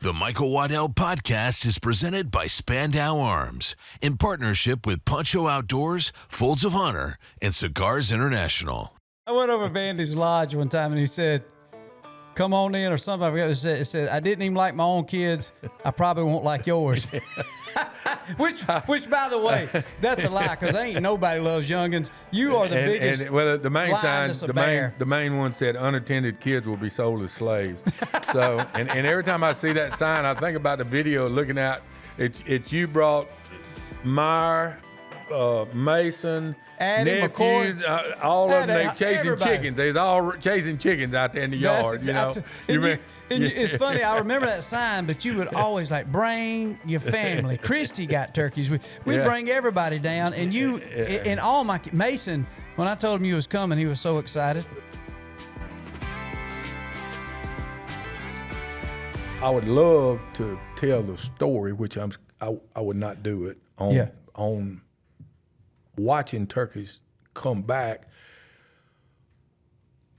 The Michael Waddell Podcast is presented by Spandau Arms in partnership with Poncho Outdoors, Folds of Honor, and Cigars International. I went over to Vandy's lodge one time and he said, "Come on in," or something. I forgot what it said. "I didn't even like my own kids. I probably won't like yours." which, by the way, that's a lie, because ain't nobody loves youngins. You are the biggest. Well, the main sign, bear. the main one said, "Unattended kids will be sold as slaves." So, and every time I see that sign, I think about the video looking at it's you brought Meyer, Mason, Andy, nephews, McCoy, all of them. They chasing everybody. chickens. They's all chasing chickens out there in the yard. It's funny. I remember that sign, but you would always bring your family. Christy got turkeys. We bring everybody down, and and all my Mason. When I told him you was coming, he was so excited. I would love to tell the story, which I would not do it on watching turkeys come back,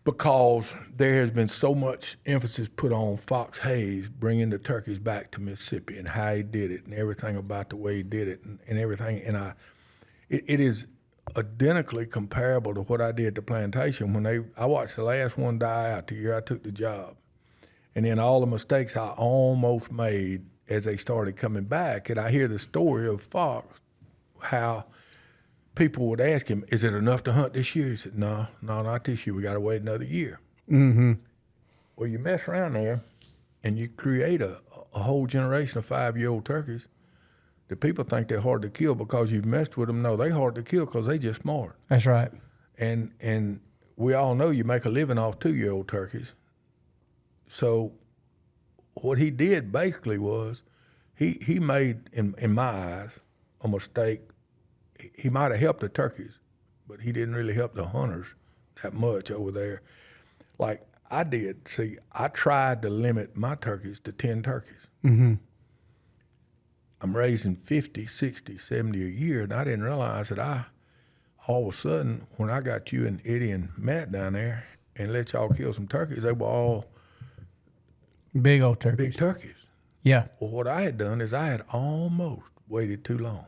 because there has been so much emphasis put on Fox Hayes bringing the turkeys back to Mississippi and how he did it and everything about the way he did it and everything. And it is identically comparable to what I did at the plantation when I watched the last one die out the year I took the job. And then all the mistakes I almost made as they started coming back. And I hear the story of Fox, how people would ask him, "Is it enough to hunt this year?" He said, No, not this year. We got to wait another year. Mm-hmm. Well, you mess around there and you create a whole generation of 5-year-old turkeys that people think they're hard to kill because you've messed with them. No, they hard to kill because they just smart. That's right. And we all know you make a living off 2-year-old turkeys. So what he did basically was he made, in my eyes, a mistake. He might have helped the turkeys, but he didn't really help the hunters that much over there like I did. See, I tried to limit my turkeys to 10 turkeys. Mm-hmm. I'm raising 50, 60, 70 a year, and I didn't realize that all of a sudden, when I got you and Eddie and Matt down there and let y'all kill some turkeys, they were all big old turkeys. Big turkeys. Yeah. Well, what I had done is I had almost waited too long.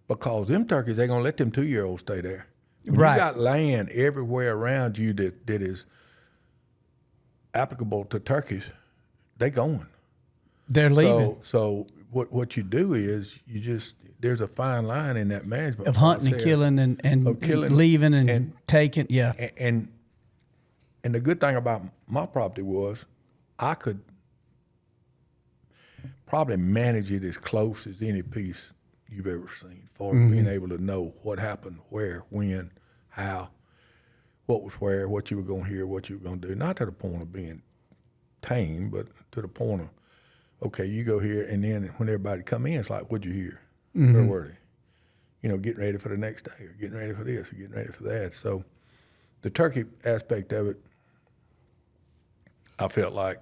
Because them turkeys, they're going to let them 2-year-olds stay there. When right. You got land everywhere around you that is applicable to turkeys, they going. They're leaving. So what you do is there's a fine line in that management of hunting and killing and leaving and taking. Yeah. And the good thing about my property was I could probably manage it as close as any piece you've ever seen, for being able to know what happened, where, when, how, what was where, what you were going to hear, what you were going to do. Not to the point of being tame, but to the point of, okay, you go here, and then when everybody come in, it's like, what'd you hear? Mm-hmm. Where were they? Getting ready for the next day, or getting ready for this, or getting ready for that. So the turkey aspect of it, I felt like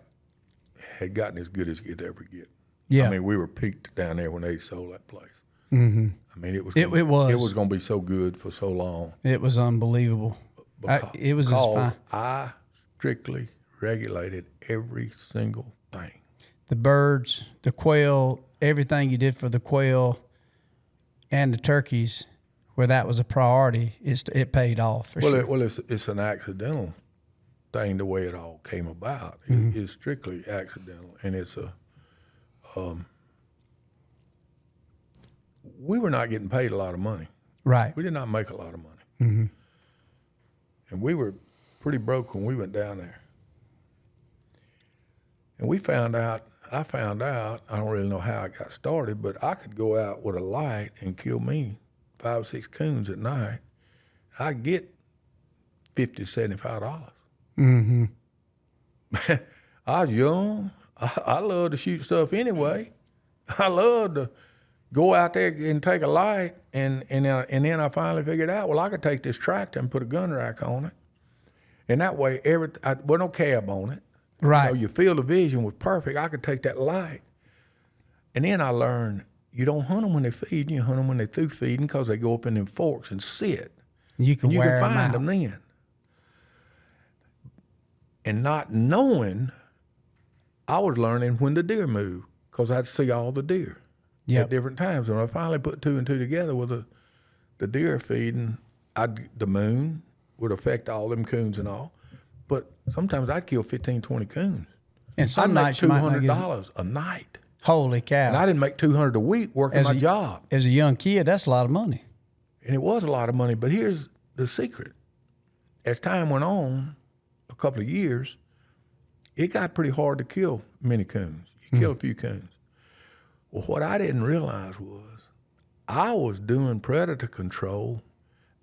had gotten as good as it could ever get. Yeah. I mean, we were peaked down there when they sold that place. Mm-hmm. I mean, it was going to be so good for so long. It was unbelievable. It was just fine. I strictly regulated every single thing. The birds, the quail, everything you did for the quail and the turkeys, where that was a priority, it paid off for sure. Well, it's an accidental thing the way it all came about. It's strictly accidental, and it's we were not getting paid a lot of money. Right. We did not make a lot of money. Mm-hmm. And we were pretty broke when we went down there. And I found out, I don't really know how I got started, but I could go out with a light and kill me 5 or 6 coons at night. I'd get $50, $75. Mm-hmm. I was young. I loved to shoot stuff anyway. I loved to go out there and take a light, and then I finally figured out, well, I could take this tractor and put a gun rack on it, and that way with no cab on it. Right. Your field of vision was perfect. I could take that light, and then I learned you don't hunt them when they're feeding. You hunt them when they're through feeding, because they go up in them forks and sit. You can find them then. And not knowing I was learning when the deer moved because I'd see all the deer at different times. When I finally put 2 and 2 together with the deer feeding, the moon would affect all them coons and all. But sometimes I'd kill 15, 20 coons. And some I'd nights make you might not $200 a night. Holy cow. And I didn't make $200 a week working my job. As a young kid, that's a lot of money. And it was a lot of money. But here's the secret. As time went on, a couple of years, it got pretty hard to kill many coons. You kill a few coons. Well, what I didn't realize was I was doing predator control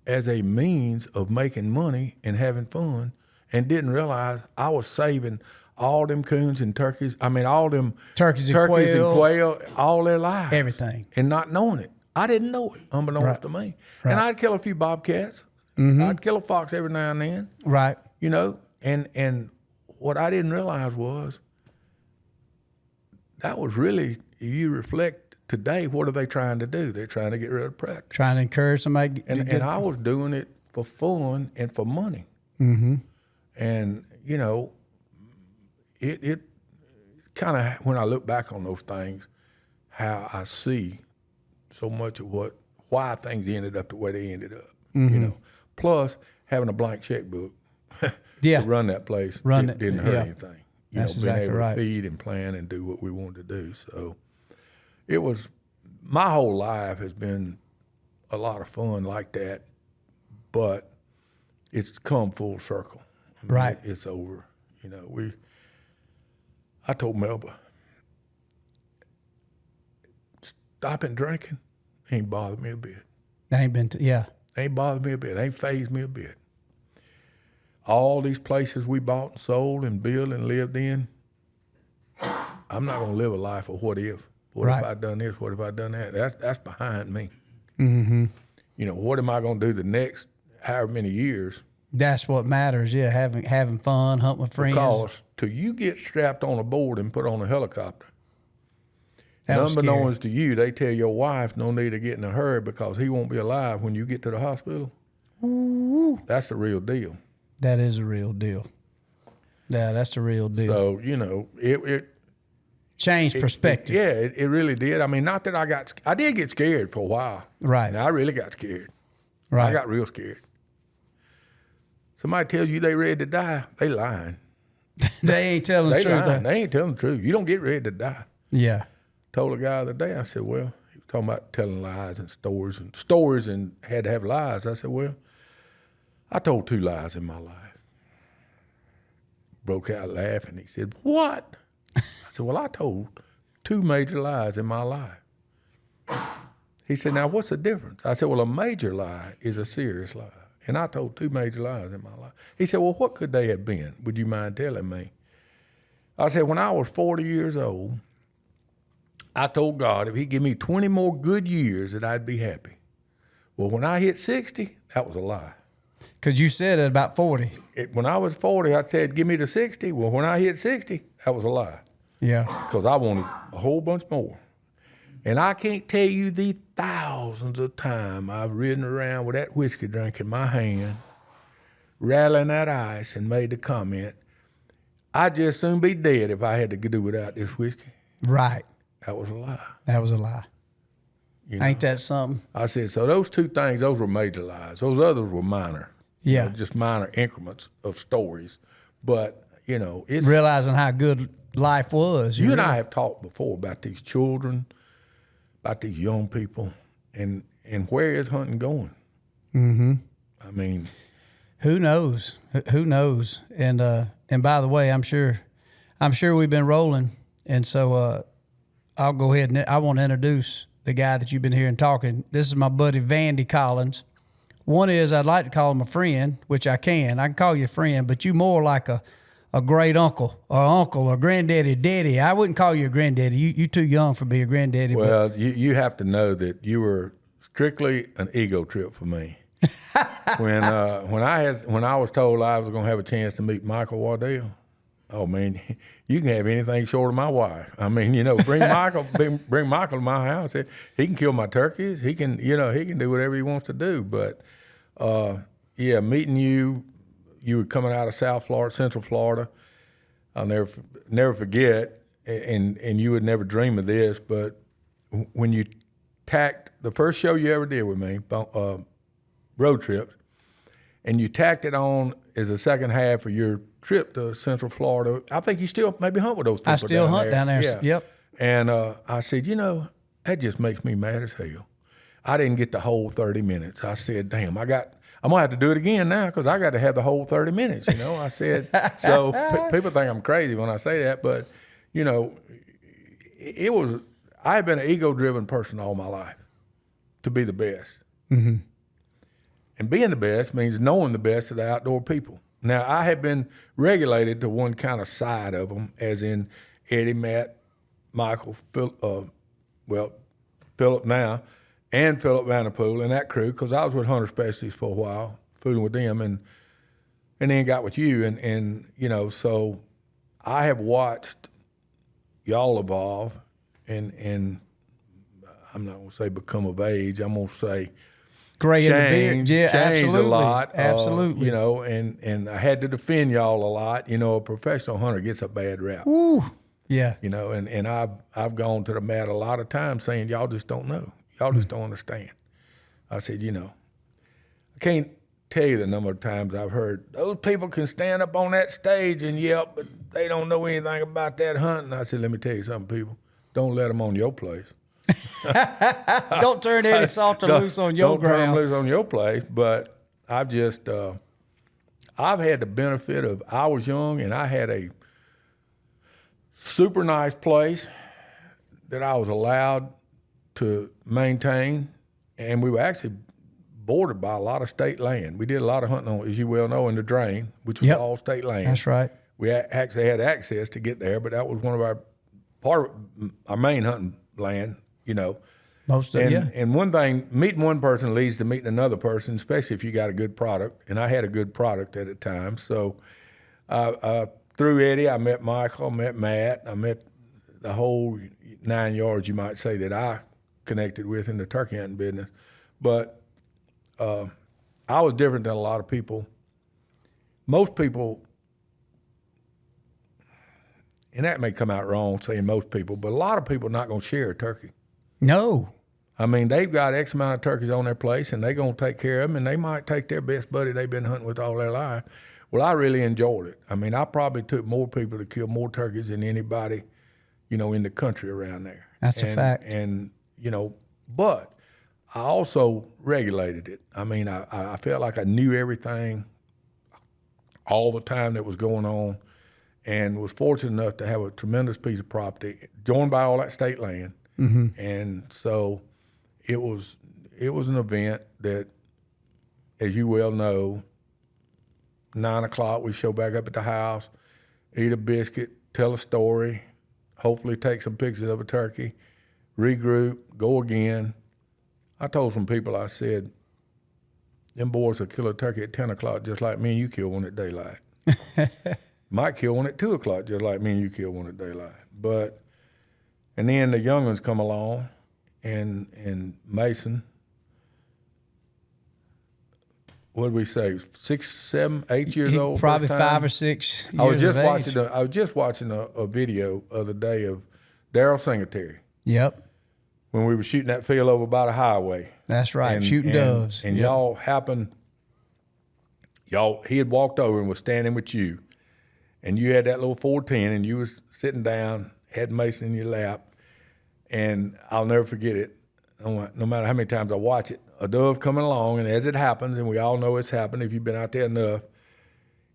as a means of making money and having fun, and didn't realize I was saving all them coons and turkeys. I mean, all them turkeys and quail, all their lives. Everything. And not knowing it. I didn't know it, unbeknownst to me. Right. And I'd kill a few bobcats. I'd kill a fox every now and then. Right. You know, and what I didn't realize was that was really, if you reflect today, what are they trying to do? They're trying to get rid of predators. Trying to encourage somebody. And I was doing it for fun and for money. And, you know, it kind of, when I look back on those things, how I see so much of why things ended up the way they ended up, you know. Plus, having a blank checkbook to run that place didn't hurt anything. You That's know, being exactly able right. to feed and plan and do what we wanted to do. So it was, my whole life has been a lot of fun like that, but it's come full circle. I mean, right. It's over. You know, I told Melba, stopping drinking ain't bothered me a bit. Ain't bothered me a bit. Ain't fazed me a bit. All these places we bought and sold and built and lived in, I'm not going to live a life of what if. What if I done this? What if I done that? That's behind me. You know, what am I going to do the next however many years? That's what matters, having fun, hunting with friends. Because till you get strapped on a board and put on a helicopter, that was unbeknownst to you, they tell your wife no need to get in a hurry because he won't be alive when you get to the hospital. Ooh. That's the real deal. That is a real deal. Yeah, that's the real deal. So, you know, it changed perspective. It really did. I mean, not that I did get scared for a while. Right. And I really got scared. Right. I got real scared. Somebody tells you they ready to die, they lying. They ain't telling the truth. They ain't telling the truth. You don't get ready to die. Yeah. Told a guy the other day, I said, well, he was talking about telling lies and stories and had to have lies. I said, well, I told 2 lies in my life. Broke out laughing. He said, what? I said, well, I told 2 major lies in my life. He said, now what's the difference? I said, well, a major lie is a serious lie. And I told 2 major lies in my life. He said, well, what could they have been? Would you mind telling me? I said, when I was 40 years old, I told God if he'd give me 20 more good years that I'd be happy. Well, when I hit 60, that was a lie. Because you said at about 40. When I was 40, I said, give me to 60. Well, when I hit 60, that was a lie. Yeah. Because I wanted a whole bunch more. And I can't tell you the thousands of times I've ridden around with that whiskey drink in my hand, rattling that ice, and made the comment, I'd just soon be dead if I had to do without this whiskey. Right. That was a lie. That was a lie. You know? Ain't that something? I said, so those 2 things, those were major lies. Those others were minor. Yeah. You know, just minor increments of stories. But, you know, it's... Realizing how good life was. You and I have talked before about these children, about these young people, and where is hunting going? I mean... Who knows? Who knows? And by the way, I'm sure we've been rolling. And so I'll go ahead and I want to introduce the guy that you've been hearing talking. This is my buddy Vandy Collins. One is I'd like to call him a friend, which I can call you a friend, but you more like a great uncle or granddaddy, daddy. I wouldn't call you a granddaddy. You too young for being a granddaddy. Well, you have to know that you were strictly an ego trip for me. When I was told I was going to have a chance to meet Michael Waddell, oh man, you can have anything short of my wife. I mean, you know, bring Michael to my house. He can kill my turkeys. He can do whatever he wants to do. But meeting you were coming out of Central Florida. I'll never forget, and you would never dream of this, but when you tacked the first show you ever did with me, road trips, and you tacked it on as the second half of your trip to Central Florida. I think you still maybe hunt with those people. I still hunt down there. Yeah. Yep. And I said, that just makes me mad as hell. I didn't get the whole 30 minutes. I said, damn, I'm going to have to do it again now because I got to have the whole 30 minutes, I said, so people think I'm crazy when I say that, but, I have been an ego-driven person all my life to be the best. Mm-hmm. And being the best means knowing the best of the outdoor people. Now, I have been regulated to one kind of side of them, as in Eddie, Matt, Michael, Philip now, and Philip Vanderpool and that crew, because I was with Hunter Specialties for a while, fooling with them, and then got with you. And so I have watched y'all evolve, and I'm not going to say become of age. I'm going to say gray in the beard. Yeah, change absolutely. a lot. Absolutely. And I had to defend y'all a lot. A professional hunter gets a bad rap. Ooh. Yeah. And I've gone to the mat a lot of times saying, y'all just don't know. Y'all just don't understand. I said, I can't tell you the number of times I've heard, those people can stand up on that stage and yell, but they don't know anything about that hunting. I said, let me tell you something, people. Don't let them on your place. Don't turn Eddie Salter loose on your ground. Don't turn them loose on your place. But I've just, I've had the benefit of, I was young and I had a super nice place that I was allowed to maintain, and we were actually bordered by a lot of state land. We did a lot of hunting on, as you well know, in the drain, which was all state land. That's right. We actually had access to get there, but that was one of our main hunting land, Most of it, yeah. And one thing, meeting one person leads to meeting another person, especially if you got a good product. And I had a good product at the time. So through Eddie, I met Michael, I met Matt, I met the whole 9 yards, you might say, that I connected with in the turkey hunting business. But I was different than a lot of people. Most people, and that may come out wrong saying most people, but a lot of people are not going to share a turkey. No. I mean, they've got X amount of turkeys on their place, and they're going to take care of them, and they might take their best buddy they've been hunting with all their life. Well, I really enjoyed it. I mean, I probably took more people to kill more turkeys than anybody, in the country around there. That's a fact. And, but I also regulated it. I mean, I felt like I knew everything all the time that was going on, and was fortunate enough to have a tremendous piece of property joined by all that state land. Mm-hmm. And so it was an event that, as you well know, 9 o'clock we show back up at the house, eat a biscuit, tell a story, hopefully take some pictures of a turkey, regroup, go again. I told some people, I said, them boys will kill a turkey at 10 o'clock just like me and you kill one at daylight. Might kill one at 2 o'clock just like me and you kill one at daylight. And then the young ones come along, and Mason, what did we say, 6, 7, 8 years old? Probably 5 or 6 years I was of just watching a video the other day of Daryl Singletary. Yep. When we were shooting that field over by the highway. That's right, shooting doves. And y'all, he had walked over and was standing with you. And you had that little 410, and you was sitting down, had Mason in your lap. And I'll never forget it. No matter how many times I watch it, a dove coming along, and as it happens, and we all know it's happened if you've been out there enough,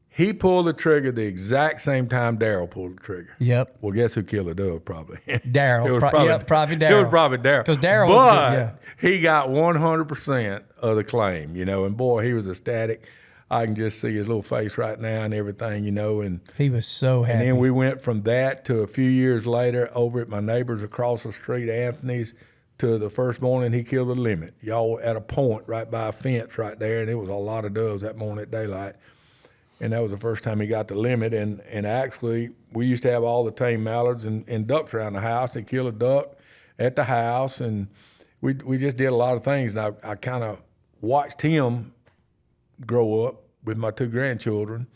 he pulled the trigger the exact same time Daryl pulled the trigger. Yep. Well, guess who killed the dove? Probably Daryl. Probably Daryl. It was probably Daryl. Because Daryl was good, yeah. He got 100% of the claim, and boy, he was ecstatic. I can just see his little face right now and everything, and he was so happy. And then we went from that to a few years later over at my neighbors across the street, Anthony's, to the first morning he killed the limit. Y'all at a point right by a fence right there, and it was a lot of doves that morning at daylight. And that was the first time he got the limit. And actually, we used to have all the tame mallards and ducks around the house. They kill a duck at the house, and we just did a lot of things. And I kind of watched him grow up with my 2 grandchildren.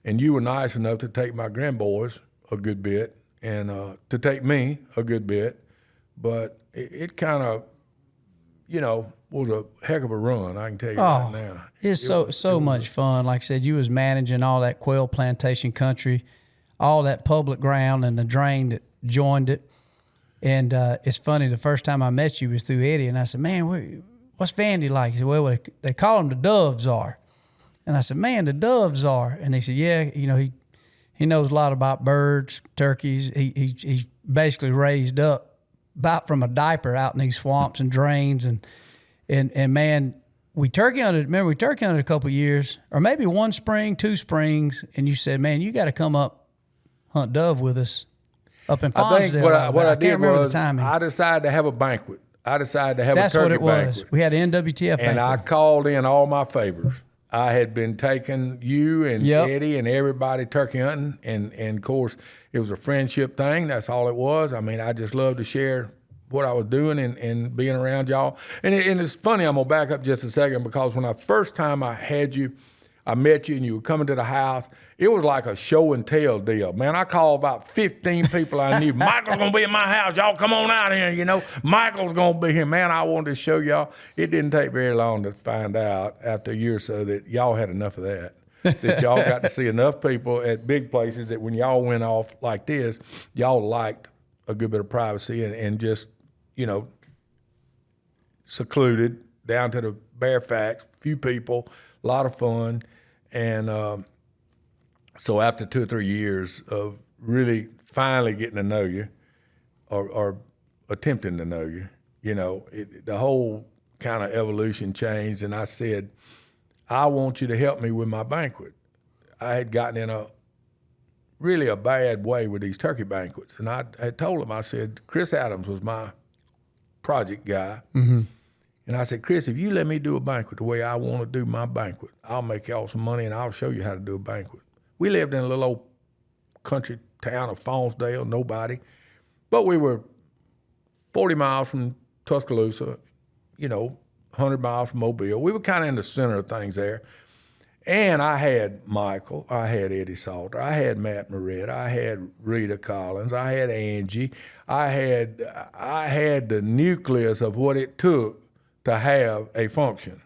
And you were nice enough to take my grandboys a good bit, and to take me a good bit, but it kind of, was a heck of a run. I can tell you right now. It's so much fun. Like I said, you was managing all that quail plantation country, all that public ground and the drain that joined it. And it's funny, the first time I met you was through Eddie, and I said, man, what's Vandy like? He said, well, they call him the Dove Czar. And I said, man, the Dove Czar. And they said, yeah, he knows a lot about birds, turkeys. He's basically raised up about from a diaper out in these swamps and drains. And man, we turkey hunted a couple of years, or maybe one spring, 2 springs, and you said, man, you got to come up hunt dove with us up in Fonsdale. I think what I did was I decided to have a banquet. I decided to have a turkey banquet. That's what it was. We had an NWTF banquet. And I called in all my favors. I had been taking you and Eddie and everybody turkey hunting, and of course, it was a friendship thing. That's all it was. I mean, I just loved to share what I was doing and being around y'all. And it's funny, I'm going to back up just a second, because when first time I met you and you were coming to the house, it was like a show and tell deal. Man, I called about 15 people I knew. Michael's going to be in my house. Y'all come on out here, Michael's going to be here. Man, I wanted to show y'all. It didn't take very long to find out after a year or so that y'all had enough of that. That y'all got to see enough people at big places that when y'all went off like this, y'all liked a good bit of privacy and just, secluded down to the bare facts, few people, a lot of fun. And so after 2 or 3 years of really finally getting to know you or attempting to know you, the whole kind of evolution changed. And I said, I want you to help me with my banquet. I had gotten in a bad way with these turkey banquets. And I had told him, I said, Chris Adams was my project guy. Mm-hmm. And I said, Chris, if you let me do a banquet the way I want to do my banquet, I'll make y'all some money and I'll show you how to do a banquet. We lived in a little old country town of Fonsdale, nobody. But we were 40 miles from Tuscaloosa, 100 miles from Mobile. We were kind of in the center of things there. And I had Michael, I had Eddie Salter, I had Matt Moret, I had Rita Collins, I had Angie, I had the nucleus of what it took to have a function.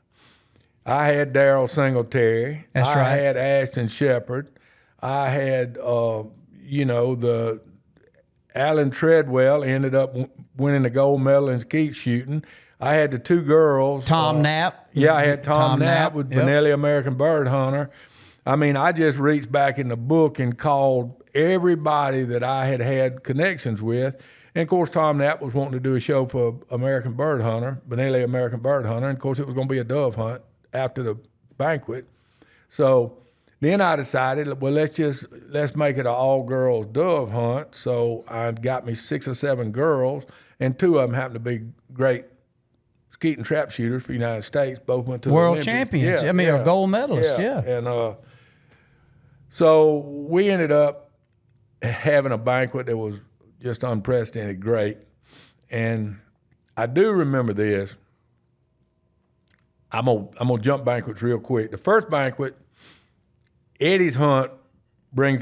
I had Darrell Singletary. That's right. I had Ashton Shepard. I had, the Alan Treadwell ended up winning the gold medal in skeet shooting. I had the 2 girls. Tom Knapp. Yeah, I had Tom Knapp with Benelli American Bird Hunter. I mean, I just reached back in the book and called everybody that I had connections with. And, of course, Tom Knapp was wanting to do a show for American Bird Hunter, Benelli American Bird Hunter. And, of course, it was going to be a dove hunt after the banquet. So then I decided, well, let's make it an all-girls dove hunt. So I got me 6 or 7 girls, and 2 of them happened to be great skeet and trap shooters for the United States. Both went to world the champions. Or gold medalists. Yeah. And so we ended up having a banquet that was just unprecedented great. And I do remember this. I'm gonna jump banquets real quick. The first banquet, Eddie's hunt brings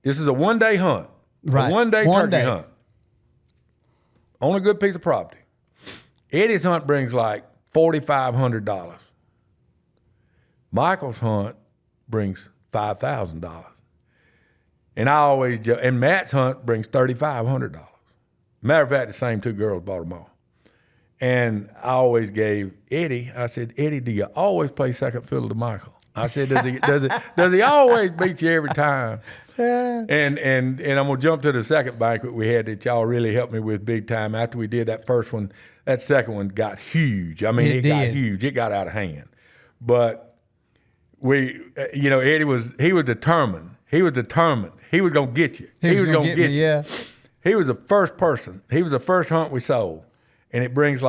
this is a 1-day hunt. Right. A 1-day turkey hunt. On a good piece of property. Eddie's hunt brings $4,500. Michael's hunt brings $5,000. And Matt's hunt brings $3,500. Matter of fact, the same 2 girls bought them all. And I always gave Eddie, I said, Eddie, do you always play second fiddle to Michael? I said, does he always beat you every time? And I'm gonna jump to the second banquet we had that y'all really helped me with big time. After we did that first one, that second one got huge. I mean, it got huge. It got out of hand. But Eddie was determined. He was determined. He was gonna get you. He was gonna get you. Yeah. He was the first person. He was the first hunt we sold, and it brings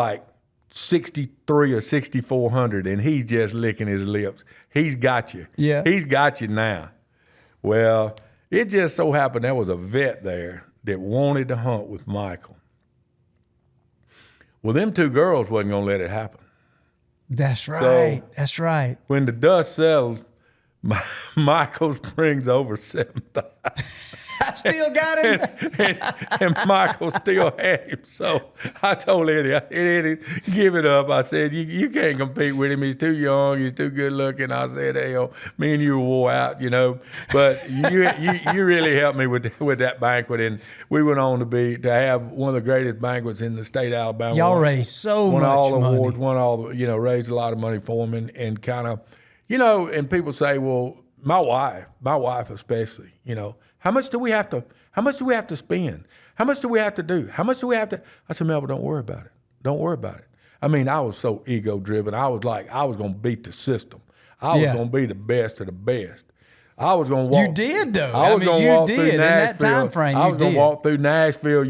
63 or 6,400, and he's just licking his lips. He's got you. Yeah. He's got you now. Well, it just so happened there was a vet there that wanted to hunt with Michael. Well, them 2 girls wasn't going to let it happen. That's right. So that's right. When the dust settled, Michael brings over 7,000. I still got him. and Michael still had him. So I told Eddie, give it up. I said, you can't compete with him. He's too young. He's too good looking. I said, hell, me and you wore out, But you really helped me with that banquet. And we went on to have one of the greatest banquets in the state of Alabama. Y'all raised so much money. Won all awards, raised a lot of money for him and kind of, and people say, well, my wife especially, how much do we have to spend? How much do we have to do? How much do we have to? I said, Melba, don't worry about it. Don't worry about it. I mean, I was so ego driven. I was like, I was going to beat the system. I was going to be the best of the best. I was going to walk. You did though. I was going to walk through Nashville. In that time frame, I was going to walk through Nashville,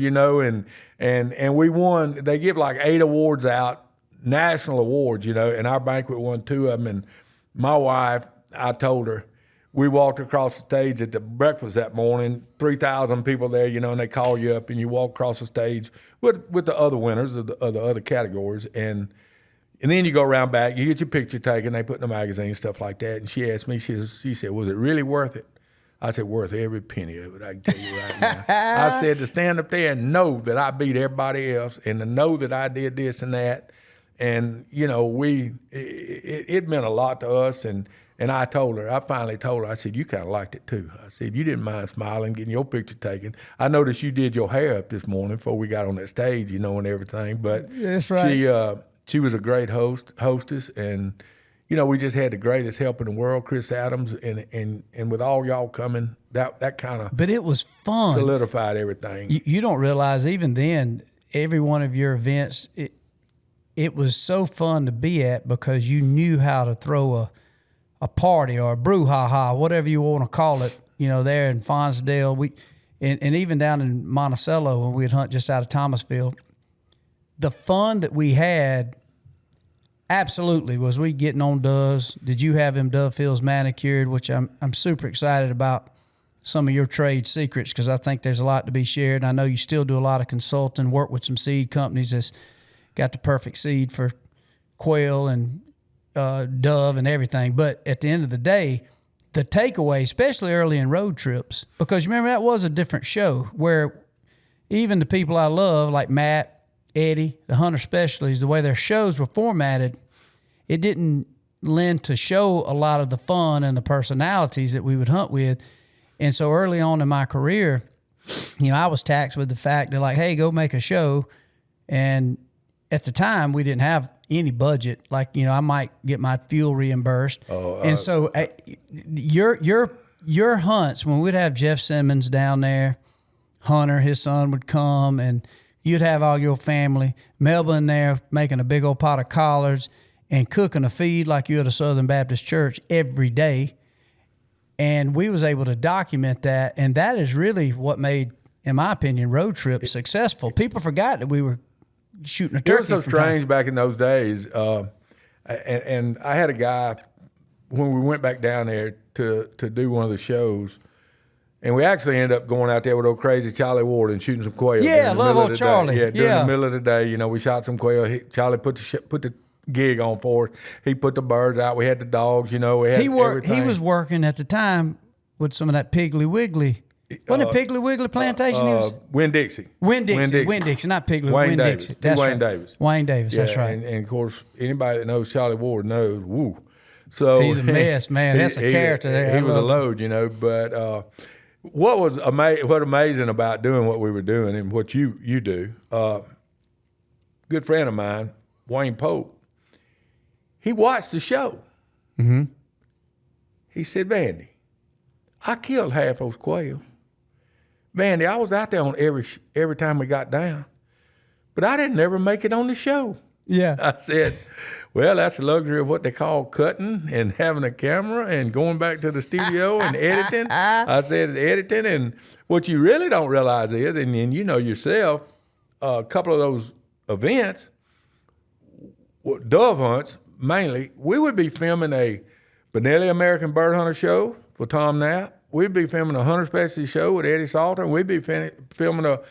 and we won. They give like 8 awards out, national awards, and our banquet won 2 of them. And my wife, I told her, we walked across the stage at the breakfast that morning, 3,000 people there, and they call you up and you walk across the stage with the other winners of the other categories. And then you go around back, you get your picture taken, they put in the magazine, stuff like that. And she asked me, she said, was it really worth it? I said, worth every penny of it, I can tell you right now. I said, to stand up there and know that I beat everybody else and to know that I did this and that. And, it meant a lot to us. And I finally told her, I said, you kind of liked it too. I said, you didn't mind smiling, getting your picture taken. I noticed you did your hair up this morning before we got on that stage, and everything. But that's right. She was a great hostess. And, we just had the greatest help in the world, Chris Adams. And with all y'all coming, that kind of. But it was fun. Solidified everything. You don't realize even then, every one of your events, it was so fun to be at because you knew how to throw a party or a brouhaha, whatever you want to call it, there in Fonsdale. And even down in Monticello when we'd hunt just out of Thomasville, the fun that we had absolutely was we getting on doves. Did you have them dove fields manicured, which I'm super excited about some of your trade secrets because I think there's a lot to be shared. And I know you still do a lot of consulting, work with some seed companies that's got the perfect seed for quail and dove and everything. But at the end of the day, the takeaway, especially early in road trips, because you remember that was a different show where even the people I love, like Matt, Eddie, the hunter specialties, the way their shows were formatted, it didn't lend to show a lot of the fun and the personalities that we would hunt with. And so early on in my career, I was taxed with the fact that hey, go make a show. And at the time, we didn't have any budget. I might get my fuel reimbursed. And so your hunts, when we'd have Jeff Simmons down there, Hunter, his son would come, and you'd have all your family, Melba in there making a big old pot of collards and cooking a feed like you at a Southern Baptist church every day. And we was able to document that. And that is really what made, in my opinion, road trips successful. People forgot that we were shooting a turkey. It was so strange back in those days. And I had a guy, when we went back down there to do one of the shows, and we actually ended up going out there with old crazy Charlie Ward and shooting some quail. Yeah, I love old Charlie. Yeah, during the middle of the day, we shot some quail. Charlie put the gig on for us. He put the birds out. We had the dogs, we had everything. He was working at the time with some of that Piggly Wiggly. Wasn't it Piggly Wiggly Plantation? Winn-Dixie. Winn-Dixie, not Piggly. Winn-Dixie. That's Wayne right. Davis. Wayne Davis, yeah, that's right. And of course, anybody that knows Charlie Ward knows, woo. So he's a mess, man. That's a character there. He was a load, But what amazing about doing what we were doing and what you do, good friend of mine, Wayne Pope, he watched the show. Mm-hmm. He said, Vandy, I killed half those quail. Vandy, I was out there on every time we got down, but I didn't ever make it on the show. Yeah. I said, well, that's the luxury of what they call cutting and having a camera and going back to the studio and editing. I said, editing, and what you really don't realize is, and you know yourself, a couple of those events, dove hunts mainly, we would be filming a Benelli American Bird Hunter show for Tom Knapp. We'd be filming a Hunter Specialty show with Eddie Salter, and we'd be filming a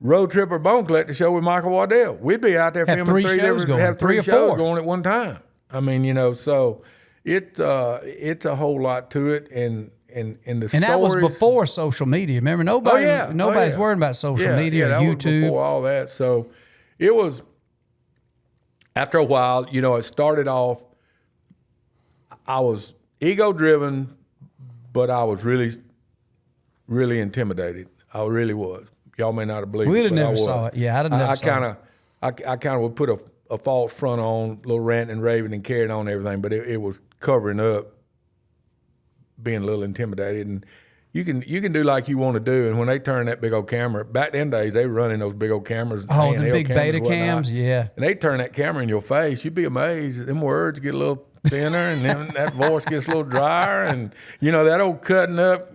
Road Tripper Bone Collector show with Michael Waddell. We'd be out there filming three shows going at one time. I mean, so it's a whole lot to it, and the stories. And that was before social media. Remember, nobody's worried about social media or that YouTube. was before all that. So it was. After a while, it started off. I was ego driven, but I was really, really intimidated. I really was. Y'all may not have believed We'd it, have but never I was. saw it. Yeah, I'd have never saw it. I kind of would put a false front on, a little ranting and raving and carrying on and everything, but it was covering up being a little intimidated. And you can do like you want to do. And when they turn that big old camera, back then days, they were running those big old cameras. Oh, the big cameras beta cams, yeah. And they turn that camera in your face. You'd be amazed. Them words get a little thinner, and then that voice gets a little drier, and that old cutting up,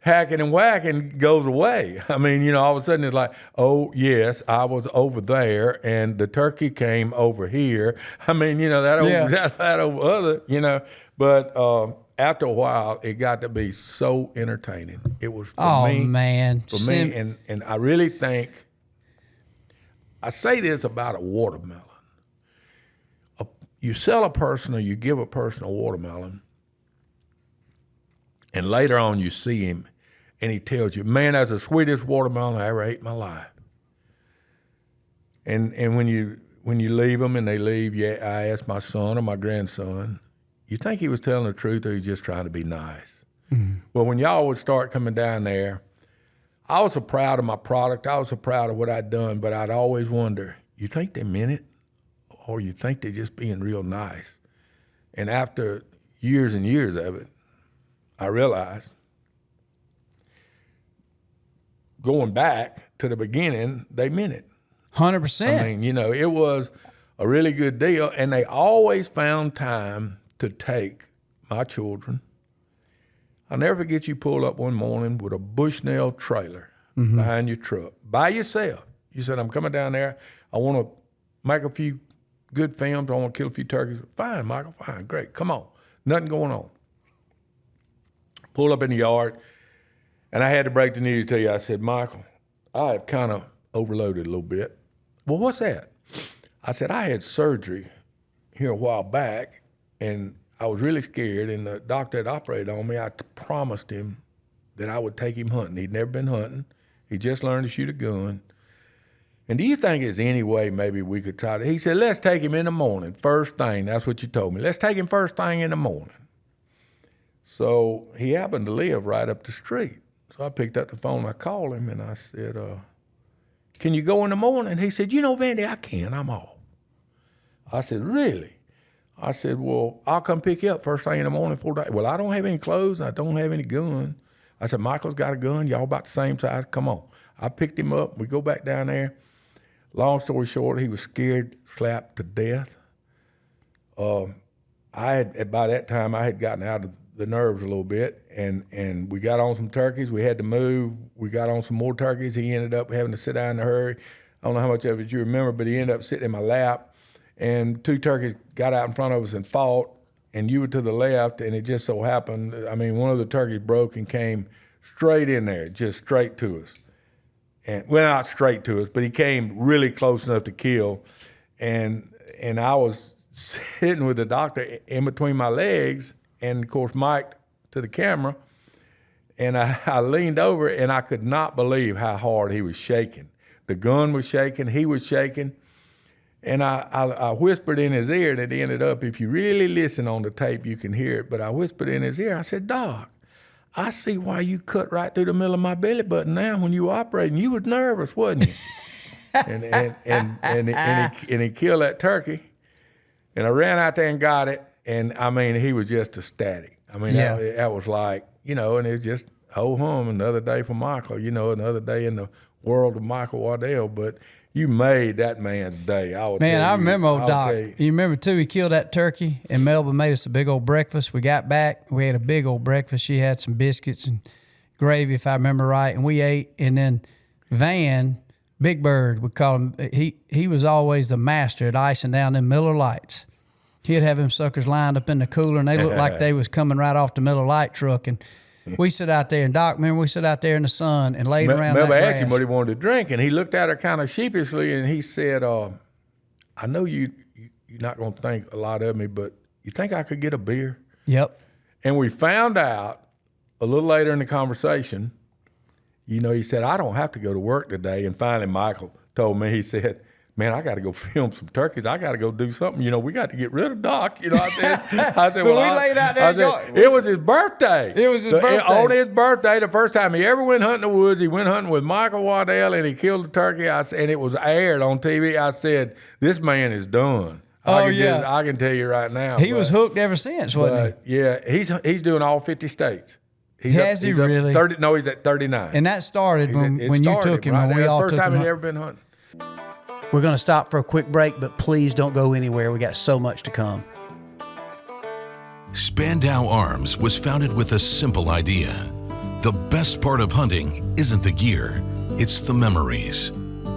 hacking and whacking goes away. I mean, all of a sudden it's like, oh yes, I was over there, and the turkey came over here. I mean, that old other, but. After a while, it got to be so entertaining. It was for me. Oh, man. For me, and I really think, I say this about a watermelon. You sell a person or you give a person a watermelon, and later on you see him, and he tells you, man, that's the sweetest watermelon I ever ate in my life. And when you leave them and they leave, I asked my son or my grandson, you think he was telling the truth or he's just trying to be nice? Mm-hmm. Well, when y'all would start coming down there, I was so proud of my product. I was so proud of what I'd done, but I'd always wonder, you think they meant it or you think they're just being real nice? And after years and years of it, I realized, going back to the beginning, they meant it. 100%. I mean, it was a really good deal, and they always found time to take my children. I'll never forget you pulled up one morning with a Bushnell trailer behind your truck by yourself. You said, I'm coming down there. I want to make a few good films. I want to kill a few turkeys. Fine, Michael, fine, great. Come on. Nothing going on. Pull up in the yard, and I had to break the news to you. I said, Michael, I have kind of overloaded a little bit. Well, what's that? I said, I had surgery here a while back, and I was really scared, and the doctor had operated on me. I promised him that I would take him hunting. He'd never been hunting. He just learned to shoot a gun. And do you think there's any way maybe we could try to? He said, let's take him in the morning, first thing. That's what you told me. Let's take him first thing in the morning. So he happened to live right up the street. So I picked up the phone, I called him, and I said, can you go in the morning? He said, Vandy, I can. I'm off. I said, really? I said, well, I'll come pick you up first thing in the morning. Well, I don't have any clothes. I don't have any gun. I said, Michael's got a gun. Y'all about the same size. Come on. I picked him up. We go back down there. Long story short, he was scared, slapped to death. By that time, I had gotten out of the nerves a little bit, and we got on some turkeys. We had to move. We got on some more turkeys. He ended up having to sit down in a hurry. I don't know how much of it you remember, but he ended up sitting in my lap. And two turkeys got out in front of us and fought, and you were to the left, and it just so happened, one of the turkeys broke and came straight in there, just straight to us. And well, not straight to us, but he came really close enough to kill. And I was sitting with the doctor in between my legs, and of course Mike to the camera, and I leaned over, and I could not believe how hard he was shaking. The gun was shaking, he was shaking. And I whispered in his ear, and it ended up, if you really listen on the tape, you can hear it. But I whispered in his ear, I said, Doc, I see why you cut right through the middle of my belly button now when you were operating. You was nervous, wasn't you? and he killed that turkey. And I ran out there and got it. And, he was just ecstatic. That was like, and it's just, ho-hum, another day for Michael, another day in the world of Michael Waddell. But you made that man's day. I remember old Doc. You remember, too, he killed that turkey, and Melba made us a big old breakfast. We got back. We had a big old breakfast. She had some biscuits and gravy, if I remember right, and we ate. And then Van, Big Bird, we call him, he was always the master at icing down them Miller Lights. He'd have them suckers lined up in the cooler, and they looked like they was coming right off the Miller Lite truck. And we sit out there, and Doc, remember, we sit out there in the sun and laid around that grass. Asked him what he wanted to drink, and he looked at her kind of sheepishly, and he said, I know you're not going to think a lot of me, but you think I could get a beer? Yep. And we found out a little later in the conversation, he said, I don't have to go to work today. And finally, Michael told me, he said, man, I got to go film some turkeys. I got to go do something. We got to get rid of Doc. I said, But we laid out there. It was his birthday. It was his birthday. On his birthday, the first time he ever went hunting in the woods, he went hunting with Michael Waddell, and he killed a turkey. And it was aired on TV. I said, this man is done. I can tell you right now. He was hooked ever since, wasn't he? Yeah, he's doing all 50 states. Has he really? 30, no, he's at 39. And that started when you took him. Right? When we all first took time him he'd ever been hunting. We're going to stop for a quick break, but please don't go anywhere. We got so much to come. Spandau Arms was founded with a simple idea. The best part of hunting isn't the gear, it's the memories.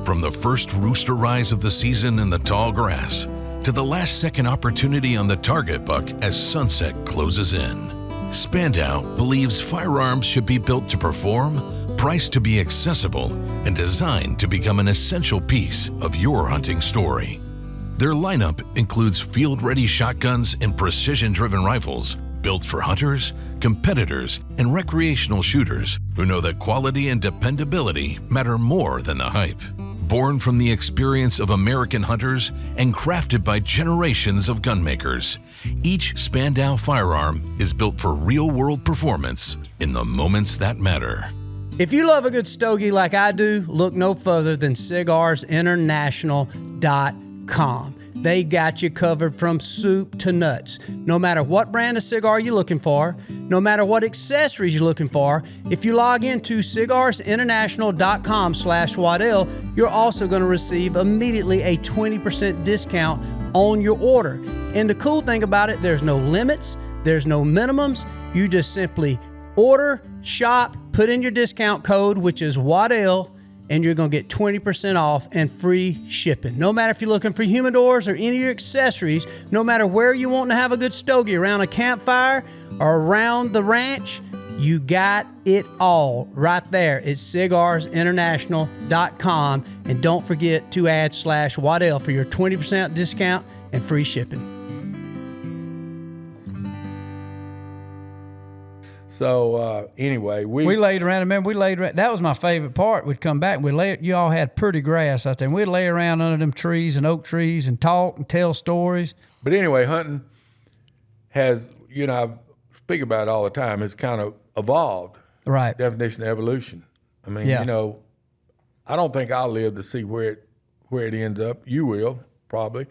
From the first rooster rise of the season in the tall grass to the last second opportunity on the target buck as sunset closes in. Spandau believes firearms should be built to perform, priced to be accessible, and designed to become an essential piece of your hunting story. Their lineup includes field-ready shotguns and precision-driven rifles built for hunters, competitors, and recreational shooters who know that quality and dependability matter more than the hype. Born from the experience of American hunters and crafted by generations of gunmakers, each Spandau firearm is built for real-world performance in the moments that matter. If you love a good stogie like I do, look no further than cigarsinternational.com. They got you covered from soup to nuts. No matter what brand of cigar you're looking for, no matter what accessories you're looking for, if you log into cigarsinternational.com/Waddell, you're also going to receive immediately a 20% discount on your order. And the cool thing about it, there's no limits, there's no minimums. You just simply order, shop, put in your discount code, which is Waddell, and you're going to get 20% off and free shipping. No matter if you're looking for humidors or any of your accessories, no matter where you want to have a good stogie, around a campfire or around the ranch, you got it all right there at cigarsinternational.com. And don't forget to add /Waddell for your 20% discount and free shipping. So anyway, we laid around. Remember, we laid around. That was my favorite part. We'd come back and you all had pretty grass out there. And we'd lay around under them trees and oak trees and talk and tell stories. But anyway, hunting has, I speak about it all the time, it's kind of evolved. Right. Definition of evolution. I mean, I don't think I'll live to see where it ends up. You will, probably.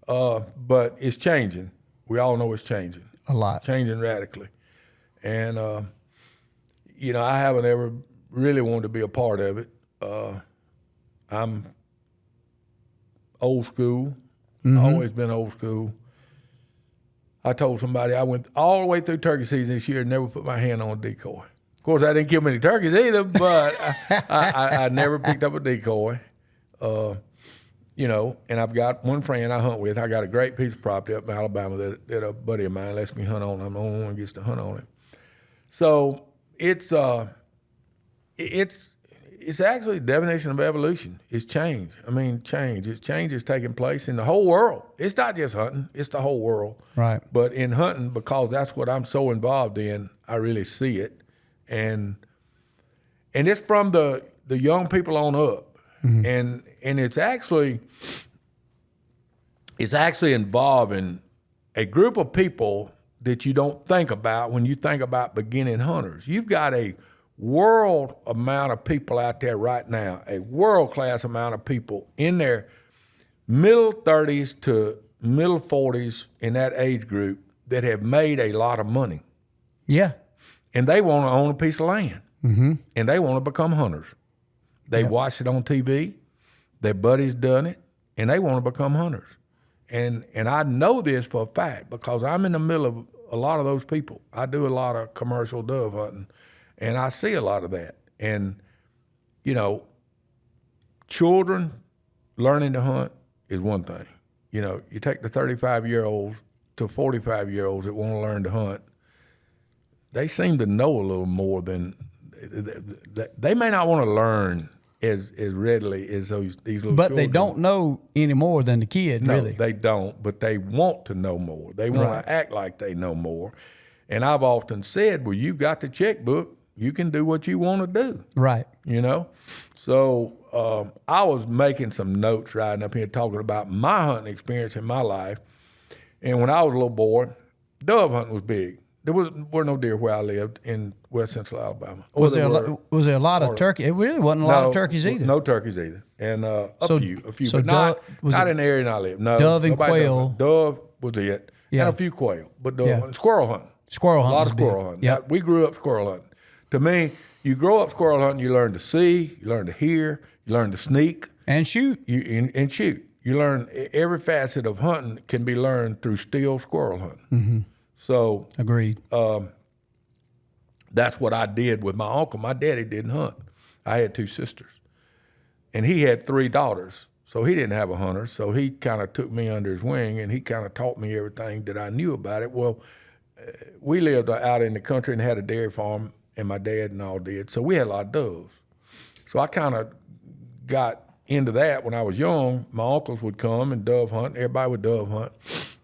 But it's changing. We all know it's changing. A lot. Changing radically. And, I haven't ever really wanted to be a part of it. I'm old school. Always been old school. I told somebody I went all the way through turkey season this year and never put my hand on a decoy. Of course, I didn't kill many turkeys either, but I never picked up a decoy. And I've got one friend I hunt with. I got a great piece of property up in Alabama that a buddy of mine lets me hunt on. I'm the only one who gets to hunt on it. So it's actually a definition of evolution. It's change. I mean, change. Change is taking place in the whole world. It's not just hunting. It's the whole world. Right. But in hunting, because that's what I'm so involved in, I really see it. And it's from the young people on up. Mm-hmm. And it's actually involving a group of people that you don't think about when you think about beginning hunters. You've got a world amount of people out there right now, a world-class amount of people in their middle 30s to middle 40s in that age group that have made a lot of money. Yeah. And they want to own a piece of land. Mm-hmm. And they want to become hunters. They watched it on TV, their buddies done it, and they want to become hunters. And I know this for a fact because I'm in the middle of a lot of those people. I do a lot of commercial dove hunting, and I see a lot of that. And, children learning to hunt is one thing. You take the 35-year-olds to 45-year-olds that want to learn to hunt, they seem to know a little more than they may not want to learn as readily as these little But children. they don't know any more than the kid, No, really. they don't, but they want to know more. They want Right. to act like they know more. And I've often said, well, you've got the checkbook. You can do what you want to do, Right. you know? So I was making some notes riding up here talking about my hunting experience in my life. And when I was a little boy, dove hunting was big. There were no deer where I lived in west central Alabama. Was there a lot of turkey? It really wasn't a lot of turkeys either. No turkeys either. And a few, so but not was in it the area I lived. No, dove and nobody quail? Dove was it. Yeah. And a few quail, but dove Yeah. and squirrel hunting. Squirrel A hunting lot was of big. squirrel hunting. Yep. We grew up squirrel hunting. To me, you grow up squirrel hunting, you learn to see, you learn to hear, you learn to sneak, And shoot. and shoot. You learn every facet of hunting can be learned through still squirrel hunting. Mm-hmm. So Agreed. that's what I did with my uncle. My daddy didn't hunt. I had 2 sisters, and he had 3 daughters. So he didn't have a hunter. So he kind of took me under his wing, and he kind of taught me everything that I knew about it. Well, we lived out in the country and had a dairy farm, and my dad and all did. So we had a lot of doves. So I kind of got into that when I was young. My uncles would come and dove hunt. Everybody would dove hunt.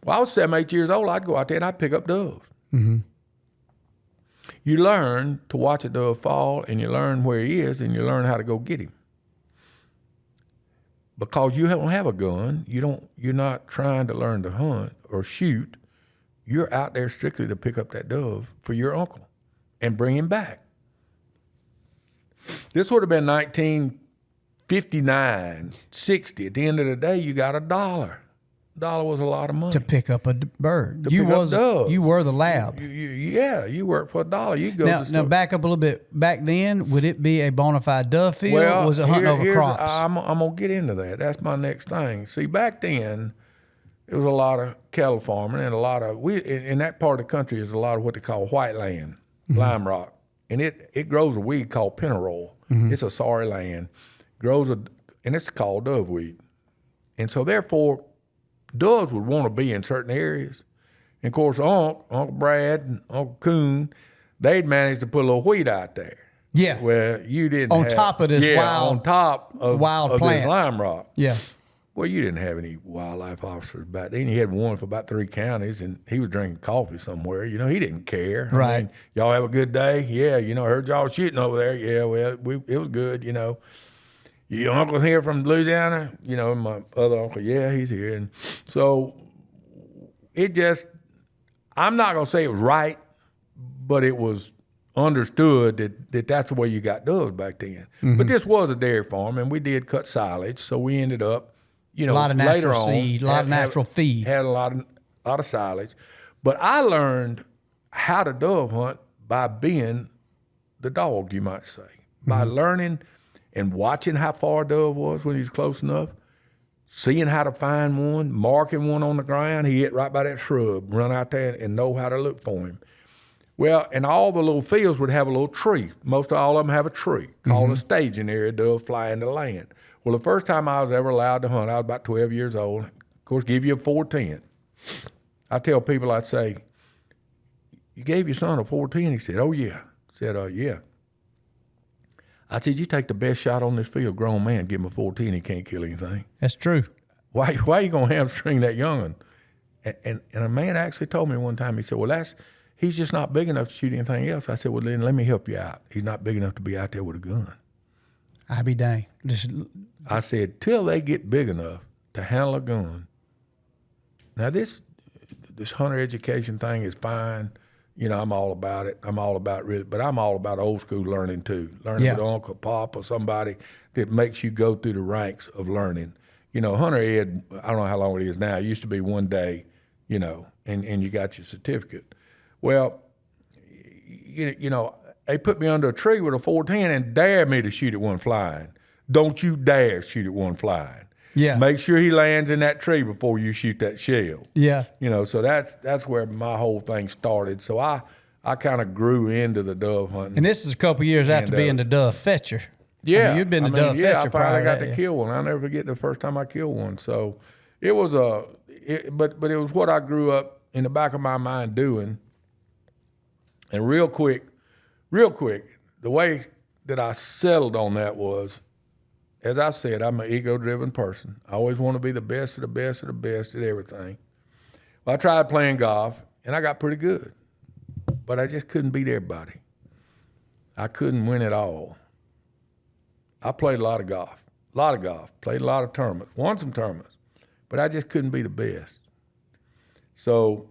Well, I was 7, 8 years old. I'd go out there and I'd pick up doves. Mm-hmm. You learn to watch a dove fall, and you learn where he is, and you learn how to go get him. Because you don't have a gun, you're not trying to learn to hunt or shoot. You're out there strictly to pick up that dove for your uncle and bring him back. This would have been 1959, 60. At the end of the day, you got $1. $1 was a lot of money. To pick up a bird. pick up doves. You were the lab. You work for $1. You go to the Now store. back up a little bit. Back then, would it be a bona fide dove field? Or was it hunting over crops? I'm going to get into that. That's my next thing. See, back then, there was a lot of cattle farming and a lot of, in that part of the country is a lot of what they call white land, lime rock. And it grows a weed called pennyroyal. It's a sorry land. And it's called dove weed. And so therefore, doves would want to be in certain areas. And of course, Uncle Brad and Uncle Coon, they'd managed to put a little wheat out there. Yeah. Where you didn't On have, top of this on top of plant. this lime rock. Yeah. Well, you didn't have any wildlife officers back then. You had one for about 3 counties, and he was drinking coffee somewhere. You know, he didn't care. Right. I mean, y'all have a good day? Yeah, I heard y'all shooting over there. Yeah, well, it was good, Your uncle here from Louisiana? My other uncle, yeah, he's here. And so I'm not going to say it was right, but it was understood that that's the way you got doves back then. Mm-hmm. But this was a dairy farm, and we did cut silage, so we ended up, a lot of later natural on, seed, a lot of natural feed. Had a lot of silage. But I learned how to dove hunt by being the dog, you might say, by learning and watching how far a dove was when he was close enough, seeing how to find one, marking one on the ground. He hit right by that shrub, run out there and know how to look for him. Well, and all the little fields would have a little tree. Most of all of them have a tree called a staging area. Doves fly into land. Well, the first time I was ever allowed to hunt, I was about 12 years old. Of course, give you a 410. I tell people, I'd say, you gave your son a 410? He said, oh, yeah. I said, yeah. I said, you take the best shot on this field, grown man, give him a 410, he can't kill anything. That's true. Why are you going to hamstring that young'un? And a man actually told me one time, he said, well, he's just not big enough to shoot anything else. I said, well, then let me help you out. He's not big enough to be out there with a gun. I'd be dang. I said, till they get big enough to handle a gun. Now, this hunter education thing is fine. I'm all about it. I'm all about really, but I'm all about old school learning too. Learning with Uncle, Pop, or somebody that makes you go through the ranks of learning. Hunter ed, I don't know how long it is now. It used to be one day, and you got your certificate. Well, they put me under a tree with a 410 and dared me to shoot at one flying. Don't you dare shoot at one flying. Yeah. Make sure he lands in that tree before you shoot that shell. Yeah. So that's where my whole thing started. So I kind of grew into the dove hunting. And this is a couple years after being the dove fetcher. Yeah. You've been the dove fetcher I finally got prior to kill one. I'll never forget the first time I killed one. So it was but it was what I grew up in the back of my mind doing. And real quick, the way that I settled on that was as I've said, I'm an ego-driven person. I always want to be the best of the best of the best at everything. Well, I tried playing golf, and I got pretty good. But I just couldn't beat everybody. I couldn't win it all. I played a lot of golf, played a lot of tournaments, won some tournaments, but I just couldn't be the best. So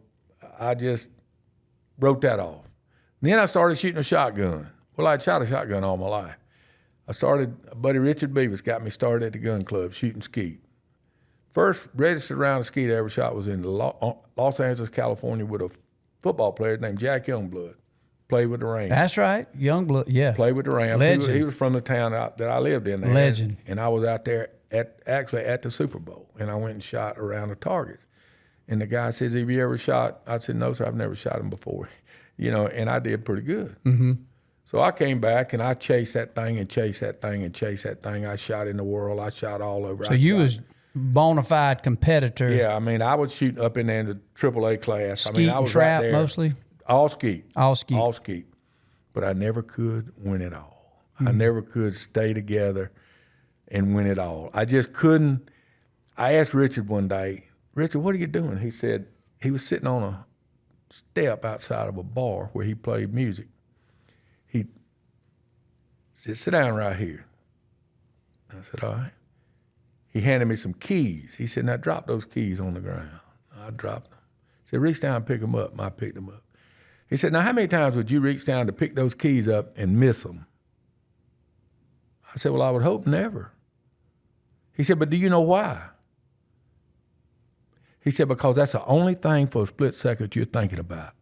I just wrote that off. And then I started shooting a shotgun. Well, I'd shot a shotgun all my life. Buddy Richard Beavis got me started at the gun club shooting skeet. First registered round of skeet I ever shot was in Los Angeles, California, with a football player named Jack Youngblood. Played with the Rams. That's right, Youngblood. Yeah, played with the Rams. Legend. He was from the town that I lived in. There. Legend. And I was out there at the Super Bowl, and I went and shot around the targets. And the guy says, "Have you ever shot?" I said, "No, sir, I've never shot him before." And I did pretty good. Mm-hmm. So I came back and I chased that thing and chased that thing and chased that thing. I shot in the world. I shot all over. So you was bona fide competitor. Yeah, I mean, I was shooting up in there in the AAA class. Skeet I was and trap right there. mostly? All skeet. All skeet. All skeet. But I never could win it all. Mm-hmm. I never could stay together and win it all. I just couldn't. I asked Richard one day, "Richard, what are you doing?" He said, he was sitting on a step outside of a bar where he played music. He said, "Sit down right here." I said, "All right." He handed me some keys. He said, "Now drop those keys on the ground." I dropped them. He said, "Reach down and pick them up." And I picked them up. He said, "Now how many times would you reach down to pick those keys up and miss them?" I said, "Well, I would hope never." He said, "But do you know why?" He said, "Because that's the only thing for a split second you're thinking about.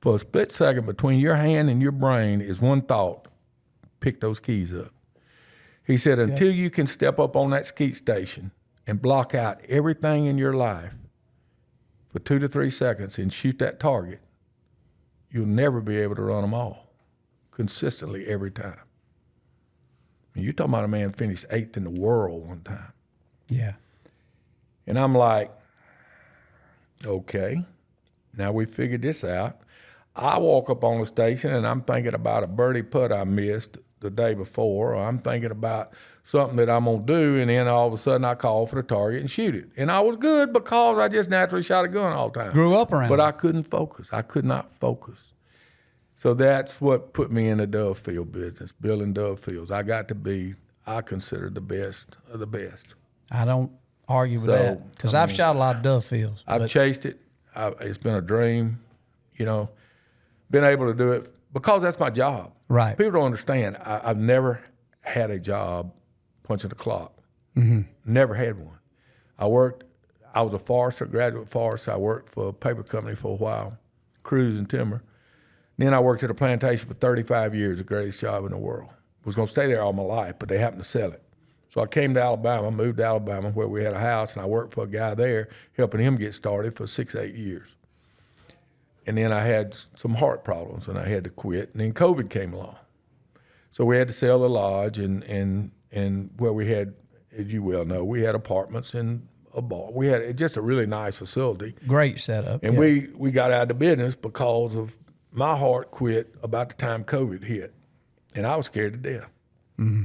For a split second between your hand and your brain is one thought, pick those keys up." He said, "Until you can step up on that skeet station and block out everything in your life for 2 to 3 seconds and shoot that target, you'll never be able to run them all consistently every time." I mean, you're talking about a man finished 8th in the world one time. Yeah. And I'm like, okay, now we figured this out. I walk up on the station and I'm thinking about a birdie putt I missed the day before, or I'm thinking about something that I'm going to do, and then all of a sudden I call for the target and shoot it. And I was good because I just naturally shot a gun all the time. Grew up around But it. I couldn't focus. I could not focus. So that's what put me in the dove field business, building dove fields. I got to be, I consider, the best of the best. I don't argue with So, that because I've shot a lot of dove fields. I've chased it. It's been a dream, been able to do it because that's my job. Right. People don't understand. I've never had a job punching the clock. Mm-hmm. Never had one. I was a forester, graduate forester. I worked for a paper company for a while, cruise and timber. Then I worked at a plantation for 35 years, the greatest job in the world. Was going to stay there all my life, but they happened to sell it. So I came to Alabama, moved to Alabama where we had a house, and I worked for a guy there, helping him get started for 6, 8 years. And then I had some heart problems, and I had to quit. And then COVID came along. So we had to sell the lodge, and where we had, as you well know, we had apartments and a bar. We had just a really nice facility. Great setup. And we got out of the business because of my heart quit about the time COVID hit. And I was scared to death. Mm-hmm.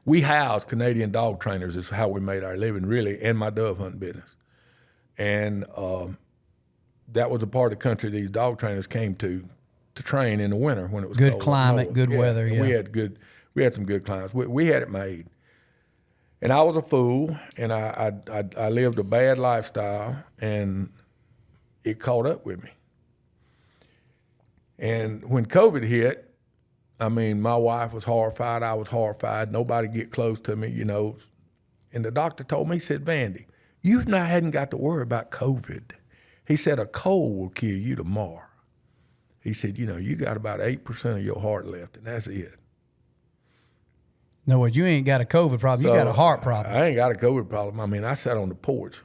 We housed Canadian dog trainers is how we made our living, really, and my dove hunting business. And that was a part of the country these dog trainers came to train in the winter when it was good cold. climate, good weather. And Yeah, we had some good climates. We had it made. And I was a fool, and I lived a bad lifestyle, and it caught up with me. And when COVID hit, I mean, my wife was horrified. I was horrified. Nobody get close to me, And the doctor told me, he said, "Vandy, you hadn't got to worry about COVID." He said, "A cold will kill you tomorrow." He said, "You got about 8% of your heart left, and that's it." No, well, you ain't got a COVID problem. You got a heart problem. I ain't got a COVID problem. I mean, I sat on the porch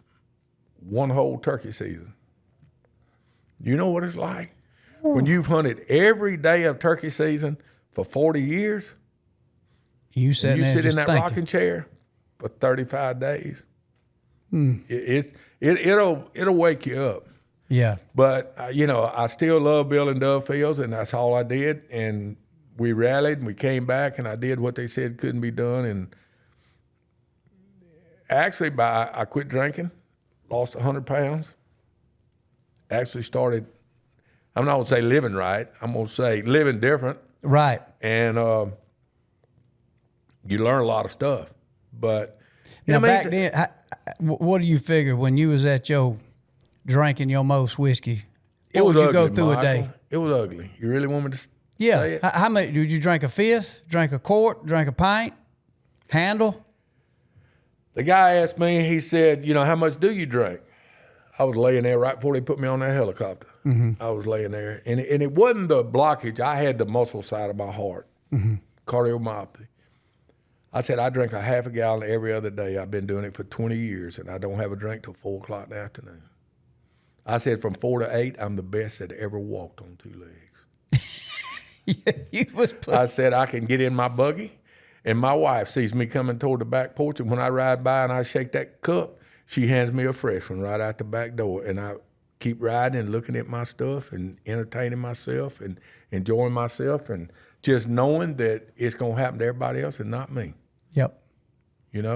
one whole turkey season. You know what it's like? When you've hunted every day of turkey season for 40 years, You sit in that rocking chair for 35 days. It'll wake you up. Yeah. But I still love building dove fields, and that's all I did. And we rallied, and we came back, and I did what they said couldn't be done, and actually, I quit drinking, lost 100 pounds. Actually started, I'm not going to say living right. I'm going to say living different. Right. And you learn a lot of stuff. But now back then, what do you figure when you was at your drinking your most whiskey? What would you go through a day? It was ugly. You really want me to say it? How much did you drink? A fifth? Drink a quart? Drink a pint? Handle? The guy asked me, he said, how much do you drink? I was laying there right before they put me on that helicopter. Mm-hmm. I was laying there. And it wasn't the blockage. I had the muscle side of my heart, cardiomyopathy. I said, I drink a half a gallon every other day. I've been doing it for 20 years, and I don't have a drink till 4 o'clock in the afternoon. I said, from 4 to 8, I'm the best that ever walked on 2 legs. I said, I can get in my buggy, and my wife sees me coming toward the back porch, and when I ride by and I shake that cup, she hands me a fresh one right out the back door, and I keep riding and looking at my stuff and entertaining myself and enjoying myself and just knowing that it's going to happen to everybody else and not me. Yep. Can't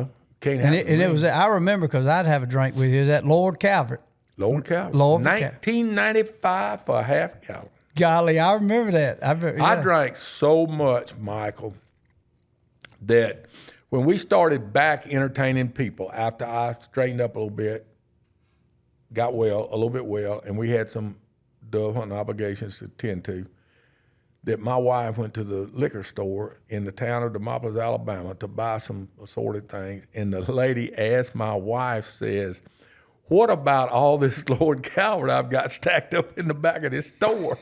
happen to me. It was, I remember because I'd have a drink with you. It was at Lord Calvert. Lord Calvert. 1995 for a half gallon. Golly, I remember that. I drank so much, Michael, that when we started back entertaining people after I straightened up a little bit, got well, a little bit well, and we had some dove hunting obligations to tend to, that my wife went to the liquor store in the town of Demopolis, Alabama to buy some assorted things. And the lady asked my wife, says, what about all this Lord Calvert I've got stacked up in the back of this store?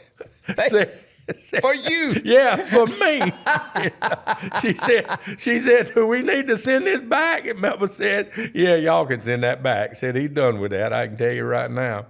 For you. Yeah, for me. She said, do we need to send this back? And Melba said, yeah, y'all can send that back. Said, he's done with that, I can tell you right now.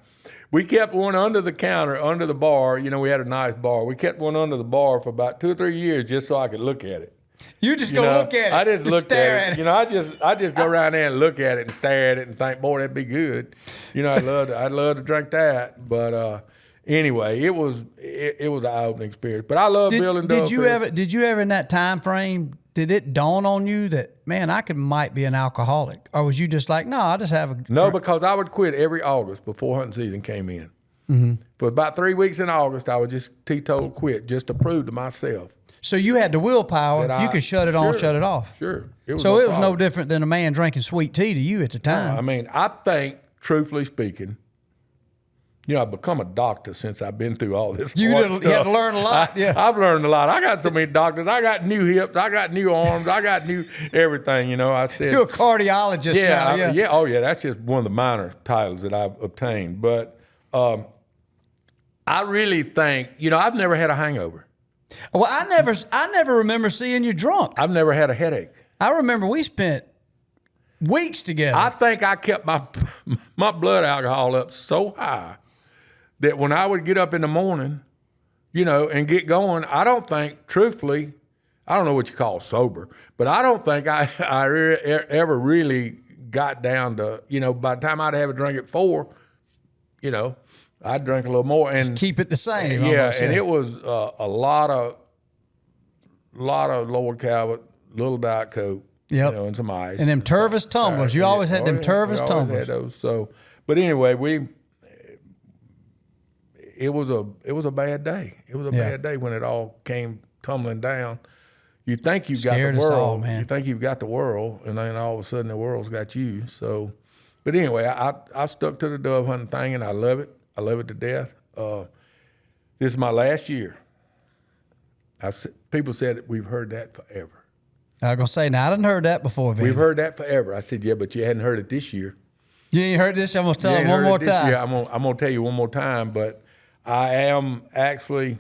We kept one under the counter, under the bar. We had a nice bar. We kept one under the bar for about 2 or 3 years just so I could look at it. You just go look at it. I just looked at it. I just go around there and look at it and stare at it and think, boy, that'd be good. I'd love to drink that. But anyway, it was an eye-opening experience. But I love building. Did you ever in that time frame? Did it dawn on you that, man, I might be an alcoholic? Or was you just like, no, I just have a drink? No, because I would quit every August before hunting season came in. Mm-hmm. For about 3 weeks in August, I would just teetotal quit just to prove to myself. So you had the willpower. You could shut it on, shut it off. Sure. It was no different than a man drinking sweet tea to you at the time. No, I think, truthfully speaking, I've become a doctor since I've been through all this. You had to learn a lot. I've learned a lot. I got so many doctors. I got new hips. I got new arms. I got new everything. I said you're a cardiologist now. Yeah. Oh yeah. That's just one of the minor titles that I've obtained. But I really think I've never had a hangover. Well, I never remember seeing you drunk. I've never had a headache. I remember we spent weeks together. I think I kept my blood alcohol up so high that when I would get up in the morning, and get going, I don't think, truthfully, I don't know what you call sober, but I don't think I ever really got down to, by the time I'd have a drink at 4, I'd drink a little more. And just keep it the same. And it was a lot of Lord Calvert, little Diet Coke, and some ice. And them Tervis tumblers. You always had them Tervis tumblers. Always had those. So, but anyway, it was a bad day. It was a bad day when it all came tumbling down. You think you've got the world. All, man. You think you've got the world, and then all of a sudden the world's got you. So, but anyway, I stuck to the dove hunting thing, and I love it. I love it to death. This is my last year. People said we've heard that forever. I was going to say, now I done heard that before, Vandy. We've heard that forever. I said, yeah, but you hadn't heard it this year. You ain't heard this? I'm going to tell them one more time. I'm going to tell you one more time, but I am actually,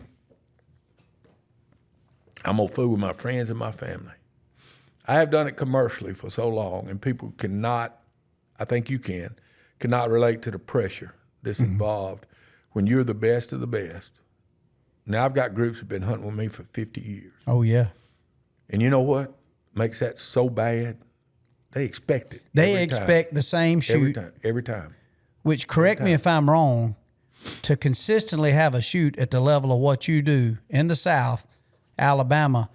I'm going to fool with my friends and my family. I have done it commercially for so long, and people cannot, I think you cannot relate to the pressure that's involved when you're the best of the best. Now, I've got groups that have been hunting with me for 50 years. Oh, yeah. And you know what makes that so bad? They expect it. They expect the same shoot. Every time. Which, correct me if I'm wrong, to consistently have a shoot at the level of what you do in the South, Alabama,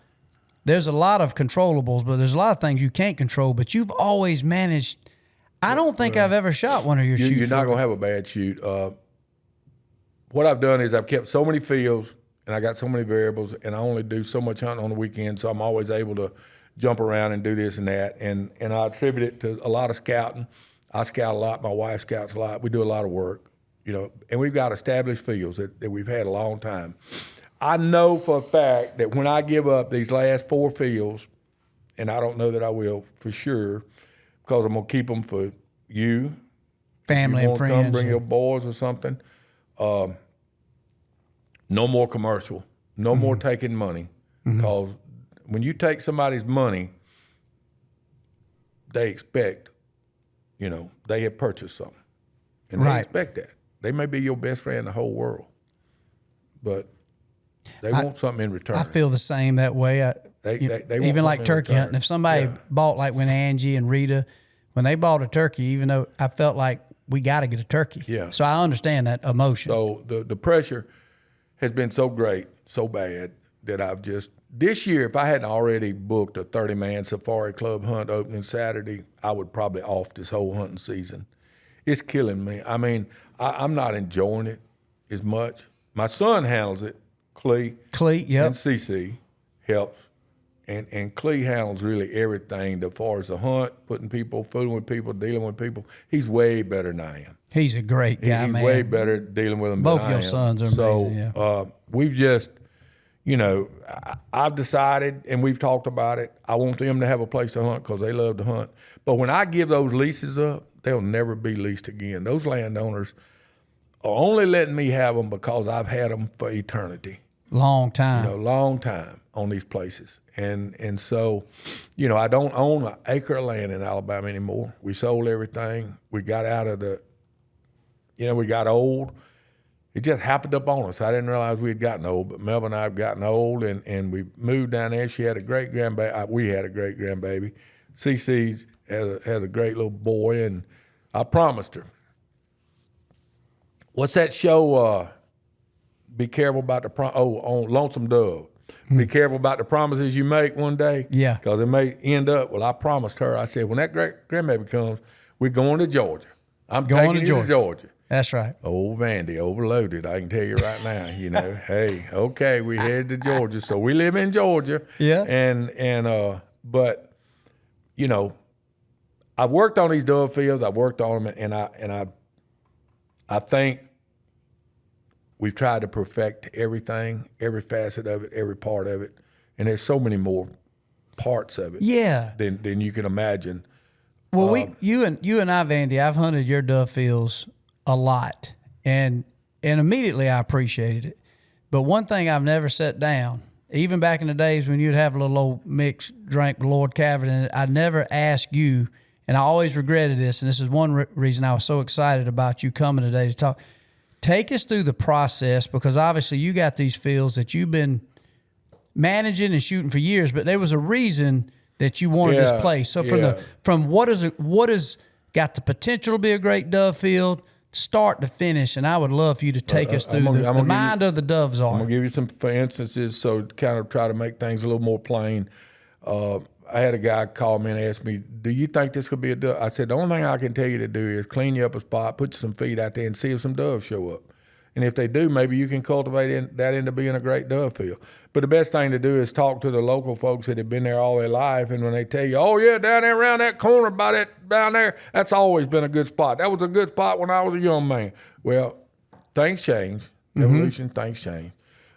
there's a lot of controllables, but there's a lot of things you can't control, but you've always managed I don't think I've ever shot one of your shoots. You're not going to have a bad shoot. What I've done is I've kept so many fields, and I got so many variables, and I only do so much hunting on the weekend, so I'm always able to jump around and do this and that. And I attribute it to a lot of scouting. I scout a lot. My wife scouts a lot. We do a lot of work, and we've got established fields that we've had a long time. I know for a fact that when I give up these last 4 fields, and I don't know that I will for sure, because I'm going to keep them for you. Family and friends. Come bring your boys or something. No more commercial. No more taking money. Because when you take somebody's money, they expect, they have purchased something. And they expect that. They may be your best friend in the whole world. But they want something in return. I feel the same that way. They even like turkey hunting. If somebody bought, like when Angie and Rita, when they bought a turkey, even though I felt like we got to get a turkey. Yeah. So I understand that emotion. So the pressure has been so great, so bad, that I've just, this year, if I hadn't already booked a 30-man safari club hunt opening Saturday, I would probably off this whole hunting season. It's killing me. I mean, I'm not enjoying it as much. My son handles it. Clee, yep. And CC helps. And Clee handles really everything as far as the hunt, putting people, fooling with people, dealing with people. He's way better than I am. He's a great guy, He's man. way better at dealing with them Both than I am. your sons are amazing, So we've just, I've decided, and we've talked about it, I want them to have a place to hunt because they love to hunt. But when I give those leases up, they'll never be leased again. Those landowners are only letting me have them because I've had them for eternity. Long time. Long time on these places. And so, I don't own an acre of land in Alabama anymore. We sold everything. We got out of we got old. It just happened up on us. I didn't realize we had gotten old, but Melba and I have gotten old, and we moved down there. She had a great grandbaby. We had a great grandbaby. CC has a great little boy, and I promised her. What's that show? Be careful about on Lonesome Dove. Be careful about the promises you make one day. Yeah. Because it may end up, I promised her, I said, when that great grandbaby comes, we're going to Georgia. I'm taking you to Georgia. That's right. Old Vandy, overloaded, I can tell you right now, Hey, okay, we headed to Georgia. So we live in Georgia. Yeah. But, I've worked on these dove fields, I've worked on them, and I think we've tried to perfect everything, every facet of it, every part of it, and there's so many more parts of it. Yeah. Than you can imagine. Well, you and I, Vandy, I've hunted your dove fields a lot, and immediately I appreciated it. But one thing I've never set down, even back in the days when you'd have a little old mixed drink with Lord Cavett in it, I never asked you, and I always regretted this, and this is one reason I was so excited about you coming today to talk. Take us through the process, because obviously you got these fields that you've been managing and shooting for years, but there was a reason that you wanted this place. So from what is got the potential to be a great dove field, start to finish, and I would love for you to take us through the mind of the Dove Czar. I'm going to give you some instances, so kind of try to make things a little more plain. I had a guy call me and ask me, do you think this could be a dove? I said, the only thing I can tell you to do is clean you up a spot, put some feed out there, and see if some doves show up. And if they do, maybe you can cultivate that into being a great dove field. But the best thing to do is talk to the local folks that have been there all their life, and when they tell you, oh, yeah, down there around that corner by that down there, that's always been a good spot. That was a good spot when I was a young man. Well, things change. Evolution, things change.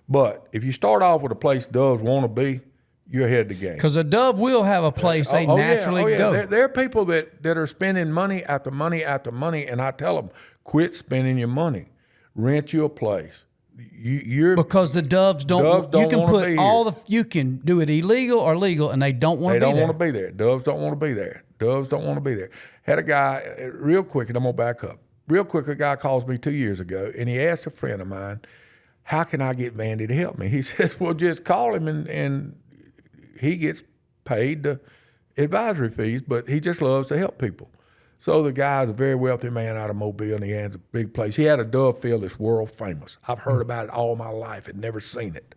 But if you start off with a place doves want to be, you're ahead of the game. Because a dove will have a place they naturally go. There are people that are spending money after money after money, and I tell them, quit spending your money. Rent you a place. Because the doves don't you can put all the, you can do it illegal or legal, and they don't want to be there. They don't want to be there. Doves don't want to be there. Doves don't want to be there. Had a guy, real quick, and I'm going to back up. Real quick, a guy calls me 2 years ago, and he asked a friend of mine, how can I get Vandy to help me? He says, well, just call him, and he gets paid the advisory fees, but he just loves to help people. So the guy's a very wealthy man out of Mobile, and he has a big place. He had a dove field that's world famous. I've heard about it all my life and never seen it.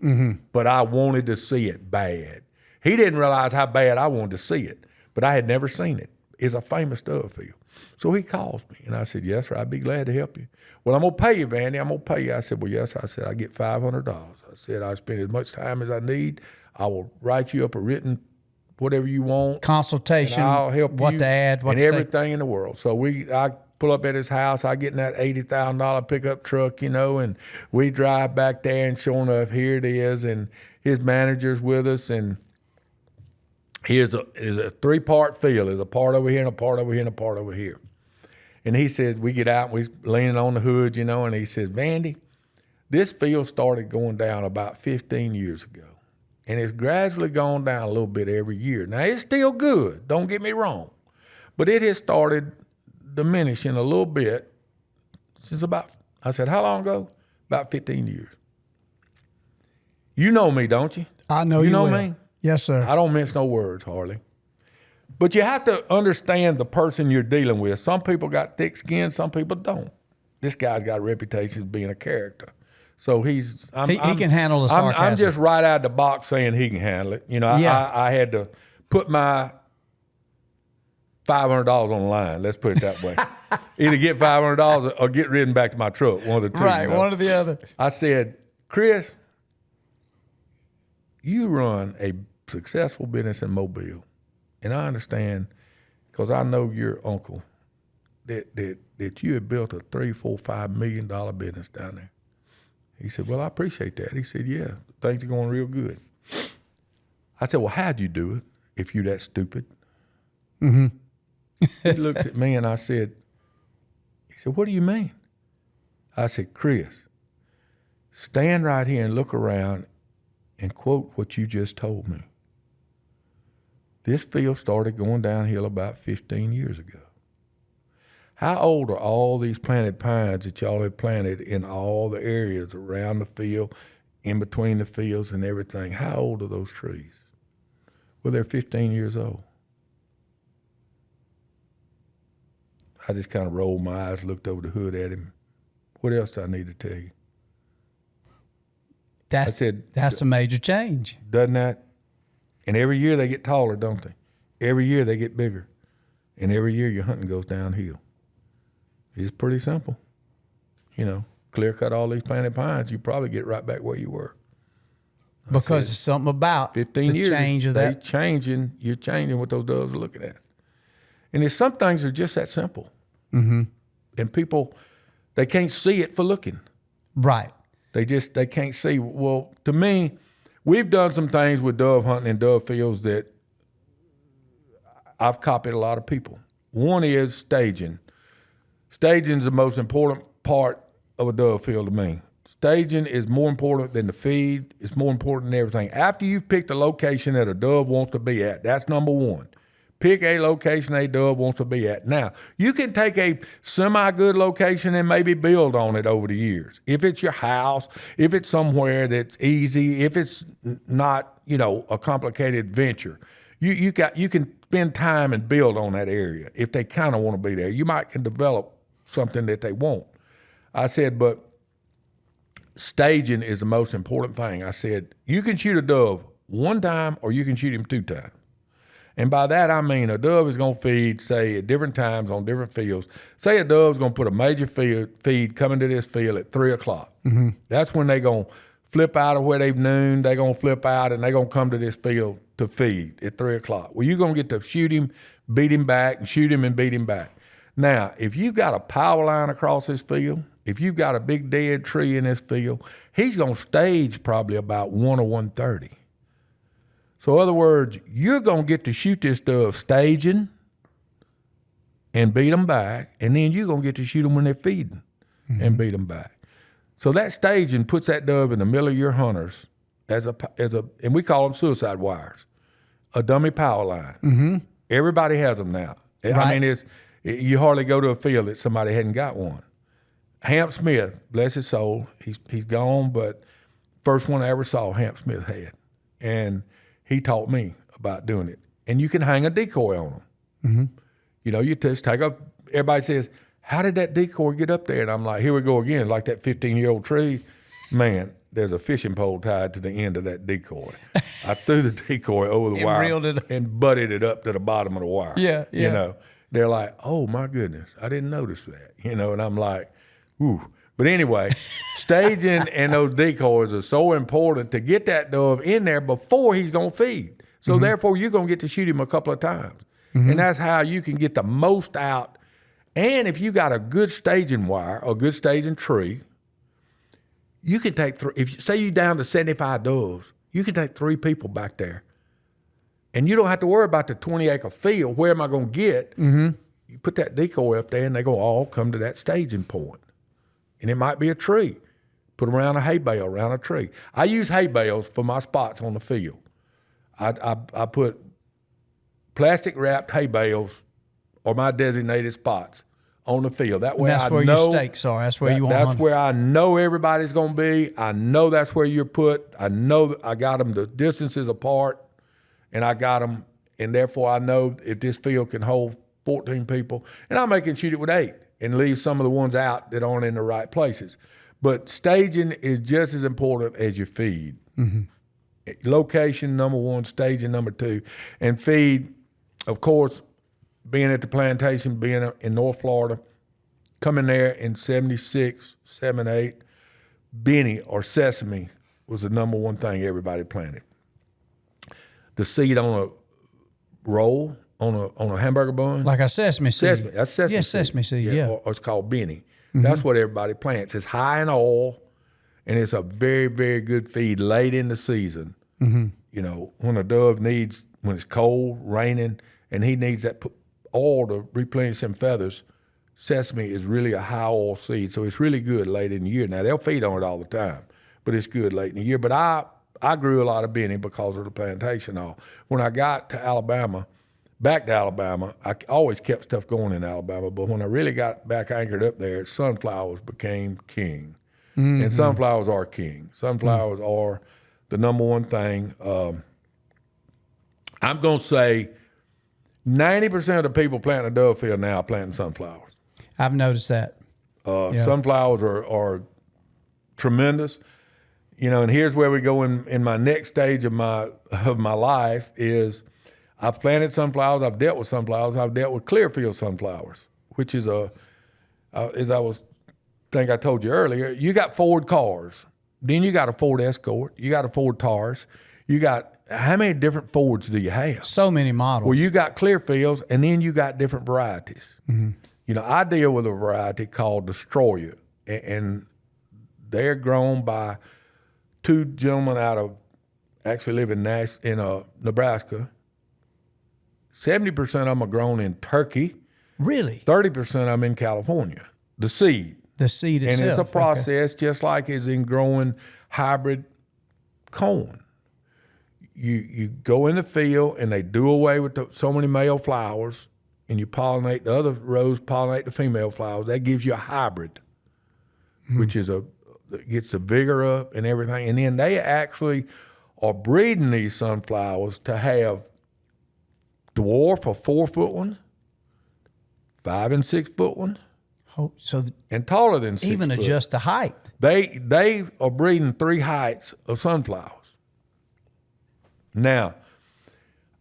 But I wanted to see it bad. He didn't realize how bad I wanted to see it, but I had never seen it. is a famous dove field. So he calls me, and I said, yes, sir, I'd be glad to help you. Well, I'm going to pay you, Vandy. I'm going to pay you. I said, well, yes, I said, I get $500. I said, I spend as much time as I need. I will write you up a written whatever you want. Consultation, and I'll help what you to add, what and to everything take. in the world. So I pull up at his house. I get in that $80,000 pickup truck, and we drive back there, and sure enough, here it is, and his manager's with us, and here's a 3-part field. There's a part over here and a part over here and a part over here. And he says, we get out, and we're leaning on the hood, and he says, Vandy, this field started going down about 15 years ago. And it's gradually gone down a little bit every year. Now, it's still good, don't get me wrong. But it has started diminishing a little bit since I said, how long ago? About 15 years. You know me, don't you? I know you know will. me? Yes, sir. I don't mince no words, hardly. But you have to understand the person you're dealing with. Some people got thick skin, some people don't. This guy's got a reputation of being a character. So he can handle the sarcasm. I'm just right out of the box saying he can handle it. I had to put my $500 on the line. Let's put it that way. Either get $500 or get ridden back to my truck. One of the two. Right, one or the other. I said, Chris, you run a successful business in Mobile, and I understand because I know your uncle that you had built a $3, $4, $5 million business down there. He said, well, I appreciate that. He said, yeah, things are going real good. I said, well, how'd you do it if you're that stupid? Mm-hmm. He looks at me and he said, what do you mean? I said, Chris, stand right here and look around and quote what you just told me. This field started going downhill about 15 years ago. How old are all these planted pines that y'all have planted in all the areas around the field, in between the fields and everything? How old are those trees? Well, they're 15 years old. I just kind of rolled my eyes, looked over the hood at him. What else do I need to tell you? That's a major change. Doesn't that? And every year they get taller, don't they? Every year they get bigger. And every year your hunting goes downhill. It's pretty simple. Clear cut all these planted pines, you probably get right back where you were. Because it's something about 15 the years, change of that. You're changing what those doves are looking at. And there's some things that are just that simple. Mm-hmm. And people, they can't see it for looking. Right. They can't see. Well, to me, we've done some things with dove hunting and dove fields that I've copied a lot of people. One is staging. Staging is the most important part of a dove field to me. Staging is more important than the feed. It's more important than everything. After you've picked a location that a dove wants to be at, that's number one. Pick a location a dove wants to be at. Now, you can take a semi-good location and maybe build on it over the years. If it's your house, if it's somewhere that's easy, if it's not, a complicated venture, you can spend time and build on that area. If they kind of want to be there, you can develop something that they want. I said, but staging is the most important thing. I said, you can shoot a dove one time or you can shoot him 2 times. And by that, I mean a dove is going to feed, say, at different times on different fields. Say a dove's going to put a major feed coming to this field at 3 o'clock. Mm-hmm. That's when they're going to flip out of where they've nooned. They're going to flip out, and they're going to come to this field to feed at 3 o'clock. Well, you're going to get to shoot him, beat him back, and shoot him and beat him back. Now, if you've got a power line across this field, if you've got a big dead tree in this field, he's going to stage probably about 1 or 1:30. So in other words, you're going to get to shoot this dove staging and beat them back, and then you're going to get to shoot them when they're feeding and beat them back. So that staging puts that dove in the middle of your hunters as a, and we call them suicide wires, a dummy power line. Mm-hmm. Everybody has them now. Right. I mean, you hardly go to a field that somebody hadn't got one. Hamp Smith, bless his soul, he's gone, but first one I ever saw Hamp Smith had. And he taught me about doing it. And you can hang a decoy on them. Mm-hmm. You just take up, everybody says, how did that decoy get up there? And I'm like, here we go again, like that 15-year-old tree. Man, there's a fishing pole tied to the end of that decoy. I threw the decoy over the wire reeled it. and butted it up to the bottom of the wire. Yeah, yeah. You know, they're like, oh, my goodness, I didn't notice that. You know, and I'm like, ooh. But anyway, staging and those decoys are so important to get that dove in there before he's going to feed. So therefore, you're going to get to shoot him a couple of times. And that's how you can get the most out. And if you got a good staging wire or good staging tree, you can take say you're down to 75 doves, you can take 3 people back there. And you don't have to worry about the 20-acre field. Where am I going to get? You put that decoy up there, and they're going to all come to that staging point. And it might be a tree. Put them around a hay bale, around a tree. I use hay bales for my spots on the field. I put plastic-wrapped hay bales or my designated spots on the field. That way that's where your stakes are. That's where you want That's where I know everybody's going to be. I know that's where you're put. I know I got them the distances apart, and I got them, and therefore I know if this field can hold 14 people, and I may can shoot it with 8 and leave some of the ones out that aren't in the right places. But staging is just as important as your feed. Location, number 1, staging, number 2, and feed, of course, being at the plantation, being in North Florida, coming there in 76, 78, Benny or sesame was the number 1 thing everybody planted. The seed on a roll, on a hamburger bun. Like a sesame seed. Sesame, that's sesame yeah, seed. sesame seed, yeah. Or it's called Benny. That's what everybody plants. It's high in oil, and it's a very, very good feed late in the season. You know, when a dove needs, when it's cold, raining, and he needs that oil to replenish them feathers, sesame is really a high oil seed, so it's really good late in the year. Now, they'll feed on it all the time, but it's good late in the year. But I grew a lot of Benny because of the plantation oil. When I got to Alabama, back to Alabama, I always kept stuff going in Alabama, but when I really got back anchored up there, sunflowers became king. And sunflowers are king. Sunflowers are the number 1 thing. I'm going to say 90% of the people planting a dove field now are planting sunflowers. I've noticed that. Sunflowers are tremendous. You know, and here's where we go in my next stage of my life is I've planted sunflowers, I've dealt with sunflowers, I've dealt with clearfield sunflowers, which is as I told you earlier, you got Ford cars, then you got a Ford Escort, you got a Ford Taurus, you got, how many different Fords do you have? So many models. Well, you got clearfields, and then you got different varieties. You know, I deal with a variety called Destroyer, and they're grown by 2 gentlemen actually live in Nebraska. 70% of them are grown in Turkey. Really? 30% of them in California. The seed. The seed itself. And it's a process just like is in growing hybrid corn. You go in the field and they do away with so many male flowers, and you pollinate the other rows, pollinate the female flowers. That gives you a hybrid, which is gets the vigor up and everything. And then they actually are breeding these sunflowers to have dwarf or 4-foot ones, 5 and 6 foot ones, and taller than 6 even foot. Adjust the height. They are breeding 3 heights of sunflowers. Now,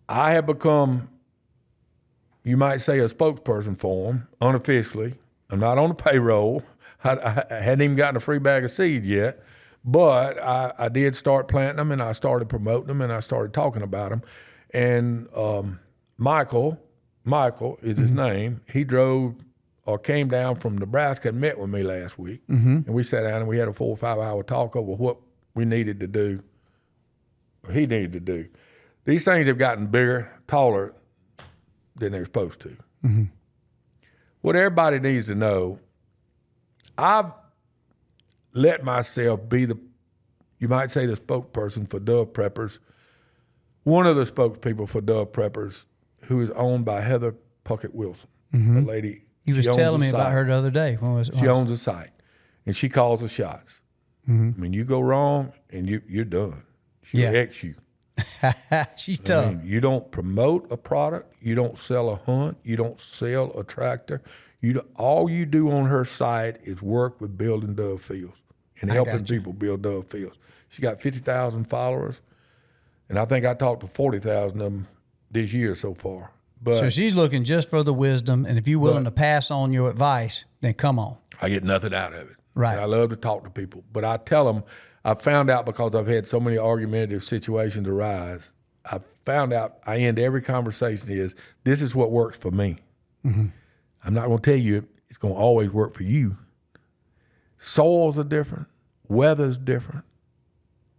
I have become, you might say, a spokesperson for them unofficially. I'm not on the payroll. I hadn't even gotten a free bag of seed yet, but I did start planting them, and I started promoting them, and I started talking about them. And Michael is his name. He drove or came down from Nebraska and met with me last week. And we sat down and we had a 4 or 5 hour talk over what we needed to do, or he needed to do. These things have gotten bigger, taller than they're supposed to. What everybody needs to know, I've let myself be you might say the spokesperson for dove preppers, one of the spokespeople for dove preppers, who is owned by Heather Puckett Wilson, a lady. You was telling me about her the other day. She owns a site, and she calls the shots. I mean, you go wrong, and you're done. She'll X you. She's tough. I mean, you don't promote a product. You don't sell a hunt. You don't sell a tractor. All you do on her site is work with building dove fields and helping people build dove fields. She got 50,000 followers, and I think I talked to 40,000 of them this year so far. But so she's looking just for the wisdom, and if you're willing to pass on your advice, then come on. I get nothing out of it. Right. And I love to talk to people, but I tell them, I found out because I've had so many argumentative situations arise, I found out I end every conversation is, this is what works for me. Mm-hmm. I'm not going to tell you it's going to always work for you. Soils are different. Weather's different.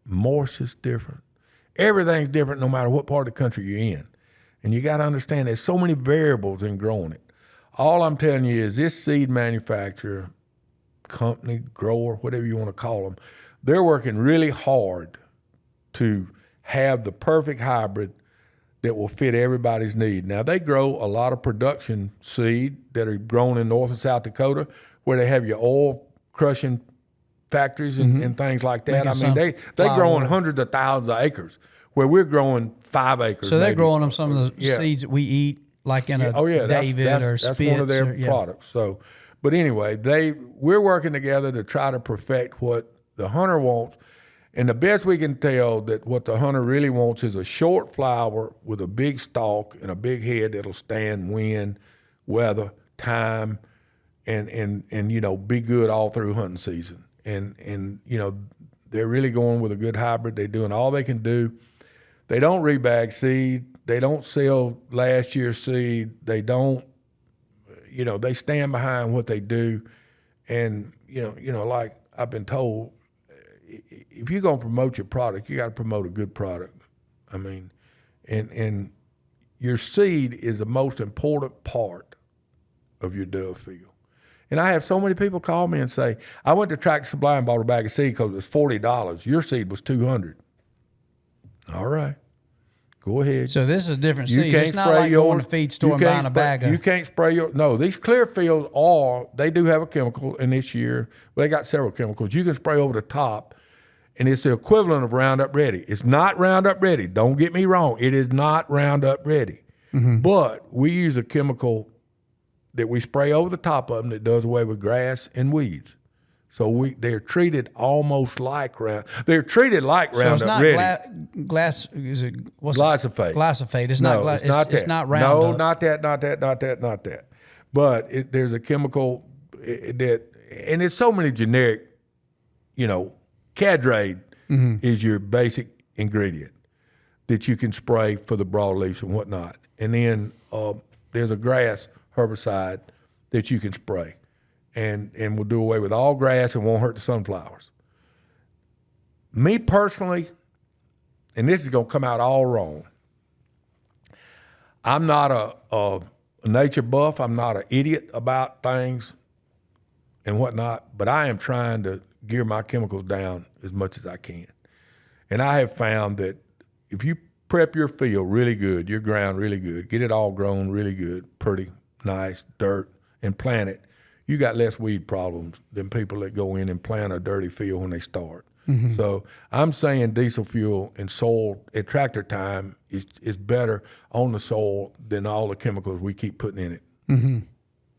Moisture's different. Everything's different no matter what part of the country you're in. And you got to understand there's so many variables in growing it. All I'm telling you is this seed manufacturer, company, grower, whatever you want to call them, they're working really hard to have the perfect hybrid that will fit everybody's need. Now, they grow a lot of production seed that are grown in North and South Dakota where they have your oil crushing factories and things like that. Making They growing hundreds of thousands of acres where we're growing 5 acres. So they're maybe. growing them some of the seeds that we eat, like in a David or Spitz. That's one of their products. So, but anyway, we're working together to try to perfect what the hunter wants. And the best we can tell that what the hunter really wants is a short flower with a big stalk and a big head that'll stand wind, weather, time, and you know, be good all through hunting season. And you know, they're really going with a good hybrid. They're doing all they can do. They don't rebag seed. They don't sell last year's seed. They don't, you know, they stand behind what they do. And, you know, like I've been told, if you're going to promote your product, you got to promote a good product. I mean, and your seed is the most important part of your dove field. And I have so many people call me and say, I went to Tractor Supply and bought a bag of seed because it was $40. Your seed was $200. All right. Go ahead. So this is a different seed. It's not like going to the feed store and buying a bag of. You can't spray no, these clear fields they do have a chemical in this year. They got several chemicals. You can spray over the top, and it's the equivalent of Roundup Ready. It's not Roundup Ready. Don't get me wrong. It is not Roundup Ready. Mm-hmm. But we use a chemical that we spray over the top of them that does away with grass and weeds. So they're treated almost like they're treated like Roundup Ready. Is it glyphosate? Glyphosate. It's no, not. It's not that. It's not Roundup. No, not that. But there's a chemical that, and it's so many generic. You know, Cadrade is your basic ingredient that you can spray for the broadleafs and whatnot. And then there's a grass herbicide that you can spray. And will do away with all grass and won't hurt the sunflowers. Me personally, and this is going to come out all wrong, I'm not a nature buff. I'm not an idiot about things and whatnot, but I am trying to gear my chemicals down as much as I can. And I have found that if you prep your field really good, your ground really good, get it all grown really good, pretty, nice, dirt, and plant it, you got less weed problems than people that go in and plant a dirty field when they start. Mm-hmm. So I'm saying diesel fuel and soil at tractor time is better on the soil than all the chemicals we keep putting in it. Mm-hmm.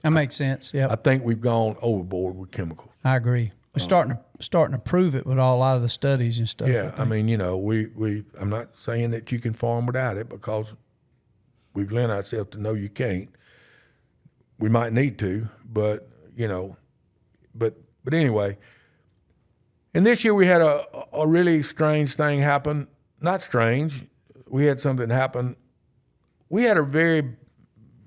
That makes sense. Yeah, I think we've gone overboard with chemicals. I agree. We're starting to prove it with a lot of the studies and stuff. Yeah, I mean, you know, I'm not saying that you can farm without it because we've lent ourselves to know you can't. We might need to, but you know, but anyway. And this year we had a really strange thing happen. Not strange. We had something happen. We had a very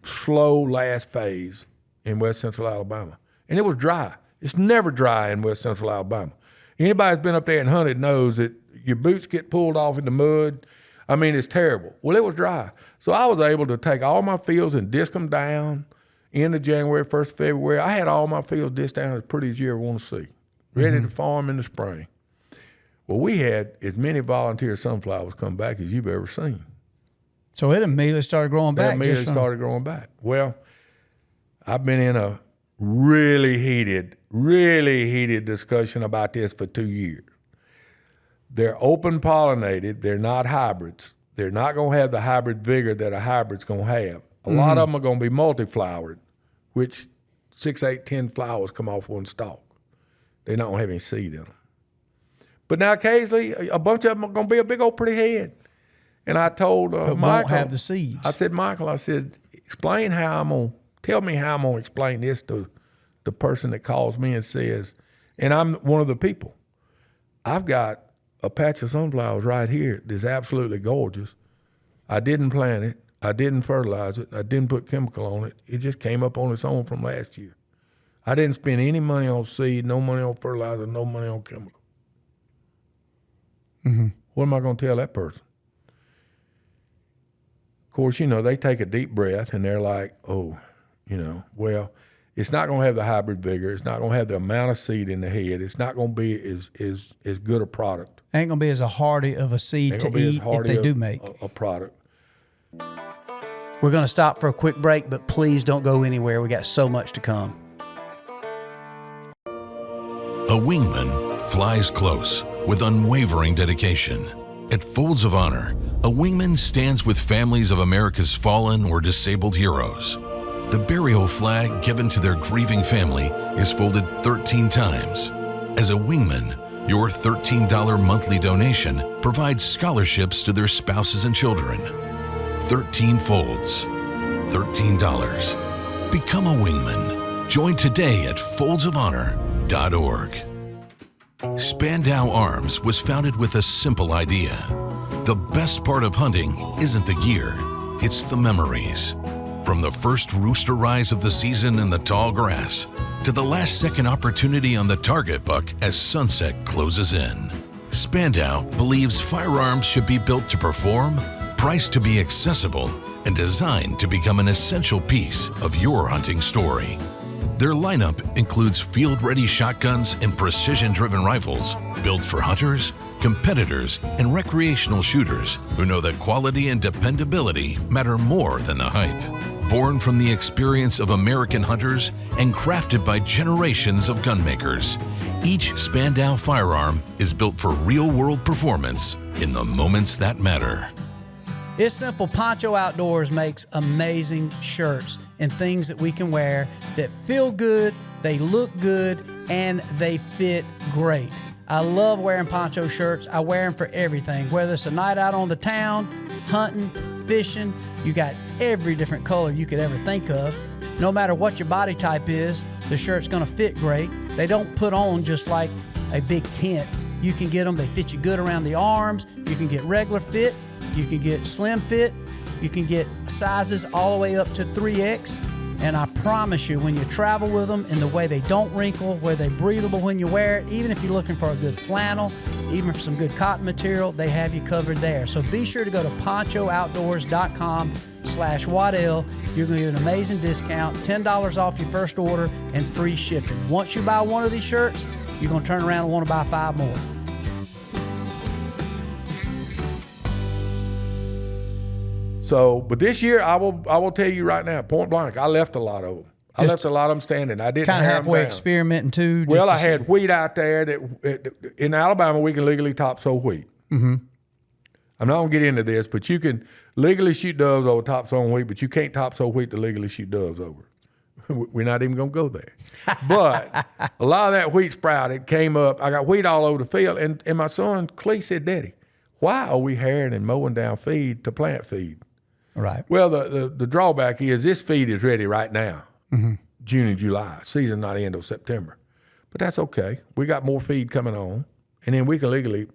slow last phase in West Central Alabama, and it was dry. It's never dry in West Central Alabama. Anybody who's been up there and hunted knows that your boots get pulled off in the mud. I mean, it's terrible. Well, it was dry. So I was able to take all my fields and disc them down. End of January, 1st of February, I had all my fields dished down as pretty as you ever want to see, ready to farm in the spring. Well, we had as many volunteer sunflowers come back as you've ever seen. So it immediately started growing back? It immediately started growing back. Well, I've been in a really heated discussion about this for 2 years. They're open pollinated. They're not hybrids. They're not going to have the hybrid vigor that a hybrid's going to have. A lot of them are going to be multi-flowered, which 6, 8, 10 flowers come off one stalk. They don't have any seed in them. But now occasionally a bunch of them are going to be a big old pretty head. And I told But Michael, won't have the seeds. I said, Michael, I said, tell me how I'm going to explain this to the person that calls me and says, and I'm one of the people. I've got a patch of sunflowers right here that's absolutely gorgeous. I didn't plant it. I didn't fertilize it. I didn't put chemical on it. It just came up on its own from last year. I didn't spend any money on seed, no money on fertilizer, no money on chemical. Mm-hmm. What am I going to tell that person? Of course, they take a deep breath and they're like, oh, well, it's not going to have the hybrid vigor. It's not going to have the amount of seed in the head. It's not going to be as good a product. Ain't going to be as a hardy of a seed to eat if they do make a product. We're going to stop for a quick break, but please don't go anywhere. We got so much to come. A wingman flies close with unwavering dedication. At Folds of Honor, a wingman stands with families of America's fallen or disabled heroes. The burial flag given to their grieving family is folded 13 times. As a wingman, your $13 monthly donation provides scholarships to their spouses and children. 13 folds, $13. Become a wingman. Join today at foldsofhonor.org. Spandau Arms was founded with a simple idea. The best part of hunting isn't the gear, it's the memories. From the first rooster rise of the season in the tall grass to the last second opportunity on the target buck as sunset closes in. Spandau believes firearms should be built to perform, priced to be accessible, and designed to become an essential piece of your hunting story. Their lineup includes field-ready shotguns and precision-driven rifles built for hunters, competitors, and recreational shooters who know that quality and dependability matter more than the hype. Born from the experience of American hunters and crafted by generations of gunmakers, each Spandau firearm is built for real-world performance in the moments that matter. It's simple. Poncho Outdoors makes amazing shirts and things that we can wear that feel good, they look good, and they fit great. I love wearing poncho shirts. I wear them for everything, whether it's a night out on the town, hunting, fishing. You got every different color you could ever think of. No matter what your body type is, the shirt's gonna fit great. They don't put on just like a big tent. You can get them, they fit you good around the arms. You can get regular fit. You can get slim fit. You can get sizes all the way up to 3X. And I promise you, when you travel with them in the way they don't wrinkle, where they're breathable when you wear it, even if you're looking for a good flannel, even for some good cotton material, they have you covered there. So be sure to go to ponchooutdoors.com/Waddell. You're going to get an amazing discount, $10 off your first order, and free shipping. Once you buy one of these shirts, you're going to turn around and want to buy 5 more. So, but this year, I will tell you right now, point blank, I left a lot of them. I left a lot of them standing. I didn't Kind of have them halfway down. experimenting too. Well, I had wheat out there that in Alabama we can legally topsoil wheat. Mm-hmm. I'm not gonna get into this, but you can legally shoot doves over topsoil wheat, but you can't topsoil wheat to legally shoot doves over. We're not even gonna go there. But a lot of that wheat sprouted, came up. I got wheat all over the field, and my son Clee said, "Daddy, why are we herring and mowing down feed to plant feed?" Right. Well, the drawback is this feed is ready right now, June and July. Season not end until September. But that's okay. We got more feed coming on, and then we can legally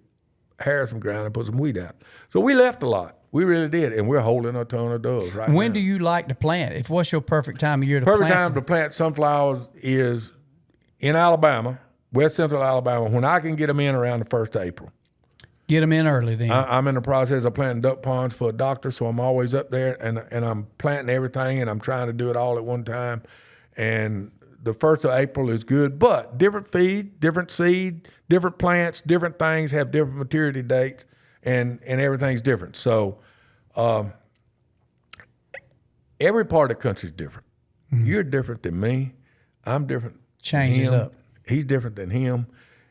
harrow some ground and put some wheat out. So we left a lot. We really did, and we're holding a ton of doves right now. When do you like to plant? What's your perfect time of year to plant? Perfect time to plant sunflowers is in Alabama, west central Alabama, when I can get them in around the 1st of April. Get them in early then. I'm in the process of planting duck ponds for a doctor, so I'm always up there, and I'm planting everything, and I'm trying to do it all at one time. And the 1st of April is good, but different feed, different seed, different plants, different things have different maturity dates, and everything's different. So every part of the country is different. You're different than me. I'm different. Changes than him. up. He's different than him.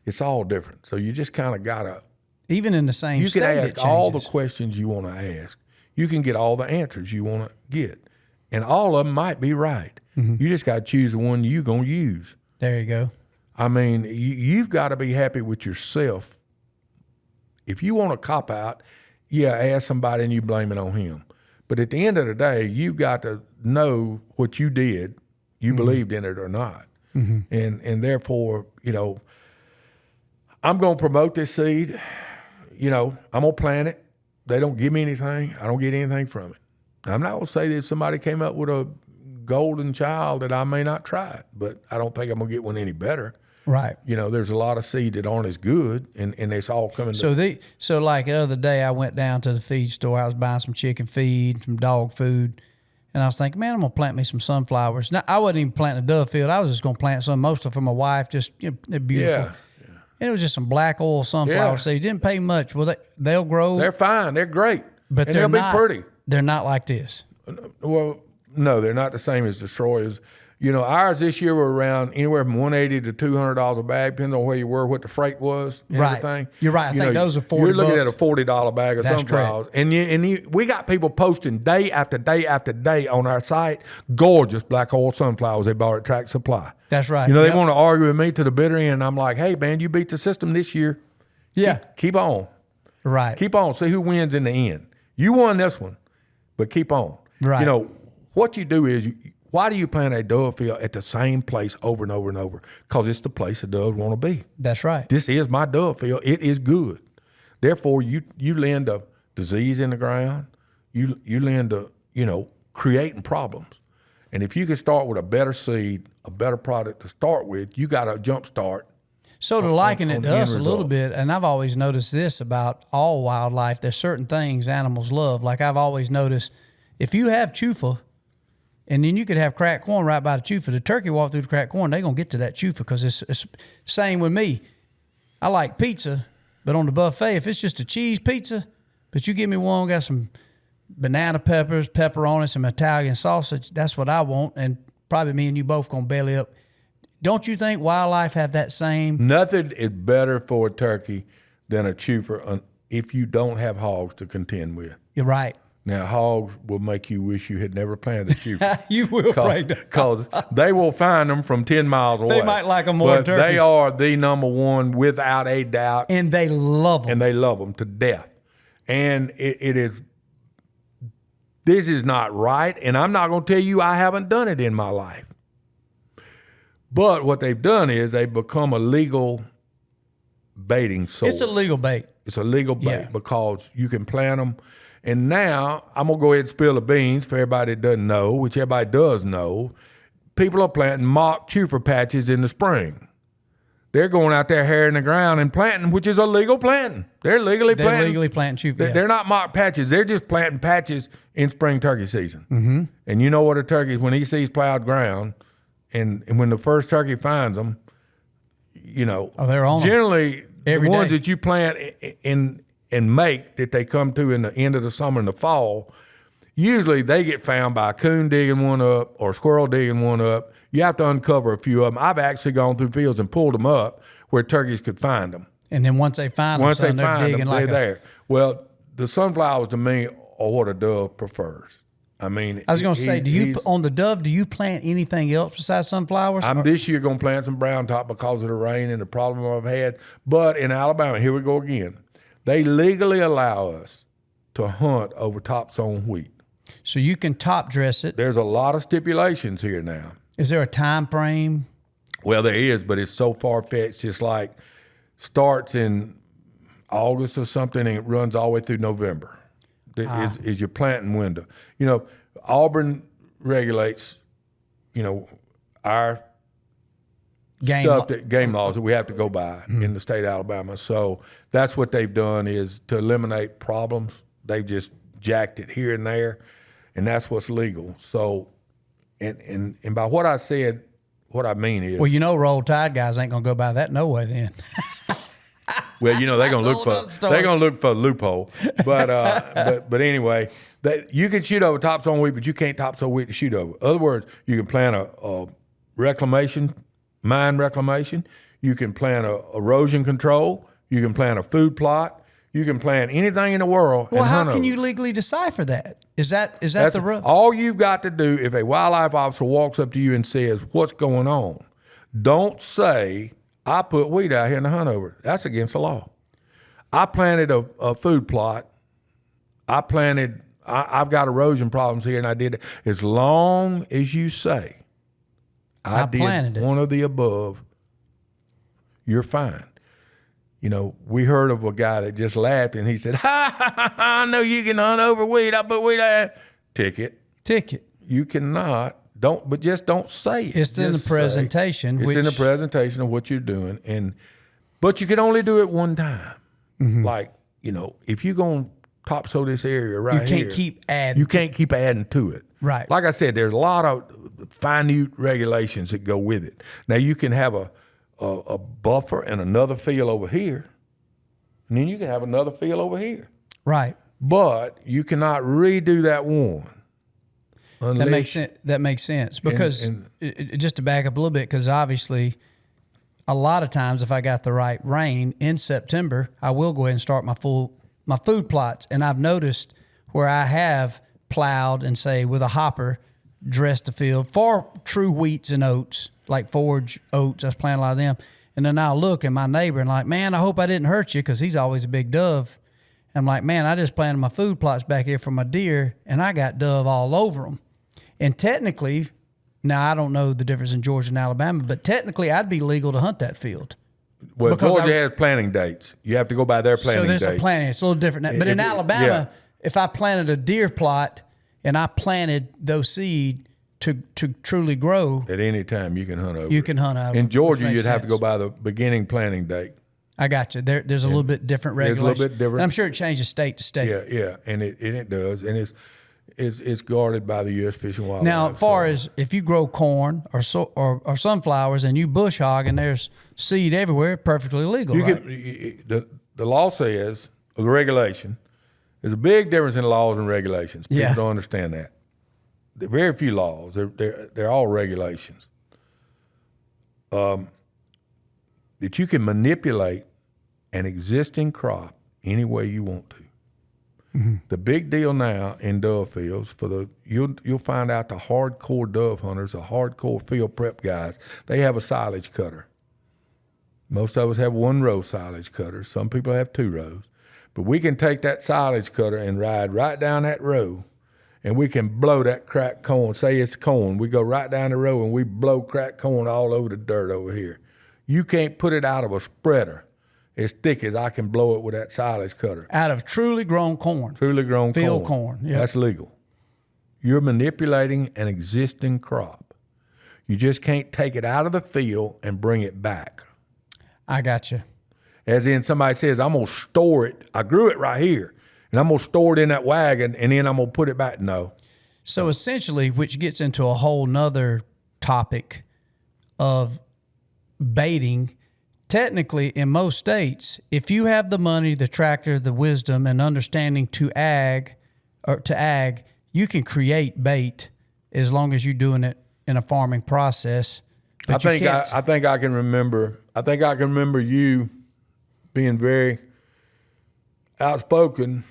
It's all different. So you just kind of got to. Even in the same You state, can it ask all the changes. questions you want to ask. You can get all the answers you want to get. And all of them might be right. You just got to choose the one you're going to use. There you go. I mean, you've got to be happy with yourself If you want to cop out, yeah, ask somebody and you blame it on him. But at the end of the day, you've got to know what you did, you believed in it or not. And therefore, I'm going to promote this seed. I'm going to plant it. They don't give me anything. I don't get anything from it. I'm not going to say that if somebody came up with a golden child that I may not try it, but I don't think I'm going to get one any better. Right. There's a lot of seed that aren't as good, and it's all coming. So like the other day, I went down to the feed store. I was buying some chicken feed, some dog food, and I was thinking, man, I'm gonna plant me some sunflowers. Now, I wasn't even planting a dove field. I was just gonna plant some, mostly for my wife. Just they're beautiful. Yeah. And it was just some black oil sunflower seeds. Didn't pay much. Well, they'll grow. They're fine. They're great. But they'll be pretty. They're not like this. Well, no, they're not the same as the Troyers. Ours this year were around anywhere from $180 to $200 a bag, depending on where you were, what the freight was, and everything. You're right. I think those are $40. You're looking at a $40 bag of sunflowers, and we got people posting day after day after day on our site, gorgeous black oil sunflowers they bought at Track Supply. That's right. They want to argue with me to the bitter end. I'm like, hey man, you beat the system this year. Yeah. Keep on. Right. Keep on. See who wins in the end. You won this one, but keep on. Right. What you do is why do you plant a dove field at the same place over and over and over? Because it's the place the doves want to be. That's right. This is my dove field. It is good. Therefore, you lend a disease in the ground. You lend a, creating problems. And if you can start with a better seed, a better product to start with, you got a jump start. So to liken it to us a little bit, and I've always noticed this about all wildlife, there's certain things animals love. Like I've always noticed, if you have chufa, and then you could have cracked corn right by the chufa. The turkey walk through the cracked corn, they're going to get to that chufa because it's same with me. I like pizza, but on the buffet, if it's just a cheese pizza, but you give me one, got some banana peppers, pepperoni, some Italian sausage, that's what I want, and probably me and you both going to belly up. Don't you think wildlife have that same? Nothing is better for a turkey than a chufa if you don't have hogs to contend with. You're right. Now, hogs will make you wish you had never planted the chufa. You will, because they will find them from 10 miles away. They might like them more than turkeys. They are the number one without a doubt. And they love them. And they love them to death. And it is, this is not right. And I'm not going to tell you I haven't done it in my life. But what they've done is they've become a legal baiting source. It's a legal bait. It's a legal bait because you can plant them. And now I'm going to go ahead and spill the beans for everybody that doesn't know, which everybody does know. People are planting mock chufa patches in the spring. They're going out there harrying the ground and planting, which is illegal planting. They're legally planting. They're legally planting chufa. They're not mock patches. They're just planting patches in spring turkey season. Mm-hmm. And you know what a turkey, when he sees plowed ground, and when the first turkey finds them, they're on generally them. The ones that you plant and make that they come to in the end of the summer and the fall, usually they get found by a coon digging one up or a squirrel digging one up. You have to uncover a few of them. I've actually gone through fields and pulled them up where turkeys could find them. And then once they find them, they're digging like they're there. Well, the sunflowers to me are what a dove prefers. I mean, I was going to say, on the dove, do you plant anything else besides sunflowers? I'm this year going to plant some brown top because of the rain and the problem I've had. But in Alabama, here we go again. They legally allow us to hunt over top zone wheat. So you can top dress it. There's a lot of stipulations here now. Is there a time frame? Well, there is, but it's so far-fetched. It's like starts in August or something and it runs all the way through November. Is your planting window. Auburn regulates, our game laws that we have to go by in the state of Alabama. So that's what they've done is to eliminate problems. They've just jacked it here and there, and that's what's legal. So, and by what I said, what I mean is, well, Roll Tide guys ain't gonna go by that no way then. Well, they're gonna look for a loophole. But anyway, you can shoot over top zone wheat, but you can't top zone wheat to shoot over. In other words, you can plant a mine reclamation. You can plant a erosion control. You can plant a food plot. You can plant anything in the world. Well, how can you legally decipher that? Is that the rub? All you've got to do if a wildlife officer walks up to you and says, "What's going on?" Don't say, "I put wheat out here in the hunt over." That's against the law. I planted a food plot. I've got erosion problems here, and I did it. As long as you say, I planted did it. one of the above, you're fine. You know, we heard of a guy that just laughed, and he said, ha, ha, ha, ha, I know you can hunt over weed. I put weed out. Ticket. You cannot. But just don't say it. It's in the presentation. It's in the presentation of what you're doing. But you can only do it one time. Mm-hmm. Like, you know, if you're going to topsoil this area right here. You can't keep adding. You can't keep adding to it. Right. Like I said, there's a lot of minute regulations that go with it. Now, you can have a buffer and another field over here. And then you can have another field over here. Right. But you cannot redo that one. That makes sense because just to back up a little bit, because obviously a lot of times if I got the right rain in September, I will go ahead and start my food plots. And I've noticed where I have plowed and say with a hopper dressed the field for true wheats and oats, like forage oats. I was planting a lot of them. And then I'll look at my neighbor and like, man, I hope I didn't hurt you, because he's always a big dove. And I'm like, man, I just planted my food plots back here for my deer and I got dove all over them. And technically, now I don't know the difference in Georgia and Alabama, but technically I'd be legal to hunt that field. Well, Georgia has planting dates. You have to go by their planting dates. So there's a planting. It's a little different. But in Alabama, if I planted a deer plot and I planted those seed to truly grow. At any time you can hunt over. You can hunt over. In Georgia, you'd have to go by the beginning planting date. I got you. There's a little bit different regulation. There's a little bit different. And I'm sure it changes state to state. Yeah, and it does. And it's guarded by the U.S. Fish and Wildlife. Now, as far as if you grow corn or sunflowers and you bush hog and there's seed everywhere, perfectly legal, right? The law says, the regulation, there's a big difference in laws and regulations. People don't understand that. There are very few laws. They're all regulations. That you can manipulate an existing crop any way you want to. Mm-hmm. The big deal now in dove fields you'll find out the hardcore dove hunters, the hardcore field prep guys, they have a silage cutter. Most of us have 1 row silage cutter. Some people have 2 rows. But we can take that silage cutter and ride right down that row, and we can blow that cracked corn. Say it's corn. We go right down the row and we blow cracked corn all over the dirt over here. You can't put it out of a spreader as thick as I can blow it with that silage cutter. Out of truly grown corn. Truly grown field corn. Yeah. That's legal. You're manipulating an existing crop. You just can't take it out of the field and bring it back. I got you. As in somebody says, I'm going to store it. I grew it right here, and I'm going to store it in that wagon, and then I'm going to put it back. No. So essentially, which gets into a whole nother topic of baiting. Technically, in most states, if you have the money, the tractor, the wisdom, and understanding to ag, you can create bait as long as you're doing it in a farming process. But I think I can remember you being very outspoken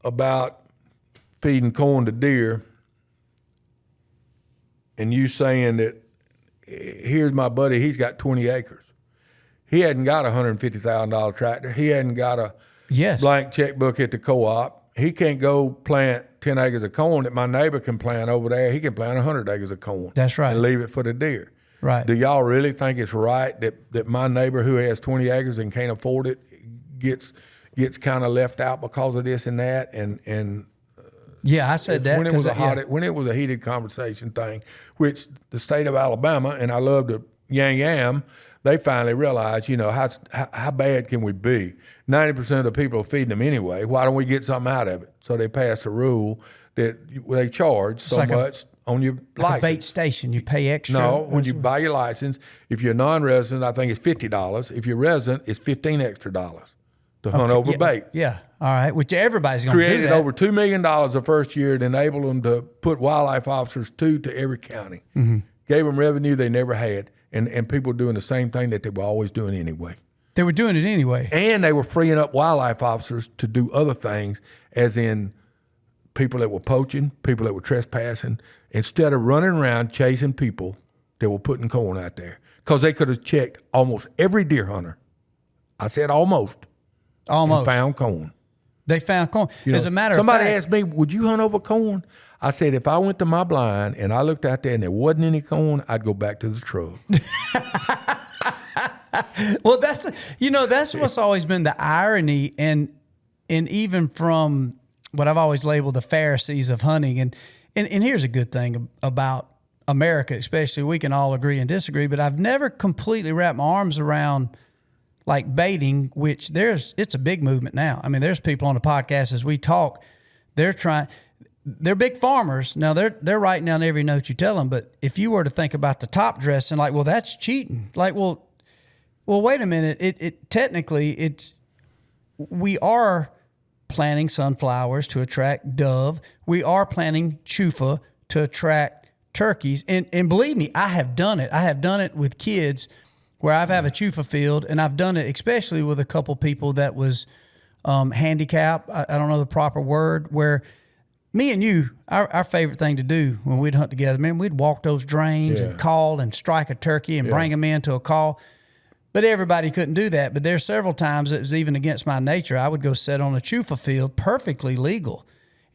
about feeding corn to deer, and you saying that here's my buddy, he's got 20 acres. He hadn't got a $150,000 tractor. He hadn't got a blank checkbook at the co-op. He can't go plant 10 acres of corn that my neighbor can plant over there. He can plant 100 acres of corn. That's right. And leave it for the deer. Right. Do y'all really think it's right that my neighbor who has 20 acres and can't afford it gets kind of left out because of this and that? And yeah, I said that when it was a heated conversation thing, which the state of Alabama, and I love the Yam, they finally realized, how bad can we be? 90% of the people are feeding them anyway. Why don't we get something out of it? So they passed a rule that they charge so much on your license. A bait station, you pay extra. No, when you buy your license, if you're non-resident, I think it's $50. If you're resident, it's $15 extra to hunt over bait. Yeah, all right, which everybody's going to do that. Created over $2 million the first year to enable them to put wildlife officers to every county. Mm-hmm. Gave them revenue they never had. And people doing the same thing that they were always doing anyway. They were doing it anyway. And they were freeing up wildlife officers to do other things, as in people that were poaching, people that were trespassing, instead of running around chasing people that were putting corn out there. Because they could have checked almost every deer hunter. I said almost. Almost. and found corn. They found corn. You know, As a matter of somebody fact, asked me, would you hunt over corn? I said, if I went to my blind and I looked out there and there wasn't any corn, I'd go back to the truck. well, that's what's always been the irony, and even from what I've always labeled the Pharisees of hunting. And here's a good thing about America, especially. We can all agree and disagree, but I've never completely wrapped my arms around like baiting, which it's a big movement now. I mean, there's people on the podcast as we talk, they're big farmers. Now they're writing down every note you tell them. But if you were to think about the top dressing, like, well, that's cheating. Like, well, wait a minute. We are planting sunflowers to attract dove. We are planting chufa to attract turkeys. And believe me, I have done it. I have done it with kids where I've have a chufa field, and I've done it especially with a couple people that was handicapped. I don't know the proper word, where me and you, our favorite thing to do when we'd hunt together, man, we'd walk those drains and call and strike a turkey and bring them into a call. But everybody couldn't do that. But there's several times it was even against my nature. I would go sit on a chufa field, perfectly legal.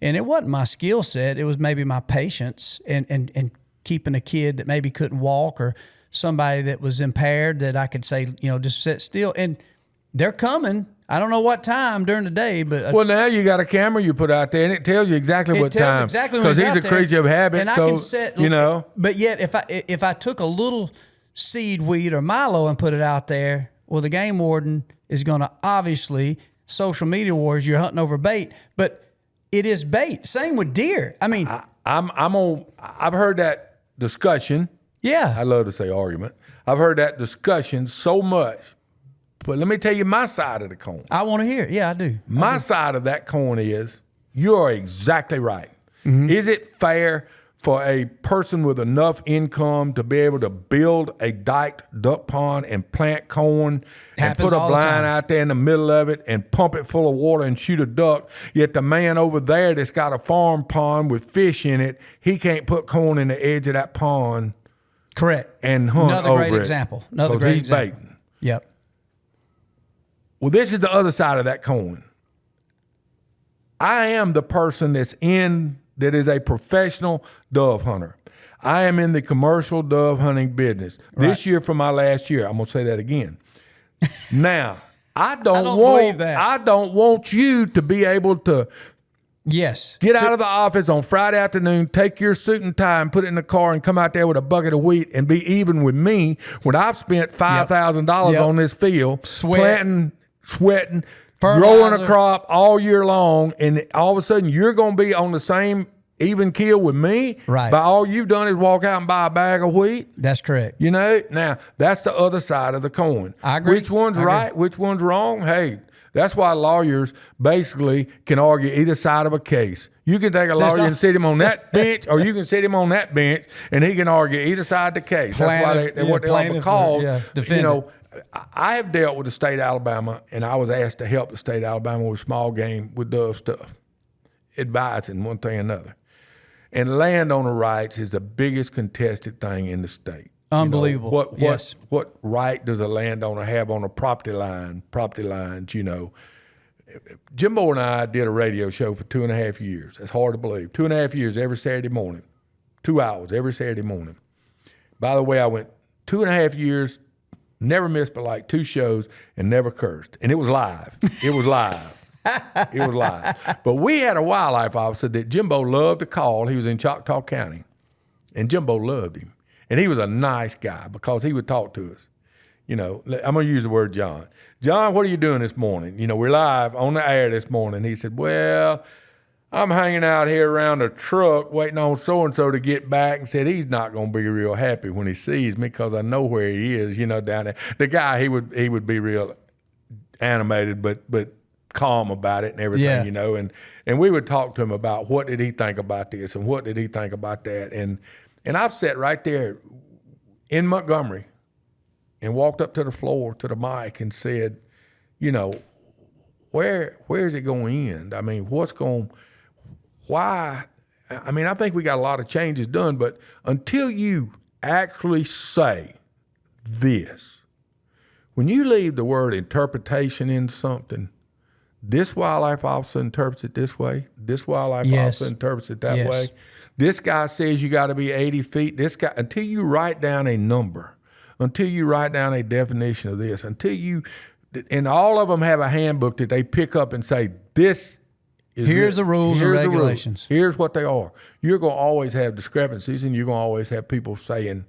And it wasn't my skill set. It was maybe my patience and keeping a kid that maybe couldn't walk, or somebody that was impaired, that I could say, just sit still. And they're coming. I don't know what time during the day, but well, now you got a camera you put out there, and it tells you exactly what time. Exactly, because he's a creature of habit. And so I can set, But yet, if I took a little seed weed or Milo and put it out there, well, the game warden is going to obviously, social media wars, you're hunting over bait, but it is bait. Same with deer. I mean, I've heard that discussion. Yeah. I love to say argument. I've heard that discussion so much, but let me tell you my side of the coin. I want to hear it. Yeah, I do. My side of that coin is, you're exactly right. Mm-hmm. Is it fair for a person with enough income to be able to build a diked duck pond and plant corn and put a blind out there in the middle of it and pump it full of water and shoot a duck, yet the man over there that's got a farm pond with fish in it, he can't put corn in the edge of that pond? Correct. And hunt Another over great it, example. Another great example. Baiting. Yep. Well, this is the other side of that coin. I am the person that is a professional dove hunter. I am in the commercial dove hunting business. Right. This year from my last year, I'm gonna say that again. Now, I don't believe that. I don't want you to be able to get out of the office on Friday afternoon, take your suit and tie and put it in the car and come out there with a bucket of wheat and be even with me when I've spent $5,000 on this field, planting, sweating, growing a crop all year long, and all of a sudden you're going to be on the same even keel with me. Right. But all you've done is walk out and buy a bag of wheat. That's correct. Now that's the other side of the coin. I agree. Which one's right? Which one's wrong? Hey, that's why lawyers basically can argue either side of a case. You can take a lawyer and sit him on that bench, or you can sit him on that bench, and he can argue either side of the case. That's why they what they are called. I have dealt with the state of Alabama, and I was asked to help the state of Alabama with small game, with dove stuff, advising one thing or another. And landowner rights is the biggest contested thing in the state. Unbelievable. What right does a landowner have on a property lines, Jimbo and I did a radio show for 2.5 years. That's hard to believe. 2.5 years every Saturday morning. 2 hours every Saturday morning. By the way, I went 2.5 years, never missed but like 2 shows, and never cursed. And it was live. It was live. It was live. But we had a wildlife officer that Jimbo loved to call. He was in Choctaw County. And Jimbo loved him. And he was a nice guy because he would talk to us. I'm going to use the word John. John, what are you doing this morning? We're live on the air this morning. He said, well, I'm hanging out here around a truck waiting on so-and-so to get back, and said he's not going to be real happy when he sees me because I know where he is, down there. The guy, he would be real animated, but calm about it and everything, and we would talk to him about what did he think about this and what did he think about that. And I've sat right there in Montgomery and walked up to the floor, to the mic, and said, where is it going to end? I mean, why? I mean, I think we got a lot of changes done, but until you actually say this, when you leave the word interpretation in something, this wildlife officer interprets it this way. This wildlife Yes. officer interprets it that Yes. way. This guy says you got to be 80 feet. This guy, until you write down a number, until you write down a definition of this, until you, and all of them have a handbook that they pick up and say, this is Here's the rules and here's the rules. regulations. Here's what they are. You're going to always have discrepancies, and you're going to always have people saying,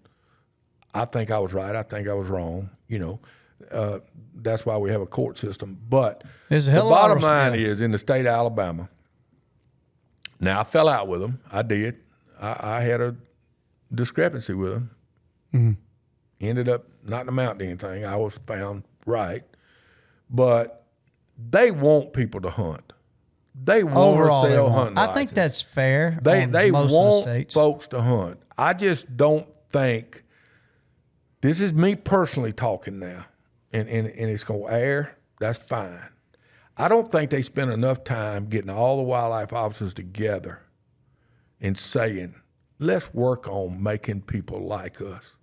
I think I was right, I think I was wrong, you know. That's why we have a court system. But There's a the hell of a lot bottom of- line yeah. is, in the state of Alabama, now I fell out with them. I did. I had a discrepancy with them. Mm-hmm. Ended up not amount to anything. I was found right. But they want people to hunt. They want Overall, to they sell want. hunting I think licenses. that's fair. They on want most of the states. folks to hunt. I just don't think, this is me personally talking now, and it's going to air, that's fine. I don't think they spend enough time getting all the wildlife officers together and saying, let's work on making people like us.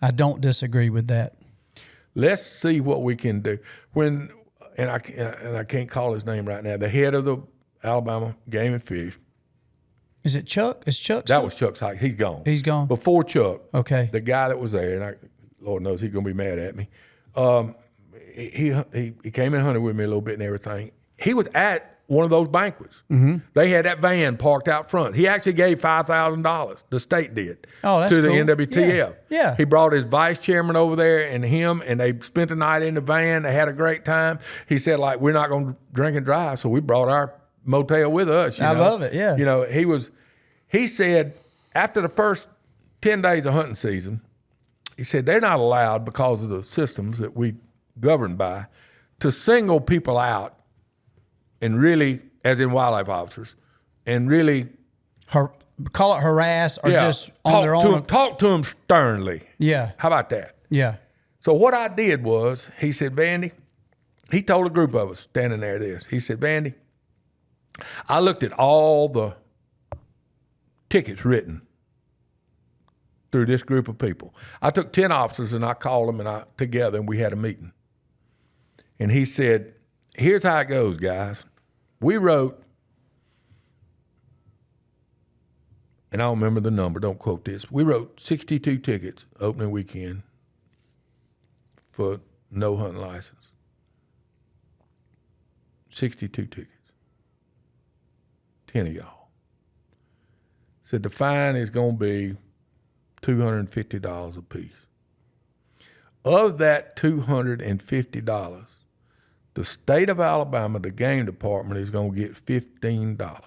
I don't disagree with that. Let's see what we can do. When and I can't call his name right now, the head of the Alabama Game and Fish, Is it Chuck? Is Chuck? that was Chuck Sykes. He's gone. He's gone? Before Chuck, Okay. the guy that was there, and Lord knows he's going to be mad at me. He came and hunted with me a little bit and everything. He was at one of those banquets. Mm-hmm. They had that van parked out front. He actually gave $5,000. The state did. Oh, that's to the cool. NWTF. Yeah. He brought his vice chairman over there and him, and they spent the night in the van. They had a great time. He said, like, we're not going to drink and drive, so we brought our motel with us. I love it, yeah. You know, he said after the first 10 days of hunting season, he said they're not allowed, because of the systems that we govern by, to single people out and really, as in wildlife officers, and really Call it harass or just on their own. Talk to them sternly. Yeah. How about that? Yeah. So what I did was, he said, Vandy, he told a group of us standing there this. He said, Vandy, I looked at all the tickets written through this group of people. I took 10 officers and I called them together and we had a meeting. And he said, here's how it goes, guys. We wrote, and I don't remember the number, don't quote this. We wrote 62 tickets opening weekend for no hunting license. 62 tickets. 10 of y'all. Said the fine is going to be $250 a piece. Of that $250, the state of Alabama, the game department, is going to get $15.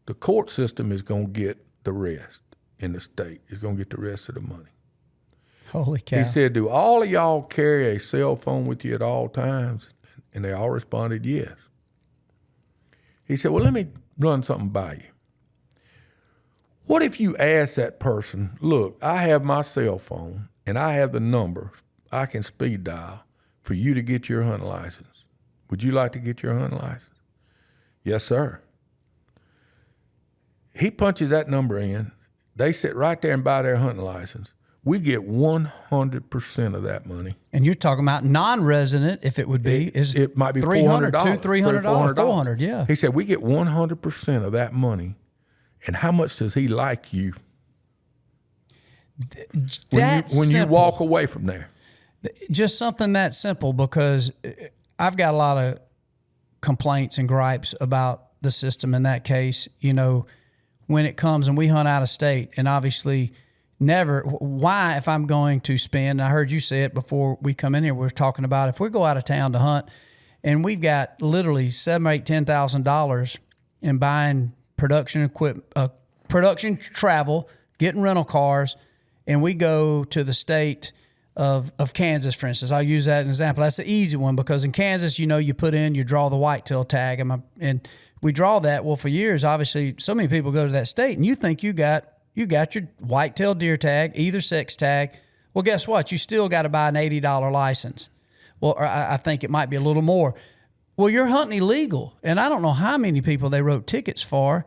The court system is going to get the rest, and the state is going to get the rest of the money. Holy cow. He said, do all of y'all carry a cell phone with you at all times? And they all responded, yes. He said, well, let me run something by you. What if you ask that person, look, I have my cell phone, and I have the number I can speed dial for you to get your hunting license. Would you like to get your hunting license? Yes, sir. He punches that number in. They sit right there and buy their hunting license. We get 100% of that money. And you're talking about non-resident, if it would be, It might be $300, $400. $300, $400, yeah. He said, we get 100% of that money. And how much does he like you when you walk away from there? Just something that simple, because I've got a lot of complaints and gripes about the system in that case. You know, when it comes and we hunt out of state, and obviously why, if I'm going to spend, I heard you say it before we come in here, we were talking about if we go out of town to hunt and we've got literally $7,000, $8,000, $10,000 in buying production equipment, production travel, getting rental cars, and we go to the state of Kansas, for instance. I'll use that as an example. That's the easy one, because in Kansas, you know, you draw the whitetail tag, and we draw that. Well, for years, obviously, so many people go to that state, and you think you got your whitetail deer tag, either sex tag. Well, guess what? You still got to buy an $80 license. Well, I think it might be a little more. Well, you're hunting illegal, and I don't know how many people they wrote tickets for.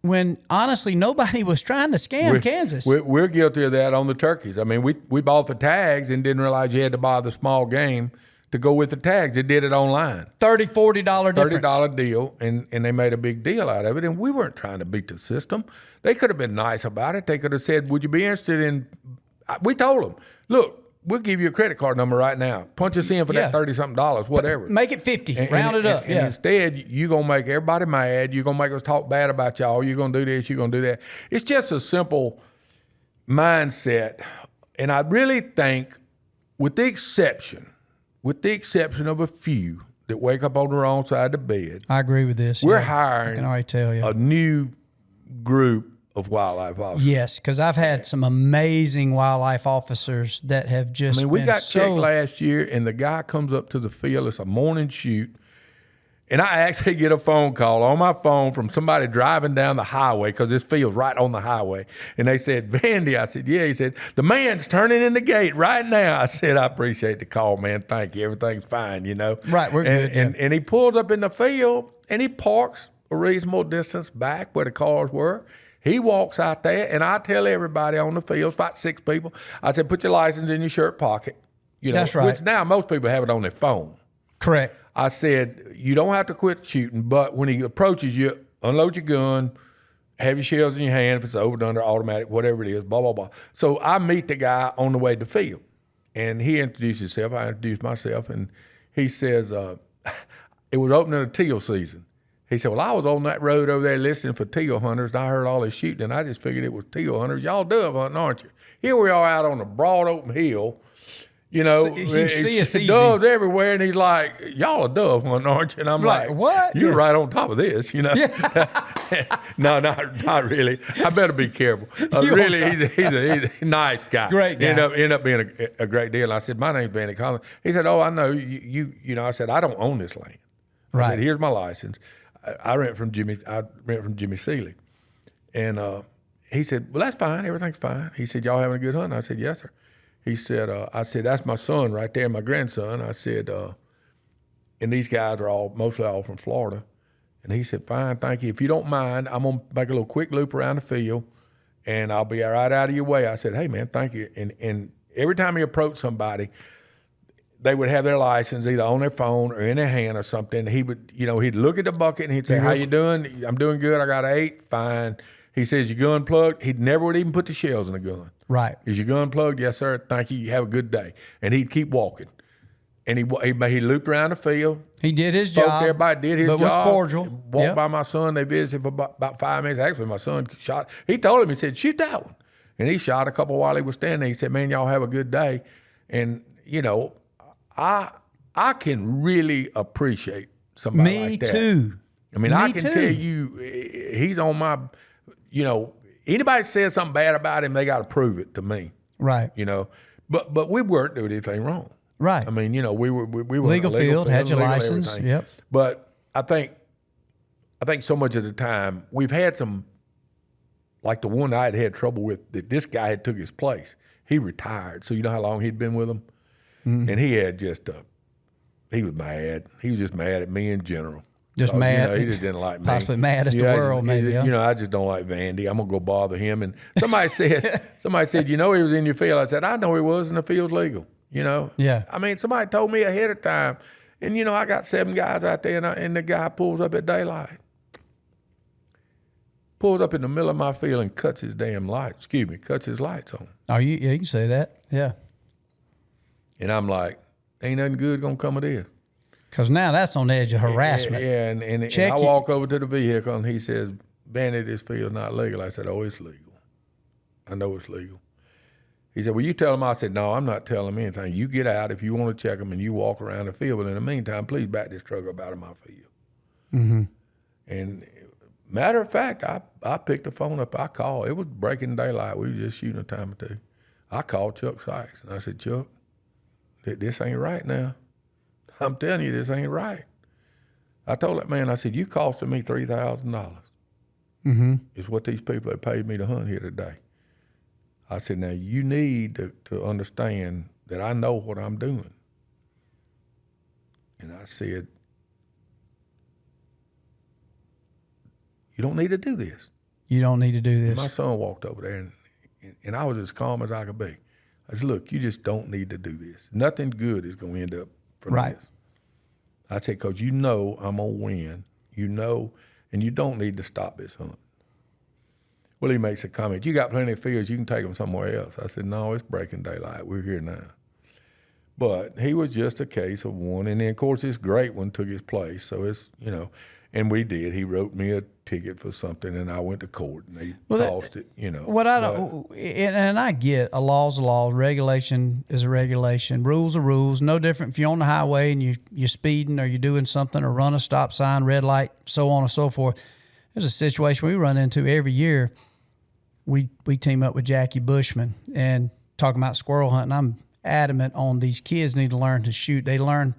When honestly nobody was trying to scam Kansas. We're guilty of that on the turkeys. I mean, we bought the tags and didn't realize you had to buy the small game to go with the tags. They did it online. $30, $40 difference. $30 deal, and they made a big deal out of it. And we weren't trying to beat the system. They could have been nice about it. They could have said, would you be interested in, we told them, look, we'll give you a credit card number right now. Punch us in for that $30-something, whatever. Make it 50, round it up. And instead, you're going to make everybody mad. You're going to make us talk bad about y'all. You're going to do this, you're going to do that. It's just a simple mindset. And I really think, with the exception of a few that wake up on the wrong side of the bed, I agree with this. we're hiring I can already tell you. a new group of wildlife officers. Yes, because I've had some amazing wildlife officers that have just I mean, we been got so... checked last year, and the guy comes up to the field. It's a morning shoot, and I actually get a phone call on my phone from somebody driving down the highway, because this field's right on the highway. And they said, Vandy. I said, yeah. He said, the man's turning in the gate right now. I said, I appreciate the call, man. Thank you. Everything's fine, you know. Right, we're good. And he pulls up in the field, and he parks a reasonable distance back where the cars were. He walks out there, and I tell everybody on the field, about 6 people, I said, put your license in your shirt pocket. You know, That's right. Which now most people have it on their phone. Correct. I said, you don't have to quit shooting, but when he approaches you, unload your gun, have your shells in your hand, if it's over, under, automatic, whatever it is, blah, blah, blah. So I meet the guy on the way to the field, and he introduced himself. I introduced myself, and he says, it was opening of teal season. He said, well, I was on that road over there listening for teal hunters, and I heard all this shooting, and I just figured it was teal hunters. Y'all dove hunting, aren't you? Here we are out on a broad open hill, you know. You see us easy. Doves everywhere, and he's like, y'all are dove hunting, aren't you? And I'm like, what? You're right on top of this, you know. No, not really. I better be careful. Really, he's a nice guy. Great guy. Ended up being a great deal. And I said, my name's Vandy Collins. He said, oh, I know. You know, I said, I don't own this land. Right. I said, here's my license. I rent from Jimmy Seeley. And he said, well, that's fine. Everything's fine. He said, y'all having a good hunt? I said, yes, sir. He said, I said, that's my son right there, my grandson. I said, and these guys are mostly all from Florida. And he said, fine, thank you. If you don't mind, I'm going to make a little quick loop around the field, and I'll be right out of your way. I said, hey, man, thank you. And every time he approached somebody, they would have their license either on their phone or in their hand or something. He would, he'd look at the bucket and he'd say, how you doing? I'm doing good. I got an 8. Fine. He says, your gun plugged? He never would even put the shells in the gun. Right. Is your gun plugged? Yes, sir. Thank you. You have a good day. And he'd keep walking. And he looped around the field. He did his job. Everybody did his job. But was cordial. Walked by my son. They visited for about 5 minutes. Actually, my son shot. He told him, he said, shoot that one. And he shot a couple while he was standing there. He said, man, y'all have a good day. And, I can really appreciate somebody like that. Me too. I mean, I can tell you, he's on my, anybody says something bad about him, they got to prove it to me. Right. But we weren't doing anything wrong. Right. I mean, we were legal field, had your license. Everything. Yep. But I think so much of the time we've had some, like the one I had trouble with, that this guy had took his place. He retired, so you know how long he'd been with him, and he had just he was mad. He was just mad at me in general. Just mad. He just didn't like me. Possibly maddest the world, maybe. I just don't like Vandy. I'm gonna go bother him. And somebody said, he was in your field. I said, I know he was, and the field's legal. Yeah. I mean, somebody told me ahead of time, and I got 7 guys out there, and the guy pulls up at daylight. Pulls up in the middle of my field and cuts his lights on. Oh, you can say that. Yeah. And I'm like, ain't nothing good gonna come of this. Because now that's on the edge of harassment. Yeah, and I walk over to the vehicle, and he says, Vandy, this field's not legal. I said, oh, it's legal. I know it's legal. He said, well, you tell him. I said, no, I'm not telling him anything. You get out if you want to check them, and you walk around the field. But in the meantime, please back this truck up out of my field. Mm-hmm. And matter of fact, I picked the phone up. I called. It was breaking daylight. We were just shooting a time or two. I called Chuck Sykes, and I said, Chuck, this ain't right now. I'm telling you, this ain't right. I told that man, I said, you costing me $3,000. Mm-hmm. Is what these people have paid me to hunt here today. I said, now you need to understand that I know what I'm doing. And I said, you don't need to do this. You don't need to do this. And my son walked over there, and I was as calm as I could be. I said, look, you just don't need to do this. Nothing good is going to end up for Right. this. I said, because you know I'm going to win. You know, and you don't need to stop this hunt. Well, he makes a comment, you got plenty of fields, you can take them somewhere else. I said, no, it's breaking daylight. We're here now. But he was just a case of one. And then, of course, this great one took his place. So it's, you know, and we did. He wrote me a ticket for something, and I went to court, and they tossed it, you know. What I don't, and I get a law's a law, regulation is a regulation, rules are rules. No different if you're on the highway and you're speeding or you're doing something or run a stop sign, red light, so on and so forth. There's a situation we run into every year. We team up with Jackie Bushman and talking about squirrel hunting. I'm adamant on these kids need to learn to shoot. They learn,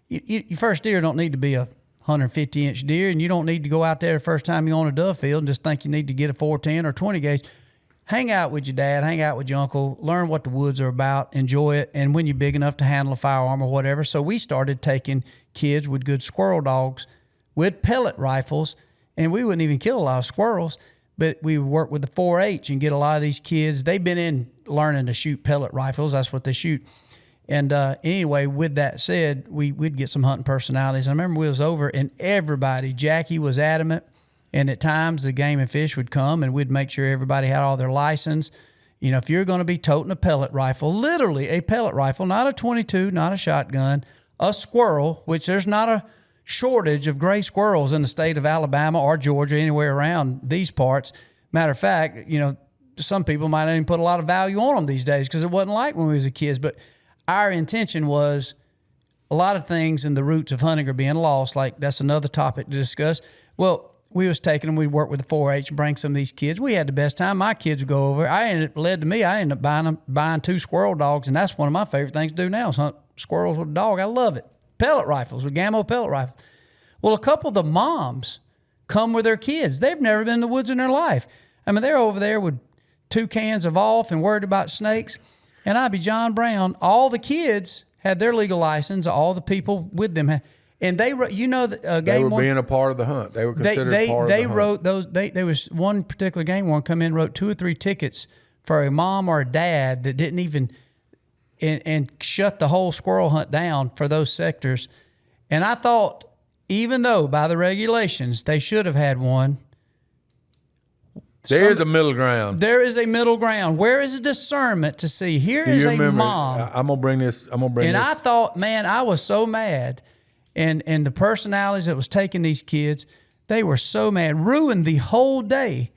your first deer don't need to be a 150-inch deer, and you don't need to go out there the first time you're on a dove field and just think you need to get a 410 or 20 gauge. Hang out with your dad, hang out with your uncle, learn what the woods are about, enjoy it, and when you're big enough to handle a firearm or whatever. So we started taking kids with good squirrel dogs with pellet rifles, and we wouldn't even kill a lot of squirrels, but we would work with the 4-H and get a lot of these kids. They've been in learning to shoot pellet rifles. That's what they shoot. And anyway, with that said, we'd get some hunting personalities. I remember we was over, and everybody, Jackie was adamant, and at times the Game and Fish would come, and we'd make sure everybody had all their license. You know, if you're going to be toting a pellet rifle, literally a pellet rifle, not a 22, not a shotgun, a squirrel, which there's not a shortage of gray squirrels in the state of Alabama or Georgia, anywhere around these parts. Matter of fact, you know, some people might not even put a lot of value on them these days because it wasn't like when we was kids. But our intention was a lot of things in the roots of hunting are being lost. Like that's another topic to discuss. Well, we was taking them. We'd work with the 4-H and bring some of these kids. We had the best time. My kids would go over. I ended up buying 2 squirrel dogs, and that's one of my favorite things to do now is hunt squirrels with a dog. I love it. Pellet rifles, with Gammo pellet rifles. Well, a couple of the moms come with their kids. They've never been in the woods in their life. I mean, they're over there with 2 cans of off and worried about snakes. And I'd be John Brown. All the kids had their legal license. All the people with them had, and they, you know, they were being a part of the hunt. They were considered part of the hunt. They wrote those. There was one particular game warden come in, wrote 2 or 3 tickets for a mom or a dad that didn't even and shut the whole squirrel hunt down for those sectors. And I thought, even though by the regulations they should have had one, there's a middle ground. There is a middle ground. Where is the discernment to see? Here is a mom. I'm gonna bring this. And I thought, man, I was so mad, and the personalities that was taking these kids, they were so mad, ruined the whole day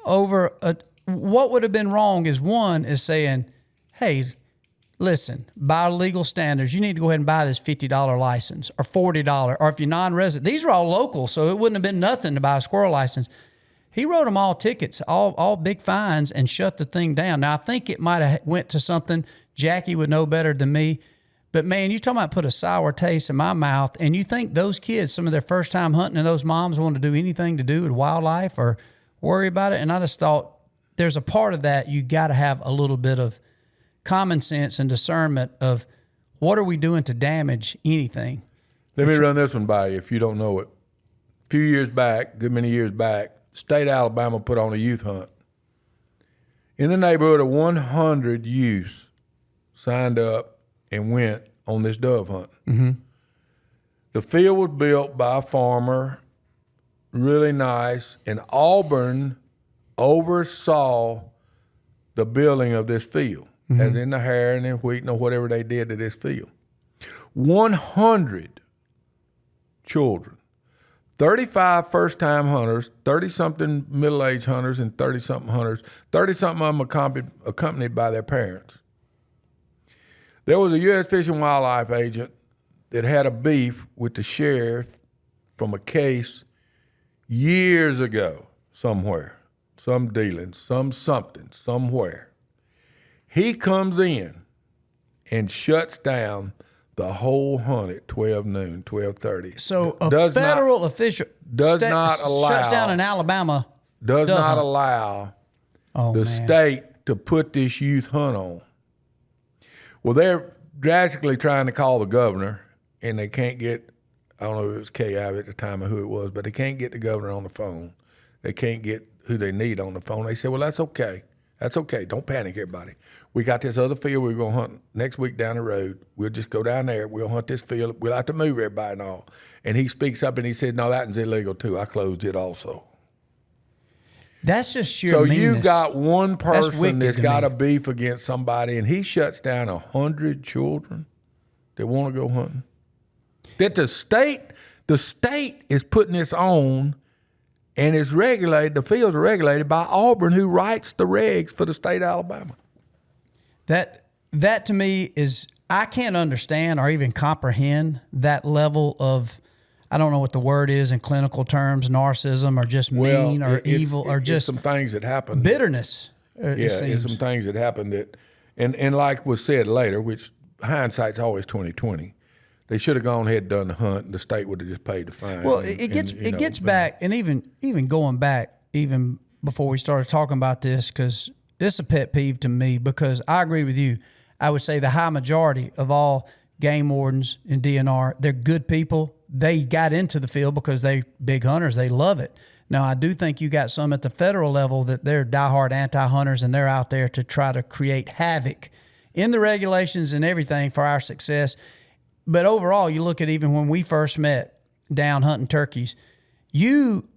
over what would have been wrong. Is saying, hey, listen, by legal standards, you need to go ahead and buy this $50 license or $40, or if you're non-resident, these are all local, so it wouldn't have been nothing to buy a squirrel license. He wrote them all tickets, all big fines, and shut the thing down. Now, I think it might have went to something. Jackie would know better than me. But, man, you're talking about put a sour taste in my mouth, and you think those kids, some of their first time hunting, and those moms want to do anything to do with wildlife or worry about it. And I just thought there's a part of that you got to have a little bit of common sense and discernment of what are we doing to damage anything. Let me run this one by you if you don't know it. A few years back, good many years back, state of Alabama put on a youth hunt. In the neighborhood of 100 youths signed up and went on this dove hunt. Mm-hmm. The field was built by a farmer, really nice, and Auburn oversaw the building of this field, as in the harrowing and wheating or whatever they did to this field. 100 children. 35 first-time hunters, 30-something middle-aged hunters, and 30-something hunters, 30-something of them accompanied by their parents. There was a U.S. Fish and Wildlife agent that had a beef with the sheriff from a case years ago somewhere, some dealing, something, somewhere. He comes in and shuts down the whole hunt at 12 noon, 12:30. So a federal official does not allow, shuts down in Alabama. Does not allow the state to put this youth hunt on. Well, they're drastically trying to call the governor, and they can't get, I don't know if it was K.I. at the time or who it was, but they can't get the governor on the phone. They can't get who they need on the phone. They said, well, that's okay. That's okay. Don't panic, everybody. We got this other field we're going to hunt next week down the road. We'll just go down there. We'll hunt this field. We'll have to move everybody and all. And he speaks up and he says, no, that one's illegal too. I closed it also. That's just sheer So meanness. you got one person that's got me. a beef against somebody, and he shuts down 100 children that want to go hunting. That the state is putting this on, and it's regulated. The fields are regulated by Auburn, who writes the regs for the state of Alabama. That to me is, I can't understand or even comprehend that level of, I don't know what the word is in clinical terms, narcissism or just mean or evil or just some things that happen. Bitterness. It's some things that happened that, and like was said later, which hindsight's always 20/20. They should have gone ahead and done the hunt, and the state would have just paid the fine. Well, it gets back, and even going back, even before we started talking about this, because this is a pet peeve to me, because I agree with you. I would say the high majority of all game wardens in DNR, they're good people. They got into the field because they big hunters. They love it. Now, I do think you got some at the federal level that they're diehard anti-hunters, and they're out there to try to create havoc in the regulations and everything for our success. But overall, you look at even when we first met down hunting turkeys, you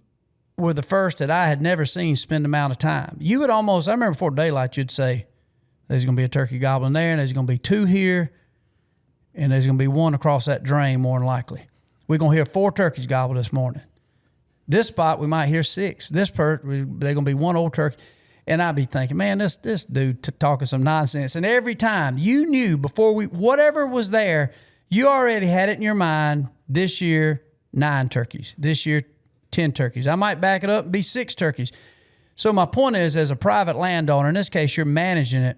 were the first that I had never seen spend the amount of time. You would almost, I remember before daylight, you'd say, there's going to be a turkey gobbling there, and there's going to be 2 here, and there's going to be 1 across that drain more than likely. We're going to hear 4 turkeys gobble this morning. This spot, we might hear 6. They're going to be 1 old turkey. And I'd be thinking, man, this dude talking some nonsense. And every time you knew before whatever was there, you already had it in your mind, this year, 9 turkeys. This year, 10 turkeys. I might back it up and be 6 turkeys. So my point is, as a private landowner, in this case, you're managing it.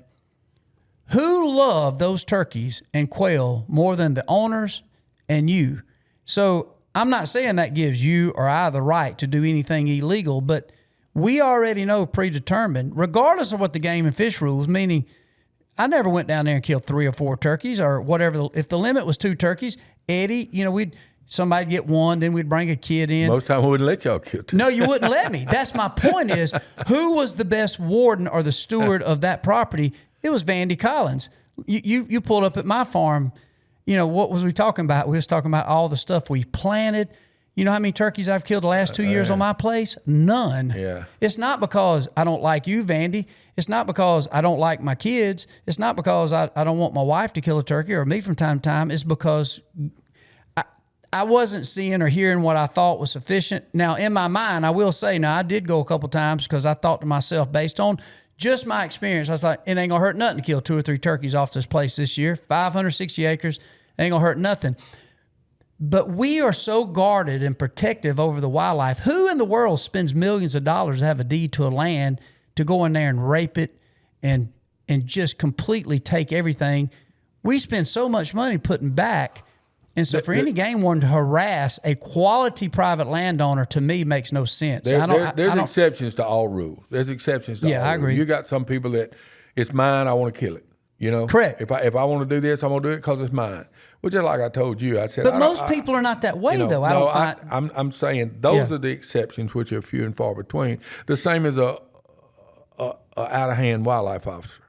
Who loved those turkeys and quail more than the owners and you? So I'm not saying that gives you or I the right to do anything illegal, but we already know predetermined, regardless of what the game and fish rules, meaning I never went down there and killed 3 or 4 turkeys or whatever. If the limit was 2 turkeys, Eddie, somebody get 1, then we'd bring a kid in. Most time we wouldn't let y'all kill 2. No, you wouldn't let me. That's my point is, who was the best warden or the steward of that property? It was Vandy Collins. You pulled up at my farm. What was we talking about? We was talking about all the stuff we planted. You know how many turkeys I've killed the last 2 years on my place? None. Yeah. It's not because I don't like you, Vandy. It's not because I don't like my kids. It's not because I don't want my wife to kill a turkey or me from time to time. It's because I wasn't seeing or hearing what I thought was sufficient. Now, in my mind, I will say, I did go a couple times because I thought to myself, based on just my experience, I was like, it ain't going to hurt nothing to kill 2 or 3 turkeys off this place this year. 560 acres, ain't going to hurt nothing. But we are so guarded and protective over the wildlife. Who in the world spends millions of dollars to have a deed to a land to go in there and rape it and just completely take everything? We spend so much money putting back. And so for any game warden to harass a quality private landowner, to me, makes no sense. There's exceptions to all rules. There's exceptions to all rules. I agree. You got some people that, it's mine, I want to kill it. Correct. If I want to do this, I'm going to do it because it's mine. Well, just like I told you, I said. But most people are not that way, though. I'm saying those are the exceptions, which are few and far between. The same as a out of hand wildlife officer.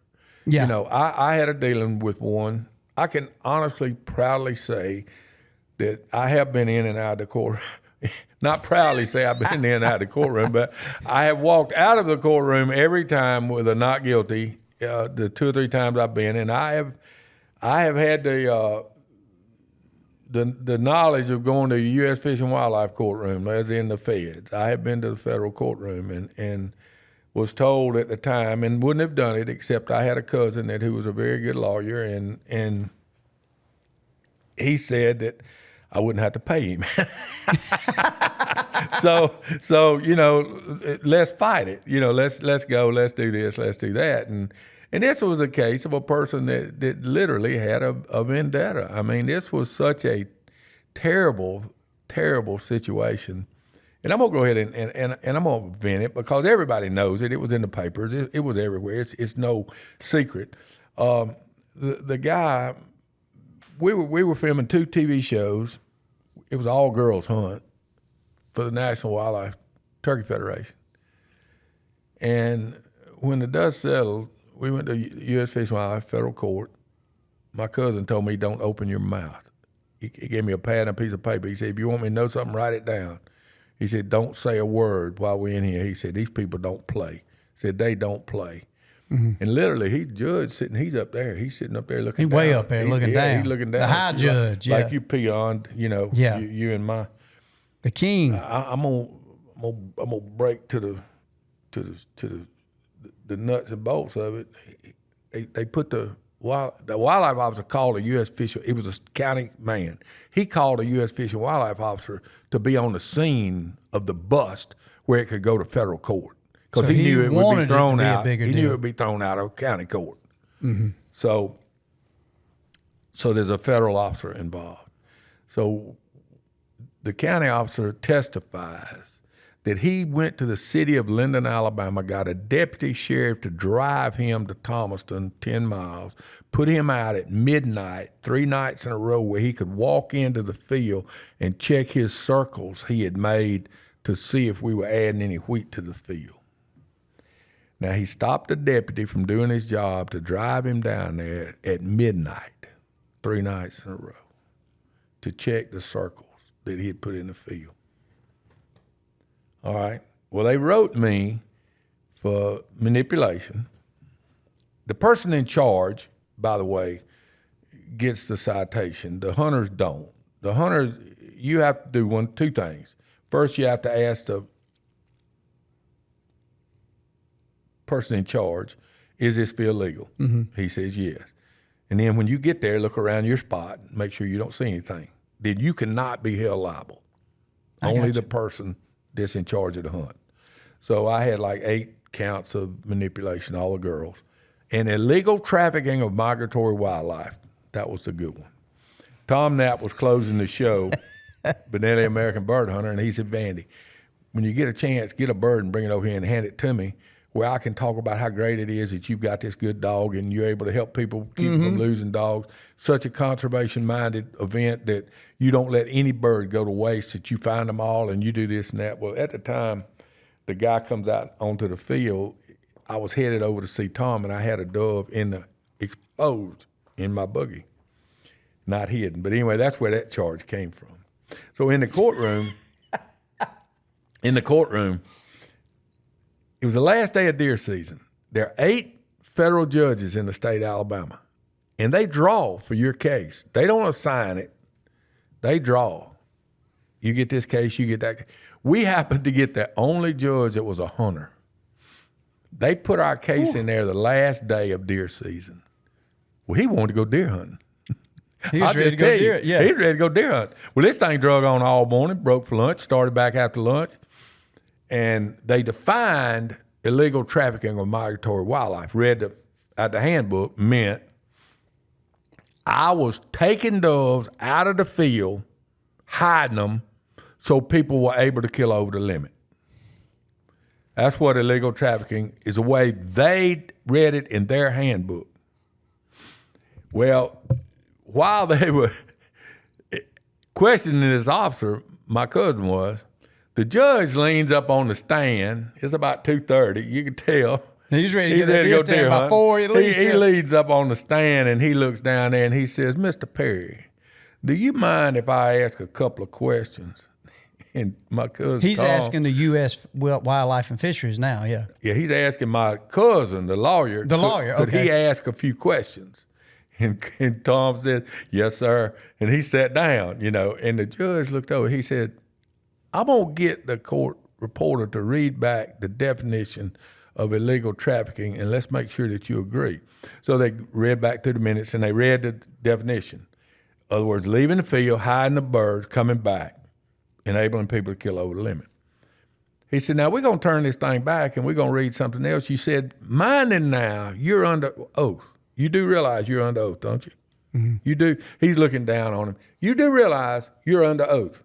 Yeah. I had a dealing with one. I can honestly, proudly say that I have been in and out of the courtroom. Not proudly say I've been in and out of the courtroom, but I have walked out of the courtroom every time with a not guilty. The 2 or 3 times I've been, and I have had the knowledge of going to the U.S. Fish and Wildlife courtroom, as in the feds. I have been to the federal courtroom and was told at the time, and wouldn't have done it except I had a cousin who was a very good lawyer, and he said that I wouldn't have to pay him. So let's fight it. Let's go. Let's do this. Let's do that. And this was a case of a person that literally had a vendetta. I mean, this was such a terrible, terrible situation. And I'm gonna go ahead and I'm gonna vent it because everybody knows it. It was in the papers. It was everywhere. It's no secret. The guy, we were filming 2 TV shows. It was all girls hunt for the National Wildlife Turkey Federation. And when the dust settled, we went to U.S. Fish and Wildlife Federal Court. My cousin told me, don't open your mouth. He gave me a pad and a piece of paper. He said, if you want me to know something, write it down. He said, don't say a word while we're in here. He said, these people don't play. He said, they don't play. And literally, he's judge sitting, he's up there. He's sitting up there looking down. Way up there looking down. He's looking down. The high judge, like you peon, you know, you and the king. I'm gonna break to the nuts and bolts of it. They put the wildlife officer called a U.S. Fish. It was a county man. He called a U.S. Fish and Wildlife officer to be on the scene of the bust where it could go to federal court because he knew it would be thrown out. He knew it would be thrown out of county court. So there's a federal officer involved. So the county officer testifies that he went to the city of Linden, Alabama, got a deputy sheriff to drive him to Thomaston 10 miles, put him out at midnight 3 nights in a row where he could walk into the field and check his circles he had made to see if we were adding any wheat to the field. Now, he stopped the deputy from doing his job to drive him down there at midnight 3 nights in a row to check the circles that he had put in the field. All right. Well, they wrote me for manipulation. The person in charge, by the way, gets the citation. The hunters don't. The hunters, you have to do two things. First, you have to ask the person in charge, is this field legal? He says yes. And then when you get there, look around your spot, make sure you don't see anything. Then you cannot be held liable. Only the person that's in charge of the hunt. So I had like 8 counts of manipulation, all the girls. And illegal trafficking of migratory wildlife. That was the good one. Tom Knapp was closing the show, Benelli American Bird Hunter, and he said, Vandy, when you get a chance, get a bird and bring it over here and hand it to me where I can talk about how great it is that you've got this good dog and you're able to help people keep from losing dogs. Such a conservation-minded event that you don't let any bird go to waste, that you find them all and you do this and that. Well, at the time, the guy comes out onto the field, I was headed over to see Tom, and I had a dove exposed in my buggy, not hidden. But anyway, that's where that charge came from. So in the courtroom, it was the last day of deer season. There are 8 federal judges in the state of Alabama, and they draw for your case. They don't assign it. They draw. You get this case, you get that case. We happened to get the only judge that was a hunter. They put our case in there the last day of deer season. Well, he wanted to go deer hunting. He was ready to go deer. Yeah, he was ready to go deer hunting. Well, this thing drug on all morning, broke for lunch, started back after lunch. And they defined illegal trafficking of migratory wildlife. Read at the handbook meant I was taking doves out of the field, hiding them, so people were able to kill over the limit. That's what illegal trafficking is, the way they read it in their handbook. Well, while they were questioning this officer, my cousin was, the judge leans up on the stand. It's about 2:30. You can tell. He's ready to get that deer stand by 4 at least. He leads up on the stand, and he looks down there, and he says, Mr. Perry, do you mind if I ask a couple of questions? And my cousin He's asking the U.S. Wildlife and Fisheries now, yeah. Yeah, he's asking my cousin, the lawyer. Could he ask a few questions? And Tom said, yes, sir. And he sat down, and the judge looked over. He said, I'm going to get the court reporter to read back the definition of illegal trafficking, and let's make sure that you agree. So they read back through the minutes, and they read the definition. In other words, leaving the field, hiding the birds, coming back, enabling people to kill over the limit. He said, now we're going to turn this thing back, and we're going to read something else. You said, minding now, you're under oath. You do realize you're under oath, don't you? Mm-hmm. You do. He's looking down on him. You do realize you're under oath.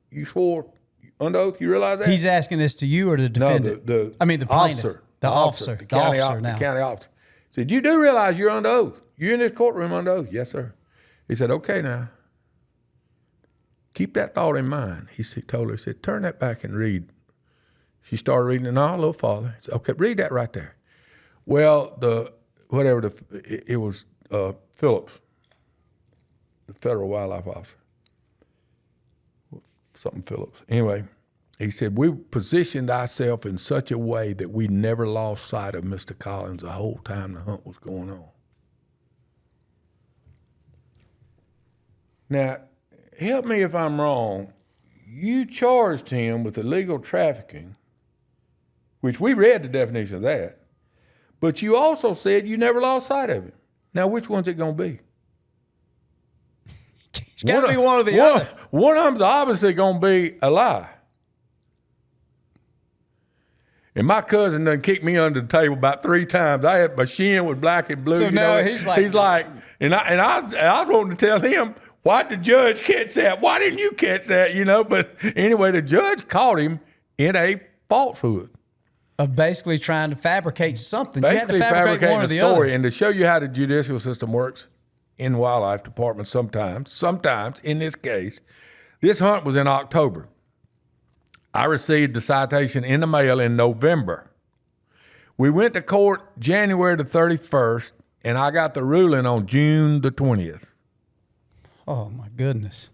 You swore under oath. You realize that? He's asking this to you or the defendant? No, the plaintiff. Officer. The officer. The county officer. Said, you do realize you're under oath. You're in this courtroom under oath. Yes, sir. He said, okay, now, keep that thought in mind. He told her, turn that back and read She started reading it. No, a little farther. I said, okay, read that right there. Well, it was Phillips, the federal wildlife officer. Something Phillips. Anyway, he said, we positioned ourselves in such a way that we never lost sight of Mr. Collins the whole time the hunt was going on. Now, help me if I'm wrong. You charged him with illegal trafficking, which we read the definition of that, but you also said you never lost sight of him. Now, which one's it going to be? It's got to be one or the other. One of them's obviously going to be a lie. And my cousin done kicked me under the table about 3 times. My shin was black and blue. So now he's like, and I was wanting to tell him, why'd the judge catch that? Why didn't you catch that? But anyway, the judge caught him in a falsehood. Of basically trying to fabricate something. Basically you had to fabricate one or the story. other. And to show you how the judicial system works in the wildlife department sometimes, in this case, this hunt was in October. I received the citation in the mail in November. We went to court January the 31st, and I got the ruling on June the 20th. Oh, my goodness.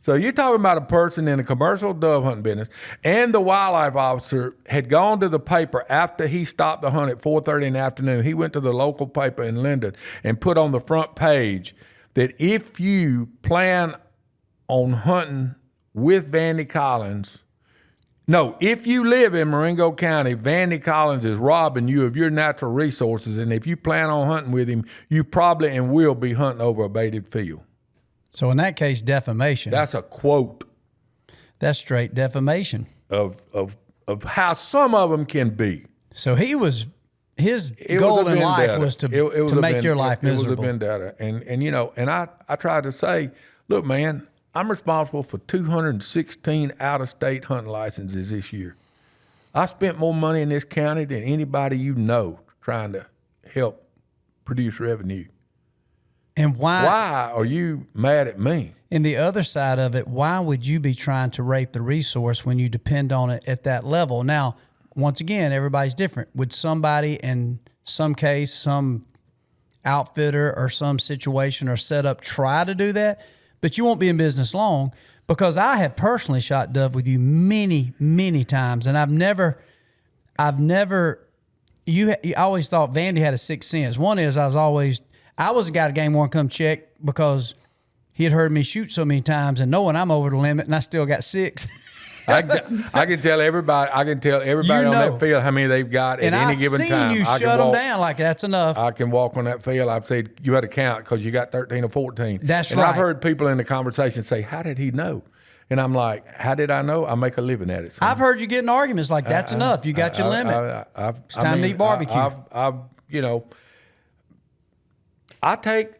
So you're talking about a person in the commercial dove hunting business, and the wildlife officer had gone to the paper after he stopped the hunt at 4:30 in the afternoon. He went to the local paper in Linden and put on the front page that if you plan on hunting with Vandy Collins, if you live in Marengo County, Vandy Collins is robbing you of your natural resources, and if you plan on hunting with him, you probably and will be hunting over a baited field. So in that case, defamation. That's a quote. That's straight defamation. Of how some of them can be. So his goal in life was to make your life miserable. It was a vendetta. And I tried to say, look, man, I'm responsible for 216 out-of-state hunting licenses this year. I spent more money in this county than anybody trying to help produce revenue. And why are you mad at me? And the other side of it, why would you be trying to rape the resource when you depend on it at that level? Now, once again, everybody's different. Would somebody in some case, some outfitter or some situation or setup try to do that? But you won't be in business long, because I have personally shot dove with you many, many times, and I always thought Vandy had a sixth sense. One is I was a guy to game one come check because he had heard me shoot so many times and knowing I'm over the limit, and I still got 6. I can tell everybody. I can tell everybody on that field how many they've got at any given time. And I've seen you shut them down like that's enough. I can walk on that field. I've said you had to count because you got 13 or 14. That's and right. I've heard people in the conversation say, "How did he know?" And I'm like, "How did I know? I make a living at it." So I've heard you get in arguments like that's enough. You got your limit. It's time to eat barbecue. I take,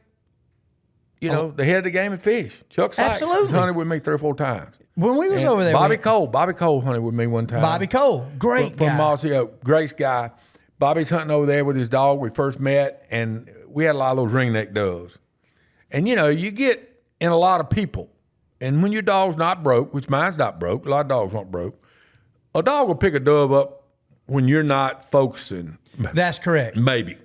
the head of the game and fish. Chuck Sykes has hunted with me 3 or 4 times. When we was over there, Bobby Cole hunted with me one time. Bobby Cole, great guy. From Mossy Oak, great guy. Bobby's hunting over there with his dog. We first met, and we had a lot of those ringneck doves. And, you get in a lot of people. And when your dog's not broke, which mine's not broke, a lot of dogs aren't broke, a dog will pick a dove up when you're not focusing. That's correct. Maybe.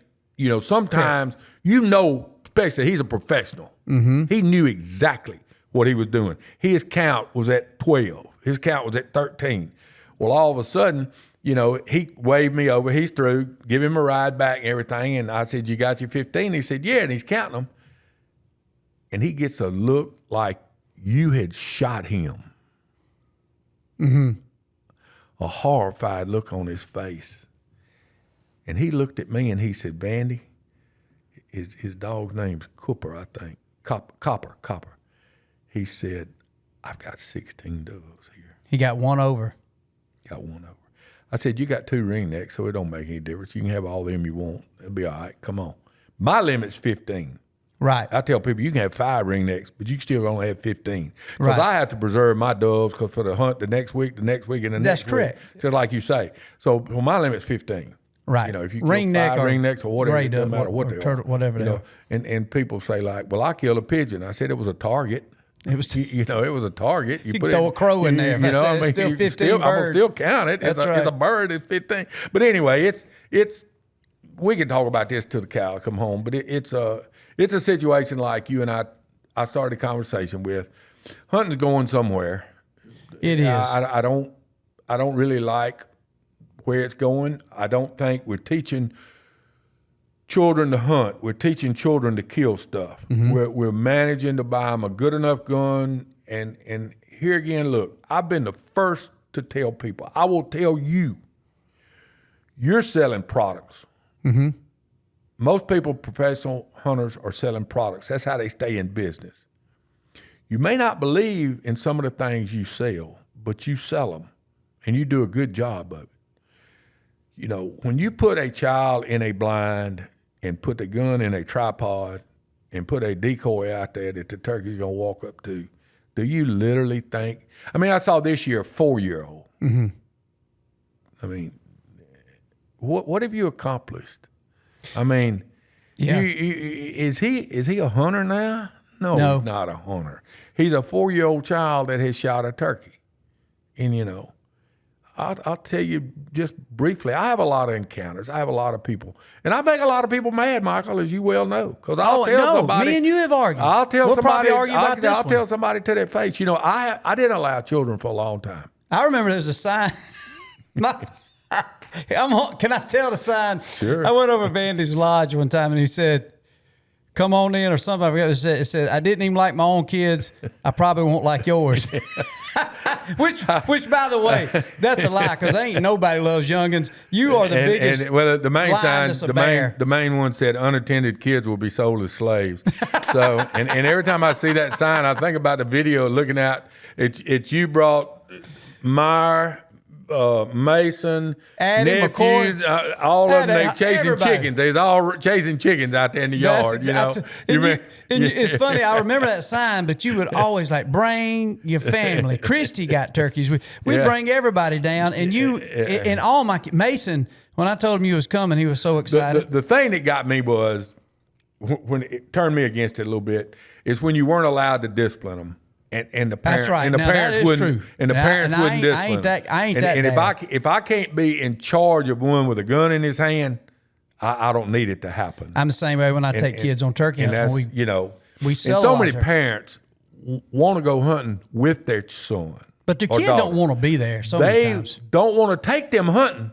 Sometimes, especially he's a professional. Mm-hmm. He knew exactly what he was doing. His count was at 12. His count was at 13. Well, all of a sudden, he waved me over. He's through. Give him a ride back and everything. And I said, "You got your 15?" He said, "Yeah." And he's counting them. And he gets a look like you had shot him. Mm-hmm. A horrified look on his face. And he looked at me and he said, "Vandy," his dog's name's Cooper, I think. Copper. He said, "I've got 16 doves here." He got one over. I said, "You got 2 ringnecks, so it don't make any difference. You can have all them you want. It'll be all right. Come on." My limit's 15. Right. I tell people you can have 5 ringnecks, but you still only have 15. Because Right. I have to preserve my doves for the hunt the next week, and the next week. That's correct. Just like you say. So my limit's 15. Right. If you kill Ringneck 5 ringnecks or whatever, gray it doesn't dove, matter what or they turtle, are. whatever they are. And people say like, "Well, I killed a pigeon." I said it was a target. It was, it was a target. You put throw a crow in there. It's still 15 birds. I'm gonna still count it. It's a bird. It's 15. But anyway, it's. We can talk about this till the cow come home. But it's a situation like you and I started a conversation with. Hunting's going somewhere. It is. I don't really like where it's going. I don't think we're teaching children to hunt. We're teaching children to kill stuff. Mm-hmm. We're managing to buy them a good enough gun. And here again, look, I've been the first to tell people. I will tell you, you're selling products. Mm-hmm. Most people, professional hunters, are selling products. That's how they stay in business. You may not believe in some of the things you sell, but you sell them, and you do a good job of it. When you put a child in a blind and put the gun in a tripod and put a decoy out there that the turkey's going to walk up to, do you literally think? I mean, I saw this year a 4-year-old. Mm-hmm. I mean, what have you accomplished? I mean, yeah. Is he a hunter now? No, he's not a hunter. He's a 4-year-old child that has shot a turkey. And, I'll tell you just briefly, I have a lot of encounters. I have a lot of people. And I make a lot of people mad, Michael, as you well know. Because I'll tell somebody. Me and you have argued. I'll tell we'll somebody. Argue about this I'll tell somebody to their face. I didn't allow children for a long time. I remember there was a sign. Can I tell the sign? Sure. I went over to Vandy's lodge one time and he said, "Come on in," or something. I forgot what it said. "I didn't even like my own kids. I probably won't like yours." which, by the way, that's a lie because ain't nobody loves youngins. You are the biggest. Well, the main sign, bear. the main one said, "Unattended kids will be sold as slaves." So, and every time I see that sign, I think about the video looking at it's you brought Meyer. Mason, Andy, nephews, McCoy, all of them, they chasing everybody. Chickens. They's all chasing chickens out there in the yard. It's funny. I remember that sign, but you would always bring your family. Christy got turkeys. We bring everybody down, and and all my Mason. When I told him you was coming, he was so excited. The thing that got me was when it turned me against it a little bit is when you weren't allowed to discipline them. And the parents, that's right. And the now, parents wouldn't. True. And the parents wouldn't discipline. I ain't that. And bad. if I can't be in charge of one with a gun in his hand, I don't need it to happen. I'm the same way when I take kids on turkey hunts. And when we sell. And so many parents want to go hunting with their son, but the kid don't want to be there. Many times they don't want to take them hunting.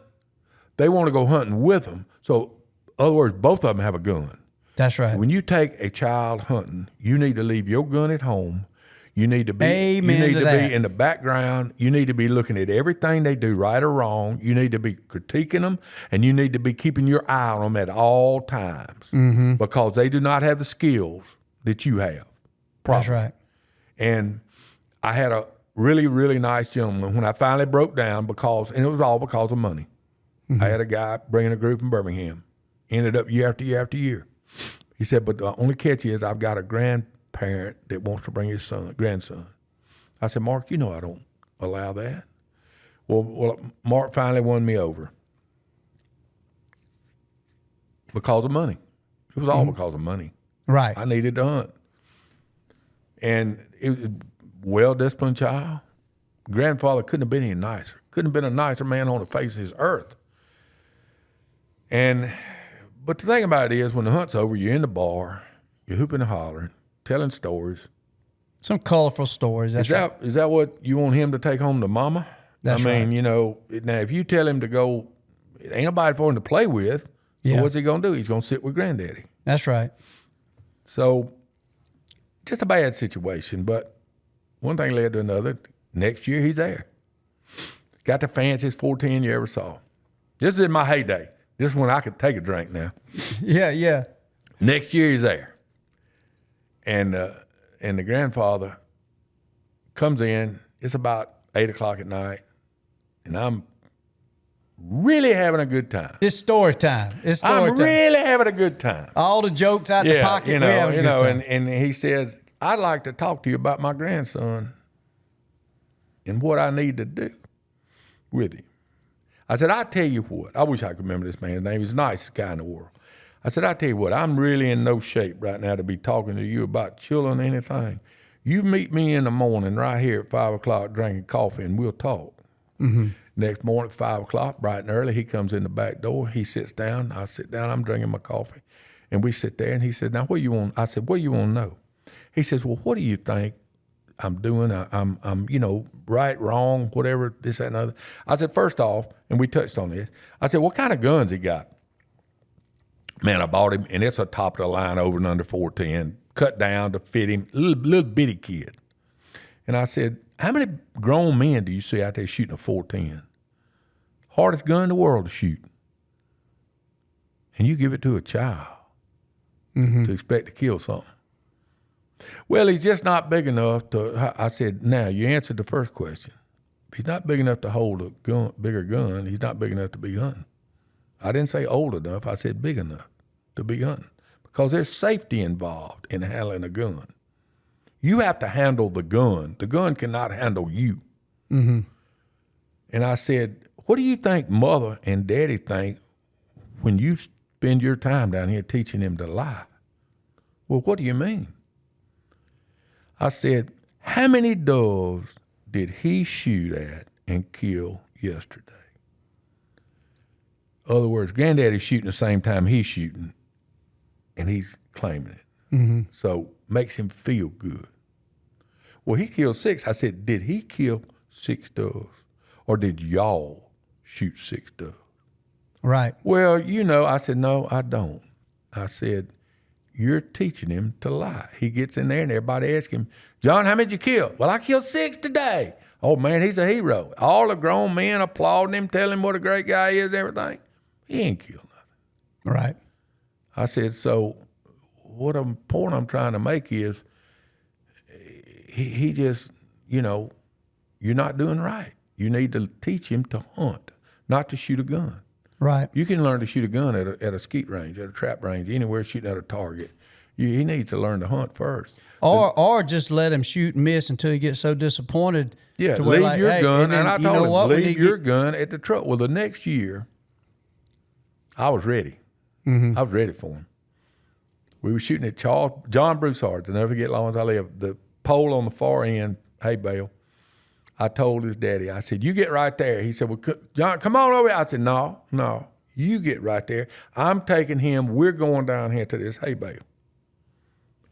They want to go hunting with them. So, in other words, both of them have a gun. That's right. When you take a child hunting, you need to leave your gun at home. You need to be. Amen you need to that. be in the background. You need to be looking at everything they do, right or wrong. You need to be critiquing them, and you need to be keeping your eye on them at all times because they do not have the skills that you have. That's right. And I had a really, really nice gentleman when I finally broke down and it was all because of money. I had a guy bringing a group in Birmingham. Ended up year after year after year. He said, but the only catch is I've got a grandparent that wants to bring his grandson. I said, Mark, I don't allow that. Well, Mark finally won me over because of money. It was all because of money. Right. I needed to hunt. And it was a well-disciplined child. Grandfather couldn't have been any nicer. Couldn't have been a nicer man on the face of this earth. But the thing about it is, when the hunt's over, you're in the bar, you're hooping and hollering, telling stories. Some colorful stories. Is that what you want him to take home to mama? That's right. Now if you tell him to go, ain't nobody for him to play with. Yeah. So what's he gonna do? He's gonna sit with granddaddy. That's right. So, just a bad situation. But one thing led to another. Next year, he's there. Got the fanciest 410 you ever saw. This is in my heyday. This is when I could take a drink now. Yeah. Next year he's there. And the grandfather comes in. It's about 8 o'clock at night. And I'm really having a good time. It's story time. I'm really having a good time. All the jokes out the pocket. We're having a good time. And he says, I'd like to talk to you about my grandson and what I need to do with him. I said, I tell you what, I wish I could remember this man's name. He's the nicest guy in the world. I said, I tell you what, I'm really in no shape right now to be talking to you about children or anything. You meet me in the morning right here at 5 o'clock drinking coffee, and we'll talk. Next morning at 5 o'clock, bright and early, he comes in the back door. He sits down. I sit down. I'm drinking my coffee. And we sit there, and he says, now, what do you want? I said, what do you want to know? He says, well, what do you think I'm doing? I'm right, wrong, whatever, this, that, and other. I said, first off, and we touched on this, I said, what kind of guns he got? Man, I bought him, and it's a top of the line over and under 410, cut down to fit him, little bitty kid. And I said, how many grown men do you see out there shooting a 410? Hardest gun in the world to shoot. And you give it to a child to expect to kill something. Well, he's just not big enough to, I said, now, you answered the first question. If he's not big enough to hold a bigger gun, he's not big enough to be hunting. I didn't say old enough, I said big enough to be hunting. Because there's safety involved in handling a gun. You have to handle the gun. The gun cannot handle you. And I said, what do you think mother and daddy think when you spend your time down here teaching them to lie? Well, what do you mean? I said, how many doves did he shoot at and kill yesterday? In other words, granddaddy's shooting the same time he's shooting, and he's claiming it. So makes him feel good. Well, he killed 6. I said, did he kill 6 doves? Or did y'all shoot 6 doves? Right. Well, I said, no, I don't. I said, you're teaching him to lie. He gets in there and everybody asks him, John, how many did you kill? Well, I killed 6 today. Oh, man, he's a hero. All the grown men applauding him, telling him what a great guy he is and everything. He ain't killed nothing. Right. I said, so what point I'm trying to make is he just, you're not doing right. You need to teach him to hunt, not to shoot a gun. Right. You can learn to shoot a gun at a skeet range, at a trap range, anywhere shooting at a target. He needs to learn to hunt first. Or just let him shoot and miss until he gets so disappointed. Yeah, to where leave your gun. And I told him, what? leave your gun at the truck. Well, the next year, I was ready. I was ready for him. We were shooting at John Broussard's. I'll never forget long as I live. The pole on the far end, hay bale. I told his daddy, I said, you get right there. He said, well, John, come on over here. I said, no, you get right there. I'm taking him. We're going down here to this hay bale.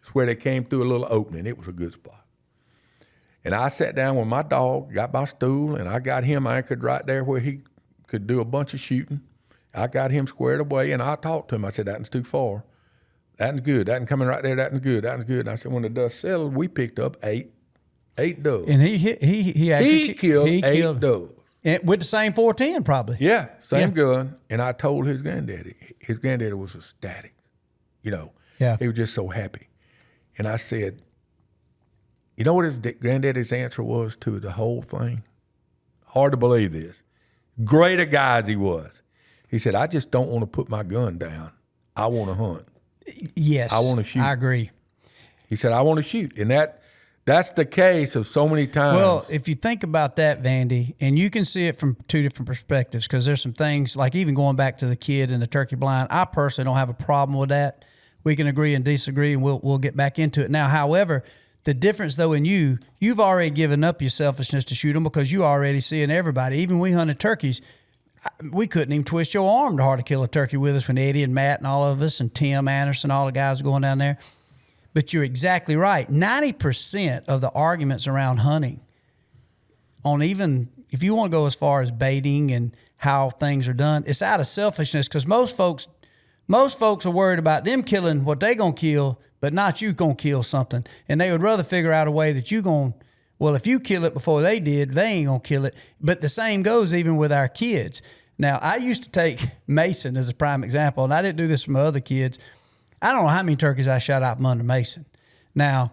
It's where they came through a little opening. It was a good spot. And I sat down with my dog, got my stool, and I got him anchored right there where he could do a bunch of shooting. I got him squared away, and I talked to him. I said, that one's too far. That one's good. That one coming right there. That one's good. That one's good. And I said, when the dust settled, we picked up eight doves. And he actually killed 8 doves. And with the same 410 probably. Yeah, same gun. And I told his granddaddy. His granddaddy was ecstatic. Yeah. He was just so happy. And I said, you know what his granddaddy's answer was to the whole thing? Hard to believe this. Great a guy as he was. He said, I just don't want to put my gun down. I want to hunt. Yes. I want to shoot. I agree. He said, I want to shoot. And that's the case of so many times. Well, if you think about that, Vandy, and you can see it from 2 different perspectives, because there's some things, like even going back to the kid and the turkey blind, I personally don't have a problem with that. We can agree and disagree, and we'll get back into it. Now, however, the difference, though, in you've already given up your selfishness to shoot them because you already seeing everybody. Even we hunted turkeys, we couldn't even twist your arm to hard to kill a turkey with us when Eddie and Matt and all of us and Tim Anderson, all the guys going down there. But you're exactly right. 90% of the arguments around hunting, on even if you want to go as far as baiting and how things are done, it's out of selfishness because most folks are worried about them killing what they gonna kill, but not you gonna kill something. And they would rather figure out a way that you gonna, well, if you kill it before they did, they ain't gonna kill it. But the same goes even with our kids. Now, I used to take Mason as a prime example, and I didn't do this for my other kids. I don't know how many turkeys I shot out from under Mason. Now,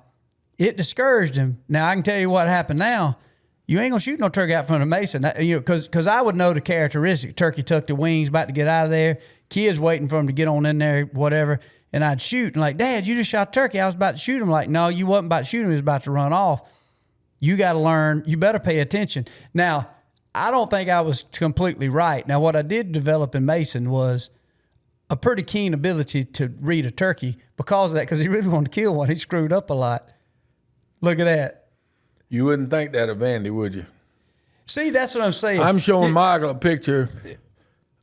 it discouraged him. Now, I can tell you what happened now. You ain't going to shoot no turkey out from under Mason. Because I would know the characteristic. Turkey tucked the wings, about to get out of there. Kids waiting for him to get on in there, whatever. And I'd shoot. And like, Dad, you just shot a turkey. I was about to shoot him. Like, no, you wasn't about to shoot him. He was about to run off. You got to learn. You better pay attention. Now, I don't think I was completely right. Now, what I did develop in Mason was a pretty keen ability to read a turkey because of that, because he really wanted to kill one. He screwed up a lot. Look at that. You wouldn't think that of Vandy, would you? See, that's what I'm saying. I'm showing Michael a picture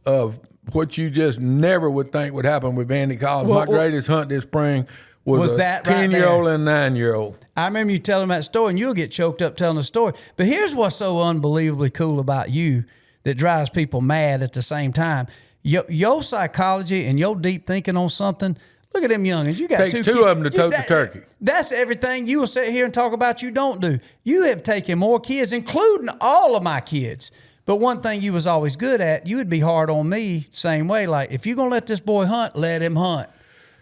of what you just never would think would happen with Vandy Collins. My greatest hunt this spring was a that right 10-year-old and 9-year-old. I remember you telling that story, and you'll get choked up telling the story. But here's what's so unbelievably cool about you that drives people mad at the same time. Your psychology and your deep thinking on something. Look at them youngins. You got Takes two two kids. of them to tote the turkey. That's everything you will sit here and talk about you don't do. You have taken more kids, including all of my kids. But one thing you was always good at, you would be hard on me same way. Like, if you're going to let this boy hunt, let him hunt.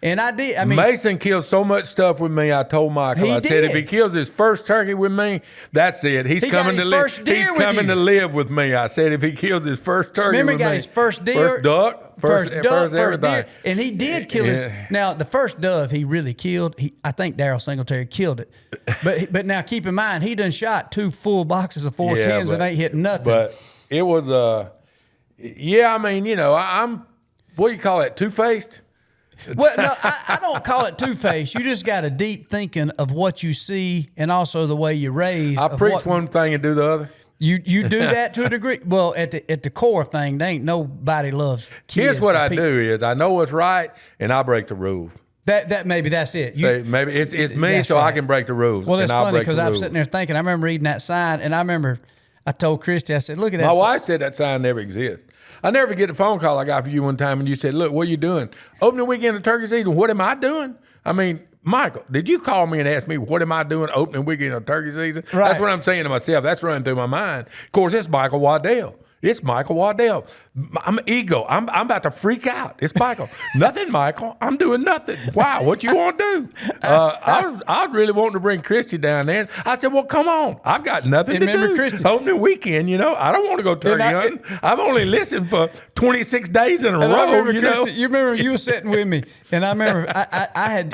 And I did. I mean, Mason killed so much stuff with me. I told Michael, I said, if he kills his first turkey with me, that's it. He's coming to live. He's coming to live with me. I said, if he kills his first turkey with me. Remember, he got his first deer, first duck, first everything. Deer, and he did kill his. Now, the first dove he really killed. I think Daryl Singletary killed it. But now keep in mind, he done shot 2 full boxes of 410s and ain't hit nothing. But it was I mean, you know, I'm what do you call it? Two-faced. Well, no, I don't call it two-faced. You just got a deep thinking of what you see and also the way you're raised. I preach one thing and do the other. You do that to a degree. Well, at the core thing, there ain't nobody loves kids. Here's what I do is I know what's right and I break the rules. That maybe that's it. Maybe it's me, so right. I can break the rules. Well, it's funny because I'm sitting there thinking. I remember reading that sign, and I remember I told Christy, I said, "Look at that." My wife said that sign never exists. I never forget the phone call I got from you one time, and you said, "Look, what are you doing? Opening weekend of turkey season. What am I doing?" I mean, Michael, did you call me and ask me what am I doing opening weekend of turkey season? Right. That's what I'm saying to myself. That's running through my mind. Of course, it's Michael Waddell. It's Michael Waddell. I'm ego. I'm about to freak out. It's Michael. Nothing, Michael. I'm doing nothing. Wow, what you want to do? I was really wanting to bring Christy down there. I said, well, come on. I've got nothing to do. Christy. Opening weekend, you know. I don't want to go turkey hunting. I've only listened for 26 days in a row, you know. You remember you were sitting with me, and I remember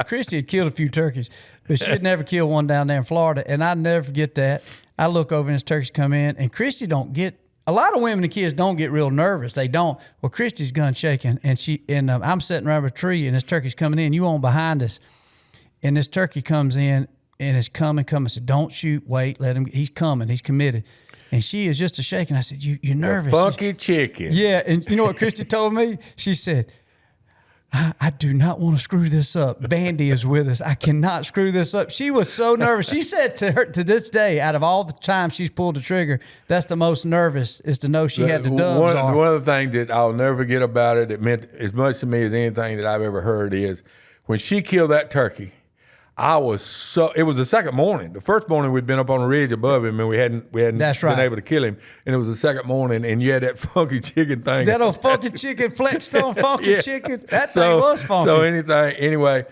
Christy had killed a few turkeys, but she had never killed one down there in Florida, and I never forget that. I look over and his turkeys come in, and Christy don't get. A lot of women and kids don't get real nervous. They don't. Well, Christy's gun shaking, and I'm sitting around a tree, and this turkey's coming in. You on behind us, and this turkey comes in, and it's coming. I said, "Don't shoot. Wait. Let him. He's coming. He's committed." And she is just a shaking. I said, "You're nervous." Funky chicken. Yeah, and you know what Christy told me? She said, I do not want to screw this up. Vandy is with us. I cannot screw this up. She was so nervous. She said to this day, out of all the times she's pulled the trigger, that's the most nervous is to know she had the doves on. One of the things that I'll never forget about it, it meant as much to me as anything that I've ever heard is when she killed that turkey, it was the second morning. The first morning we'd been up on the ridge above him and we hadn't been able to kill him. And it was the second morning and you had that funky chicken thing. That old funky chicken, Flintstone funky chicken. That thing was funky. So anyway,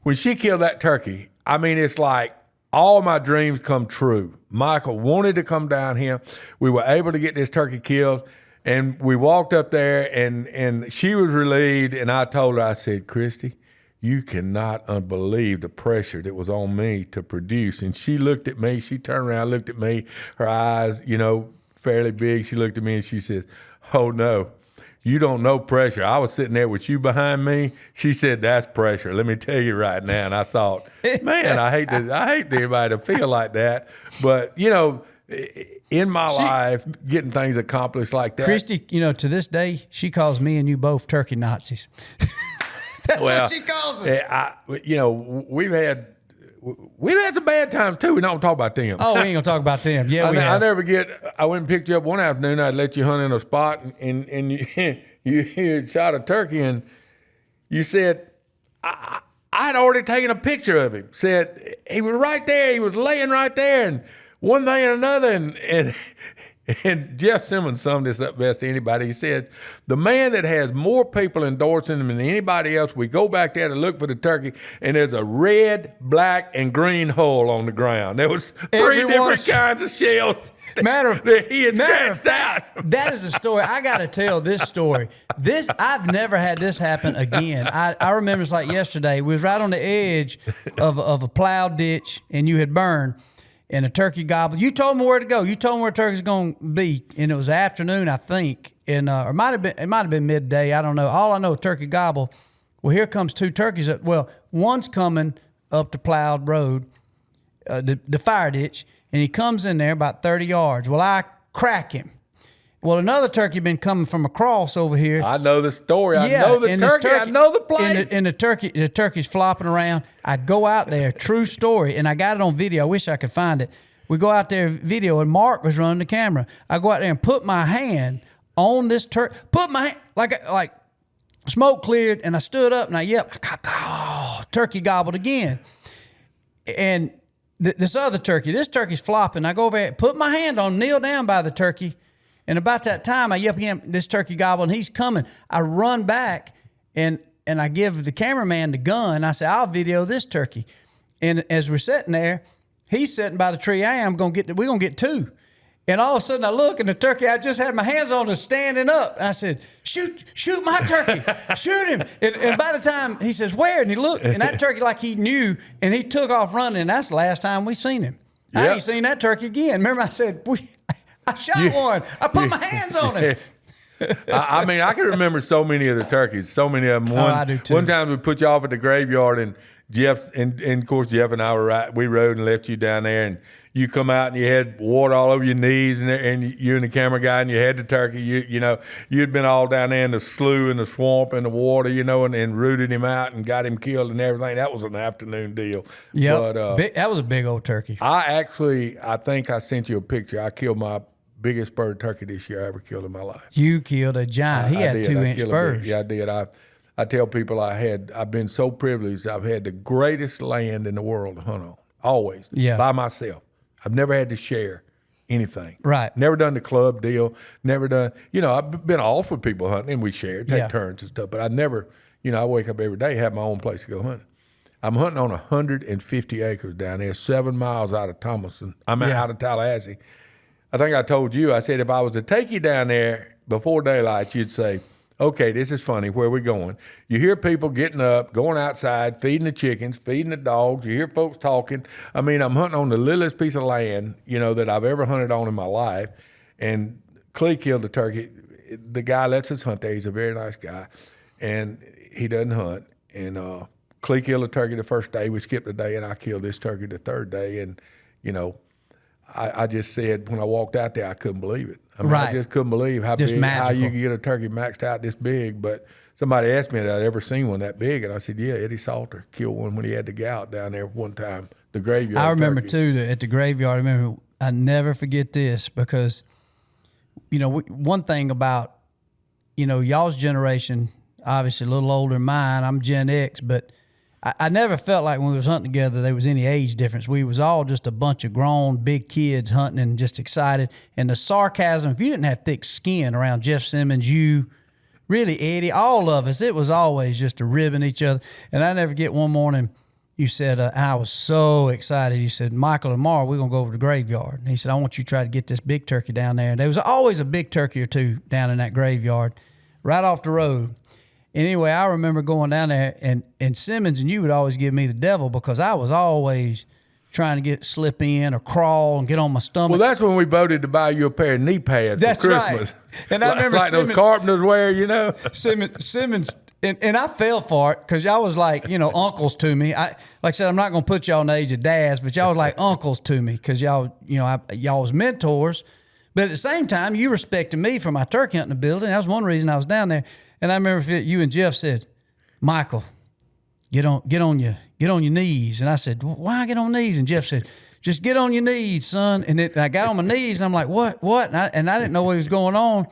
when she killed that turkey, I mean, it's like all my dreams come true. Michael wanted to come down here. We were able to get this turkey killed. And we walked up there and she was relieved. And I told her, I said, Christy, you cannot believe the pressure that was on me to produce. And she looked at me. She turned around, looked at me. Her eyes, you know, fairly big. She looked at me and she says, oh, no, you don't know pressure. I was sitting there with you behind me. She said, that's pressure. Let me tell you right now. And I thought, man, I hate anybody to feel like that. But, you know, in my life, getting things accomplished like that. Christy, you know, to this day, she calls me and you both turkey Nazis. That's what she calls us. We've had some bad times too. We don't talk about them. Oh, we ain't gonna talk about them. Yeah, I never forget. I went and picked you up one afternoon. I'd let you hunt in a spot, and you had shot a turkey, and you said I'd already taken a picture of him. Said he was right there. He was laying right there, and one thing and another, and Jeff Simmons summed this up best to anybody. He said, the man that has more people endorsing him than anybody else, we go back there to look for the turkey, and there's a red, black, and green hole on the ground. There was three different kinds of shells that he had scratched out. That is a story. I got to tell this story. I've never had this happen again. I remember it's like yesterday. We was right on the edge of a plowed ditch, and you had burned. And a turkey gobbled. You told me where to go. You told me where turkey's going to be, and it was afternoon, I think, and or it might have been midday. I don't know. All I know is turkey gobbled. Well, here comes two turkeys. Well, one's coming up the plowed road, the fire ditch, and he comes in there about 30 yards. Well, I crack him. Well, another turkey been coming from across over here. I know the story. I know the turkey. I know the place. And the turkey's flopping around. I go out there, true story, and I got it on video. I wish I could find it. We go out there video, and Mark was running the camera. I go out there and put my hand on this turkey. Put my hand, like smoke cleared, and I stood up and I yelped, turkey gobbled again. And this turkey's flopping. I go over there, put my hand on, kneel down by the turkey. And about that time, I yelp again, this turkey gobble, and he's coming. I run back, and I give the cameraman the gun. I say, I'll video this turkey. And as we're sitting there, he's sitting by the tree I am. We're going to get two. And all of a sudden, I look, and the turkey I just had my hands on is standing up. And I said, shoot my turkey. Shoot him. And by the time, he says, where? And he looked, and that turkey, like he knew, and he took off running. And that's the last time we seen him. Yep. I ain't seen that turkey again. Remember, I said, I shot one. I put my hands on him. I mean, I can remember so many of the turkeys, so many of them. I do too. One time we put you off at the graveyard, and Jeff, and of course Jeff and I we rode and left you down there, and you come out and you had water all over your knees, and you and the camera guy, and you had the turkey. You know, you'd been all down there in the slough and the swamp and the water, you know, and rooted him out and got him killed and everything. That was an afternoon deal. Yeah, that was a big old turkey. I think I sent you a picture. I killed my biggest bird turkey this year I ever killed in my life. You killed a giant. He had 2-inch spurs. Yeah, I did. I tell people I've been so privileged. I've had the greatest land in the world to hunt on, always, by myself. I've never had to share anything. Right. Never done the club deal. Never done, I've been off with people hunting, and we share, take turns and stuff. But I never, I wake up every day, have my own place to go hunting. I'm hunting on 150 acres down there, 7 miles out of Thomaston. Out of Tallahassee. I think I told you, I said, if I was to take you down there before daylight, you'd say, okay, this is funny, where are we going? You hear people getting up, going outside, feeding the chickens, feeding the dogs. You hear folks talking. I mean, I'm hunting on the littlest piece of land, that I've ever hunted on in my life. And Clee killed the turkey. The guy lets us hunt there. He's a very nice guy. And he doesn't hunt. And Clee killed the turkey the first day. We skipped a day, and I killed this turkey the third day. And, I just said when I walked out there, I couldn't believe it. I just couldn't believe how just big, magical. how you could get a turkey maxed out this big. But somebody asked me if I'd ever seen one that big, and I said, yeah, Eddie Salter killed one when he had the gout down there one time, the graveyard. I remember turkey. too at the graveyard. I never forget this because, one thing about, y'all's generation, obviously a little older than mine. I'm Gen X, but I never felt like when we was hunting together there was any age difference. We was all just a bunch of grown big kids hunting and just excited. And the sarcasm, if you didn't have thick skin around Jeff Simmons, you, really Eddie, all of us, it was always just a ribbing each other. And I never forget one morning you said, and I was so excited, you said, Michael, tomorrow we're going to go over to the graveyard. And he said, I want you to try to get this big turkey down there. And there was always a big turkey or two down in that graveyard right off the road. And anyway, I remember going down there, and Simmons and you would always give me the devil because I was always trying to slip in or crawl and get on my stomach. Well, that's when we voted to buy you a pair of knee pads for Christmas. Right. And I remember like those carpenters wear, Simmons, and I fell for it because y'all was like, uncles to me. Like I said, I'm not going to put y'all in the age of dads, but y'all was like uncles to me because y'all was mentors. But at the same time, you respected me for my turkey hunting ability. And that was one reason I was down there. And I remember you and Jeff said, Michael, get on your knees. And I said, why get on knees? And Jeff said, just get on your knees, son. And I got on my knees, and I'm like, what? And I didn't know what was going on.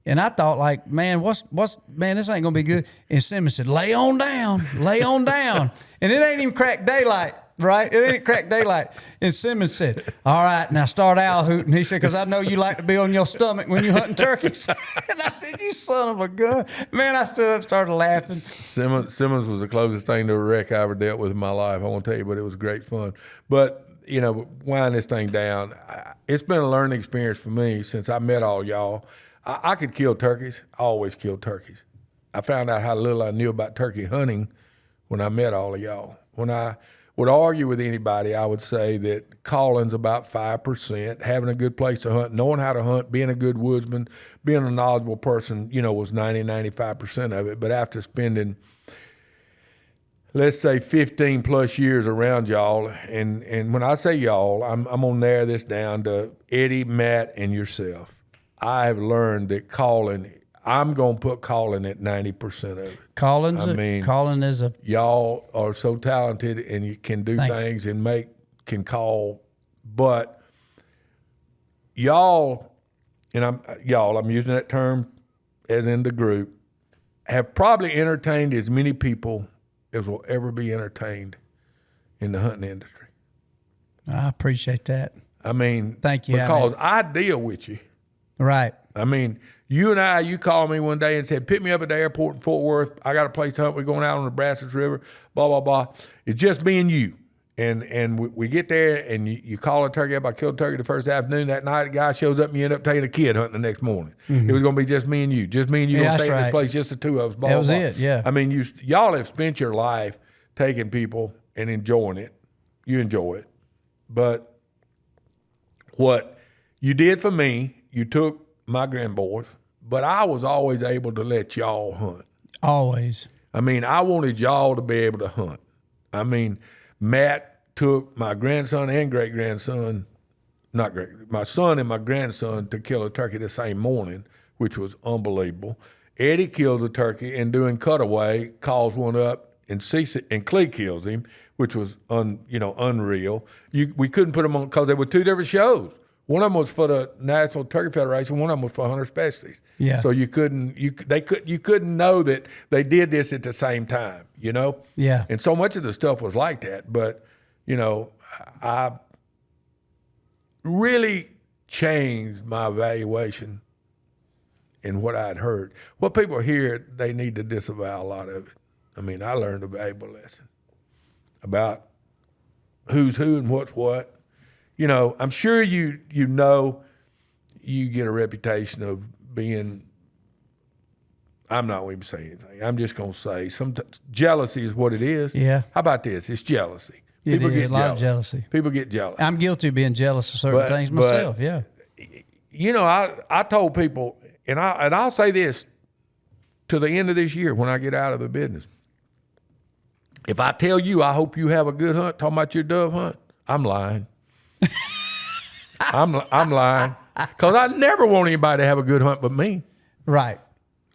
And I thought, like, man, this ain't gonna be good. And Simmons said, lay on down. And it ain't even cracked daylight. Right? It ain't cracked daylight. And Simmons said, all right, now start owl hooting. He said, because I know you like to be on your stomach when you're hunting turkeys. And I said, you son of a gun. Man, I stood up and started laughing. Simmons was the closest thing to a wreck I ever dealt with in my life, I won't tell you, but it was great fun. But, winding this thing down, it's been a learning experience for me since I met all y'all. I could kill turkeys. I always killed turkeys. I found out how little I knew about turkey hunting when I met all of y'all. When I would argue with anybody, I would say that calling's about 5%, having a good place to hunt, knowing how to hunt, being a good woodsman, being a knowledgeable person, was 90, 95% of it. But after spending let's say 15 plus years around y'all, and when I say y'all, I'm gonna narrow this down to Eddie, Matt, and yourself. I have learned that calling, I'm gonna put calling at 90% of it. Calling is a y'all are so talented and you can do things and can call, but y'all, and I'm using that term as in the group, have probably entertained as many people as will ever be entertained in the hunting industry. I appreciate that. I mean, thank you. Because I deal with you. Right. I mean, you called me one day and said, pick me up at the airport in Fort Worth. I got a place to hunt. We're going out on the Brazos River, blah, blah, blah. It's just me and you. And we get there and you call a turkey up. I killed a turkey the first afternoon. That night, the guy shows up and you end up taking a kid hunting the next morning. Mm-hmm. It was going to be just me and you. Just me and you going to stay in this place, just the two of us. Blah, that was blah. It, yeah. I mean, y'all have spent your life taking people and enjoying it. You enjoy it. But what you did for me, you took my grandboys, but I was always able to let y'all hunt. Always. I mean, I wanted y'all to be able to hunt. I mean, Matt took my grandson and great-grandson, my son and my grandson to kill a turkey the same morning, which was unbelievable. Eddie kills a turkey and doing cutaway, calls one up and sees it, and Clee kills him, which was unreal. We couldn't put them on because they were two different shows. One of them was for the National Turkey Federation. One of them was for Hunter Specialties. Yeah. So you couldn't know that they did this at the same time. Yeah. And so much of the stuff was like that. But I really changed my evaluation in what I'd heard. What people hear, they need to disavow a lot of it. I mean, I learned a valuable lesson about who's who and what's what. I'm sure you get a reputation of being, I'm not going to say anything. I'm just going to say jealousy is what it is. Yeah. How about this? It's jealousy. People get a lot of jealousy. People get jealous. I'm guilty of being jealous of certain things myself, yeah. I told people, and I'll say this to the end of this year when I get out of the business. If I tell you I hope you have a good hunt, talking about your dove hunt, I'm lying. I'm lying. Because I never want anybody to have a good hunt but me. Right.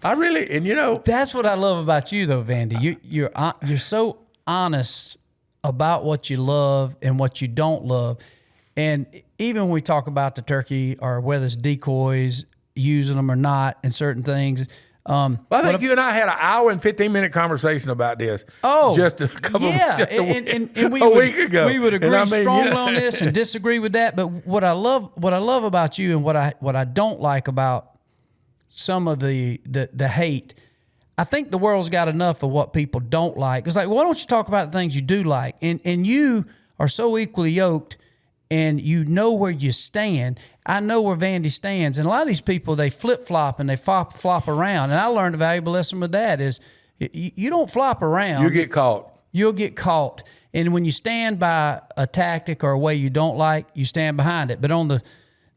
I really, and That's what I love about you though, Vandy. You're so honest about what you love and what you don't love. And even when we talk about the turkey or whether it's decoys, using them or not, and certain things. I think you and I had an hour and 15-minute conversation about this. Just a week ago. We would agree strongly on this and disagree with that. But what I love about you and what I don't like about some of the hate, I think the world's got enough of what people don't like. It's like, why don't you talk about the things you do like? And you are so equally yoked, and you know where you stand. I know where Vandy stands. And a lot of these people, they flip-flop and they flop around. And I learned a valuable lesson with that is you don't flop around. You get caught. You'll get caught. And when you stand by a tactic or a way you don't like, you stand behind it. But on the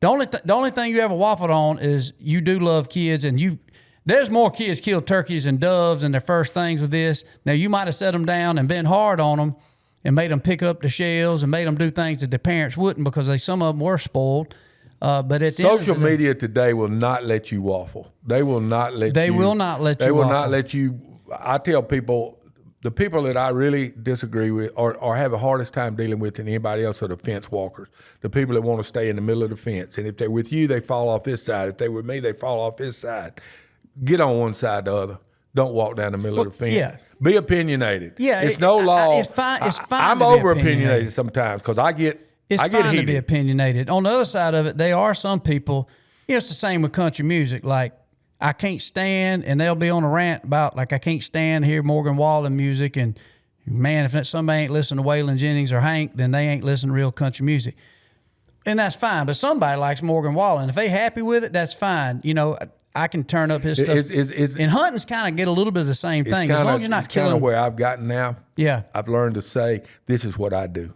only thing you ever waffled on is you do love kids, and there's more kids killed turkeys and doves and their first things with this. Now, you might have set them down and been hard on them and made them pick up the shells and made them do things that their parents wouldn't because some of them were spoiled. But at the social media today will not let you waffle. They will not let you. They will not let you. They will waffle. not let you. I tell people, the people that I really disagree with or have the hardest time dealing with than anybody else are the fence walkers. The people that want to stay in the middle of the fence. And if they're with you, they fall off this side. If they're with me, they fall off this side. Get on one side or the other. Don't walk down the middle of the fence. Yeah. Be opinionated. Yeah, it's no law. It's fine. I'm over opinionated sometimes because I get fine heated. To be opinionated. On the other side of it, there are some people. It's the same with country music. Like I can't stand, and they'll be on a rant about like I can't stand hear Morgan Wallen music, and man, if somebody ain't listening to Waylon Jennings or Hank, then they ain't listening to real country music. And that's fine. But somebody likes Morgan Wallen. If they happy with it, that's fine. I can turn up his stuff. And hunting's kind of get a little bit of the same thing. As long as you're not killing. Kind of where I've gotten now. Yeah. I've learned to say, this is what I do.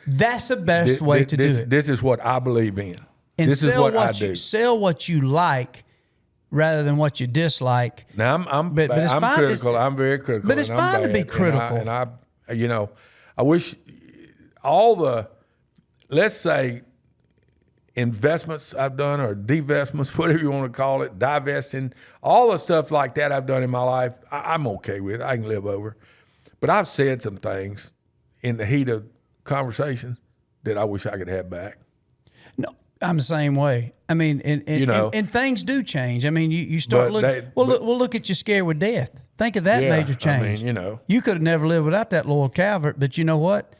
That's the best way to do it. This is what I believe in. And this is what I do. Sell what you like rather than what you dislike. Now I'm critical. I'm very critical. But it's fine to be critical. And I I wish all the, let's say, investments I've done or divestments, whatever you want to call it, divesting, all the stuff like that I've done in my life, I'm okay with. I can live over. But I've said some things in the heat of conversation that I wish I could have back. No, I'm the same way. I mean, and things do change. I mean, you start looking. Look at you scared with death. Think of that major change. I mean, you could have never lived without that Lord Calvert. But you know what?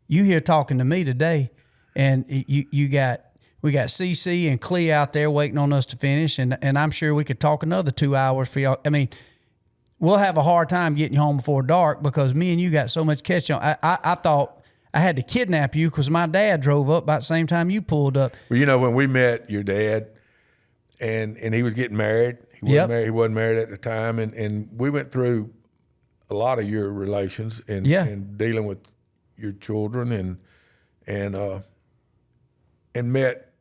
You here talking to me today, and we got CC and Clee out there waiting on us to finish, and I'm sure we could talk another 2 hours for y'all. I mean, we'll have a hard time getting you home before dark because me and you got so much catch on. I thought I had to kidnap you because my dad drove up about the same time you pulled up. Well, when we met your dad, and he was getting married. He wasn't married at the time, and we went through a lot of your relations and dealing with your children and met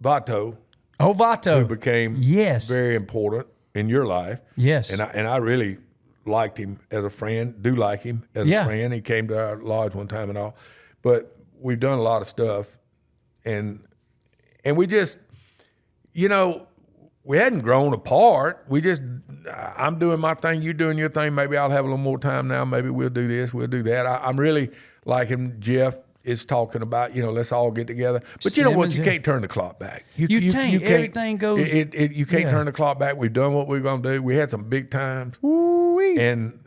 Vato. Oh, Vato. Who became very important in your life. Yes. And I really liked him as a friend, do like him as a friend. He came to our lodge one time and all. But we've done a lot of stuff. And we just, we hadn't grown apart. We just, I'm doing my thing, you doing your thing. Maybe I'll have a little more time now. Maybe we'll do this, we'll do that. I'm really liking Jeff is talking about, let's all get together. But you know what? You can't turn the clock back. You can't. Everything goes. You can't turn the clock back. We've done what we're going to do. We had some big times. Ooh-wee. And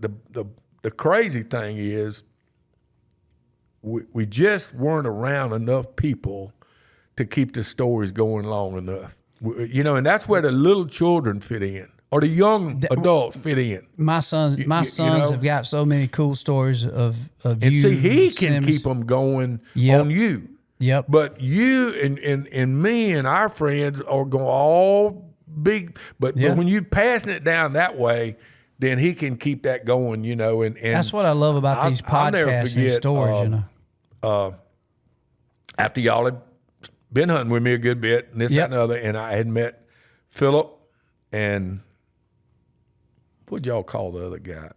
the crazy thing is we just weren't around enough people to keep the stories going long enough. And that's where the little children fit in. Or the young adults fit in. My sons have got so many cool stories of and you. And see, he can keep them going on you. Yep. But you and me and our friends are going all big. But when you passing it down that way, then he can keep that going, And that's what I love about these podcasts and stories, After y'all had been hunting with me a good bit, and this, that, and the other, and I had met Philip and what'd y'all call the other guy?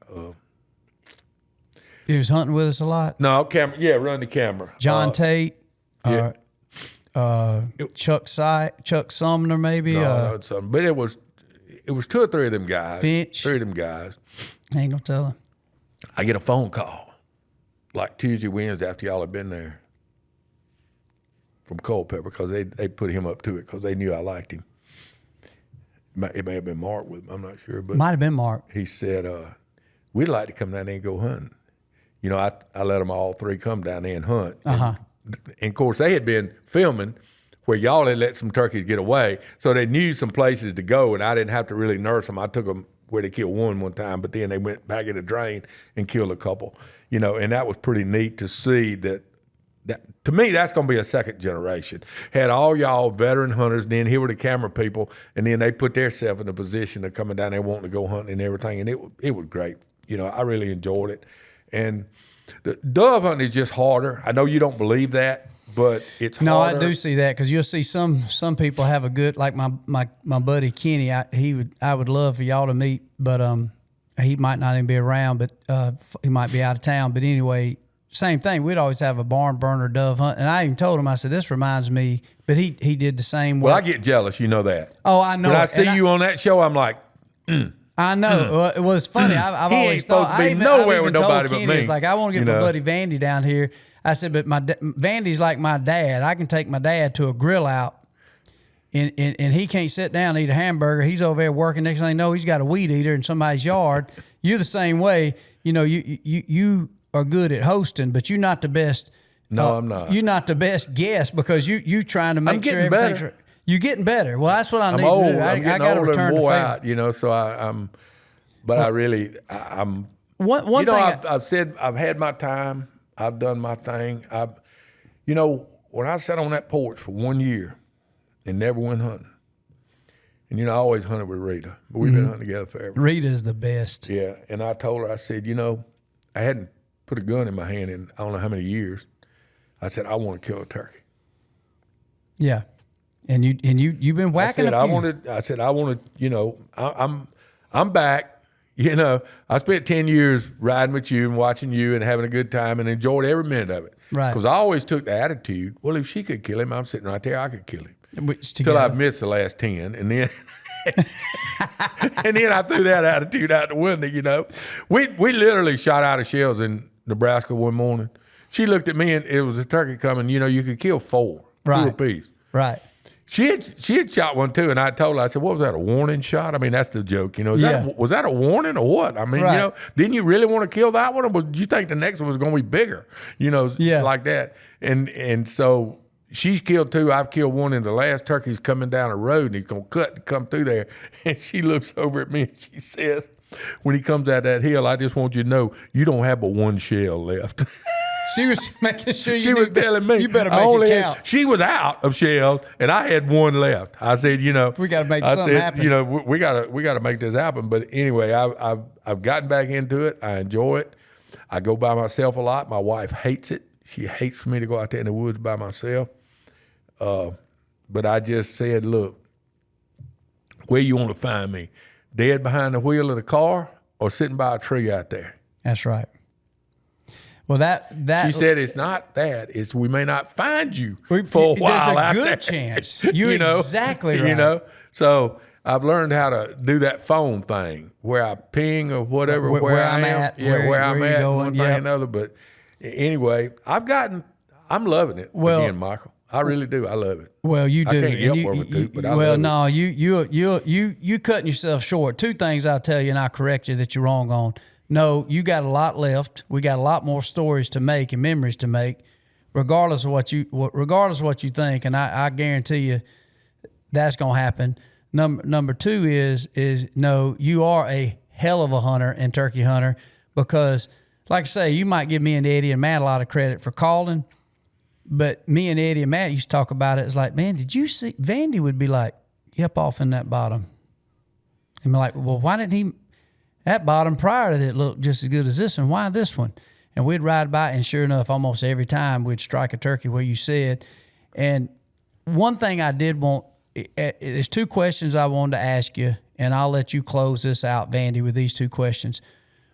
He was hunting with us a lot. No, run the camera. John Tate, Chuck Sumner, maybe. No, something. But it was 2 or 3 of them guys. Finch. 3 of them guys. I ain't gonna tell him. I get a phone call, like Tuesday, Wednesday, after y'all had been there, from Culpeper, because they put him up to it because they knew I liked him. It may have been Mark with him, I'm not sure. But might have been Mark. He said, we'd like to come down there and go hunting. I let them all 3 come down there and hunt. Uh-huh. And of course, they had been filming where y'all had let some turkeys get away, so they knew some places to go, and I didn't have to really nurse them. I took them where they killed one time, but then they went back in the drain and killed a couple. And that was pretty neat to see that to me, that's going to be a second generation. Had all y'all veteran hunters, then here were the camera people, and then they put themselves in a position of coming down there wanting to go hunting and everything, and it was great. I really enjoyed it. And the dove hunting is just harder. I know you don't believe that, but it's harder. No, I do see that because you'll see some people have a good, like my buddy Kenny. I would love for y'all to meet, but he might not even be around, but he might be out of town. But anyway. Same thing. We'd always have a barn burner dove hunt. And I even told him, I said, this reminds me, but he did the same way. Well, I get jealous, you know that. Oh, I know. When I see you on that show, I'm like, I know. Well, it was funny. I've always thought. He ain't supposed to be nowhere with nobody but me. It's like, I want to get my buddy Vandy down here. I said, but Vandy's like my dad. I can take my dad to a grill out, and he can't sit down and eat a hamburger. He's over there working. Next thing you know, he's got a weed eater in somebody's yard. You're the same way. You are good at hosting, but you're not the best. No, I'm not. You're not the best guest because you trying to make sure everything's better. Right. You're getting better. Well, that's what I need old. to do. I'm getting I got to older return and the wore favor. out, so I'm. But I'm. One thing I've said I've had my time. I've done my thing. When I sat on that porch for 1 year and never went hunting, and I always hunted with Rita, but we've been hunting together forever. Rita's the best. Yeah, and I told her, I said, I hadn't put a gun in my hand in I don't know how many years. I said, I want to kill a turkey. Yeah. And you've been whacking I said I wanted, you know, I'm back. You know, I spent 10 years riding with you and watching you and having a good time and enjoyed every minute of it. Right. Because I always took the attitude, well, if she could kill him, I'm sitting right there, I could kill him. Till Together. I've missed the last 10. And then and then I threw that attitude out the window, you know. We literally shot out of shells in Nebraska one morning. She looked at me and it was a turkey coming, you know, you could kill 4. Right. 2 apiece. Right. She had shot one too, and I told her, I said, what was that, a warning shot? I mean, that's the joke, you know. Was that a warning or what? I mean, right. you know, didn't you really want to kill that one, or did you think the next one was going to be bigger? You know, like that. And so she's killed 2. I've killed 1, and the last turkey's coming down the road, and he's going to cut to come through there. And she looks over at me, and she says, when he comes out that hill, I just want you to know you don't have but 1 shell left. She was making sure she was telling me you better make it count. She was out of shells, and I had 1 left. I said, you know, we got to make something happen. You know, we got to make this happen. But anyway, I've gotten back into it. I enjoy it. I go by myself a lot. My wife hates it. She hates for me to go out there in the woods by myself. But I just said, look, where you want to find me? Dead behind the wheel of the car or sitting by a tree out there? That's right. Well, that she said it's not that. It's we may not find you for a while out there. There's a good chance. You're know? Exactly right. You know, so I've learned how to do that phone thing where I ping or whatever where I'm at. Yeah, where I'm at. Going, one thing and another. But anyway, I'm loving it. Well, again, Michael, I really do. I love it. Well, you do. I can't help what we do, but I love it. You cutting yourself short. 2 things I'll tell you, and I'll correct you that you're wrong on. No, you got a lot left. We got a lot more stories to make and memories to make, regardless of what you think. And I guarantee you, that's gonna happen. Number 2 is no, you are a hell of a hunter and turkey hunter because, like I say, you might give me and Eddie and Matt a lot of credit for calling, but me and Eddie and Matt used to talk about it. It's like, man, did you see? Vandy would be like, yep, off in that bottom, and be like, well, why didn't he? That bottom prior to that looked just as good as this one. Why this one? And we'd ride by, and sure enough, almost every time we'd strike a turkey where you said. And one thing I did want, there's 2 questions I wanted to ask you, and I'll let you close this out, Vandy, with these 2 questions.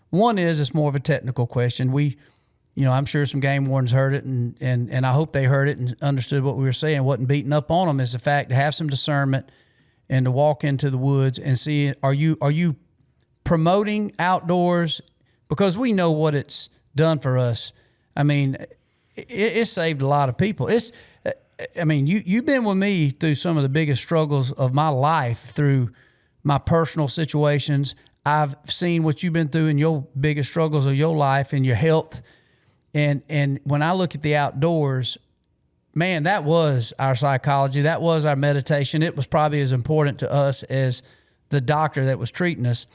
One is, it's more of a technical question. I'm sure some game wardens heard it, and I hope they heard it and understood what we were saying. Wasn't beating up on them. Is the fact to have some discernment and to walk into the woods and see, are you promoting outdoors, because we know what it's done for us. I mean, it saved a lot of people. You've been with me through some of the biggest struggles of my life, through my personal situations. I've seen what you've been through in your biggest struggles of your life and your health. And when I look at the outdoors, man, that was our psychology. That was our meditation. It was probably as important to us as the doctor that was treating us.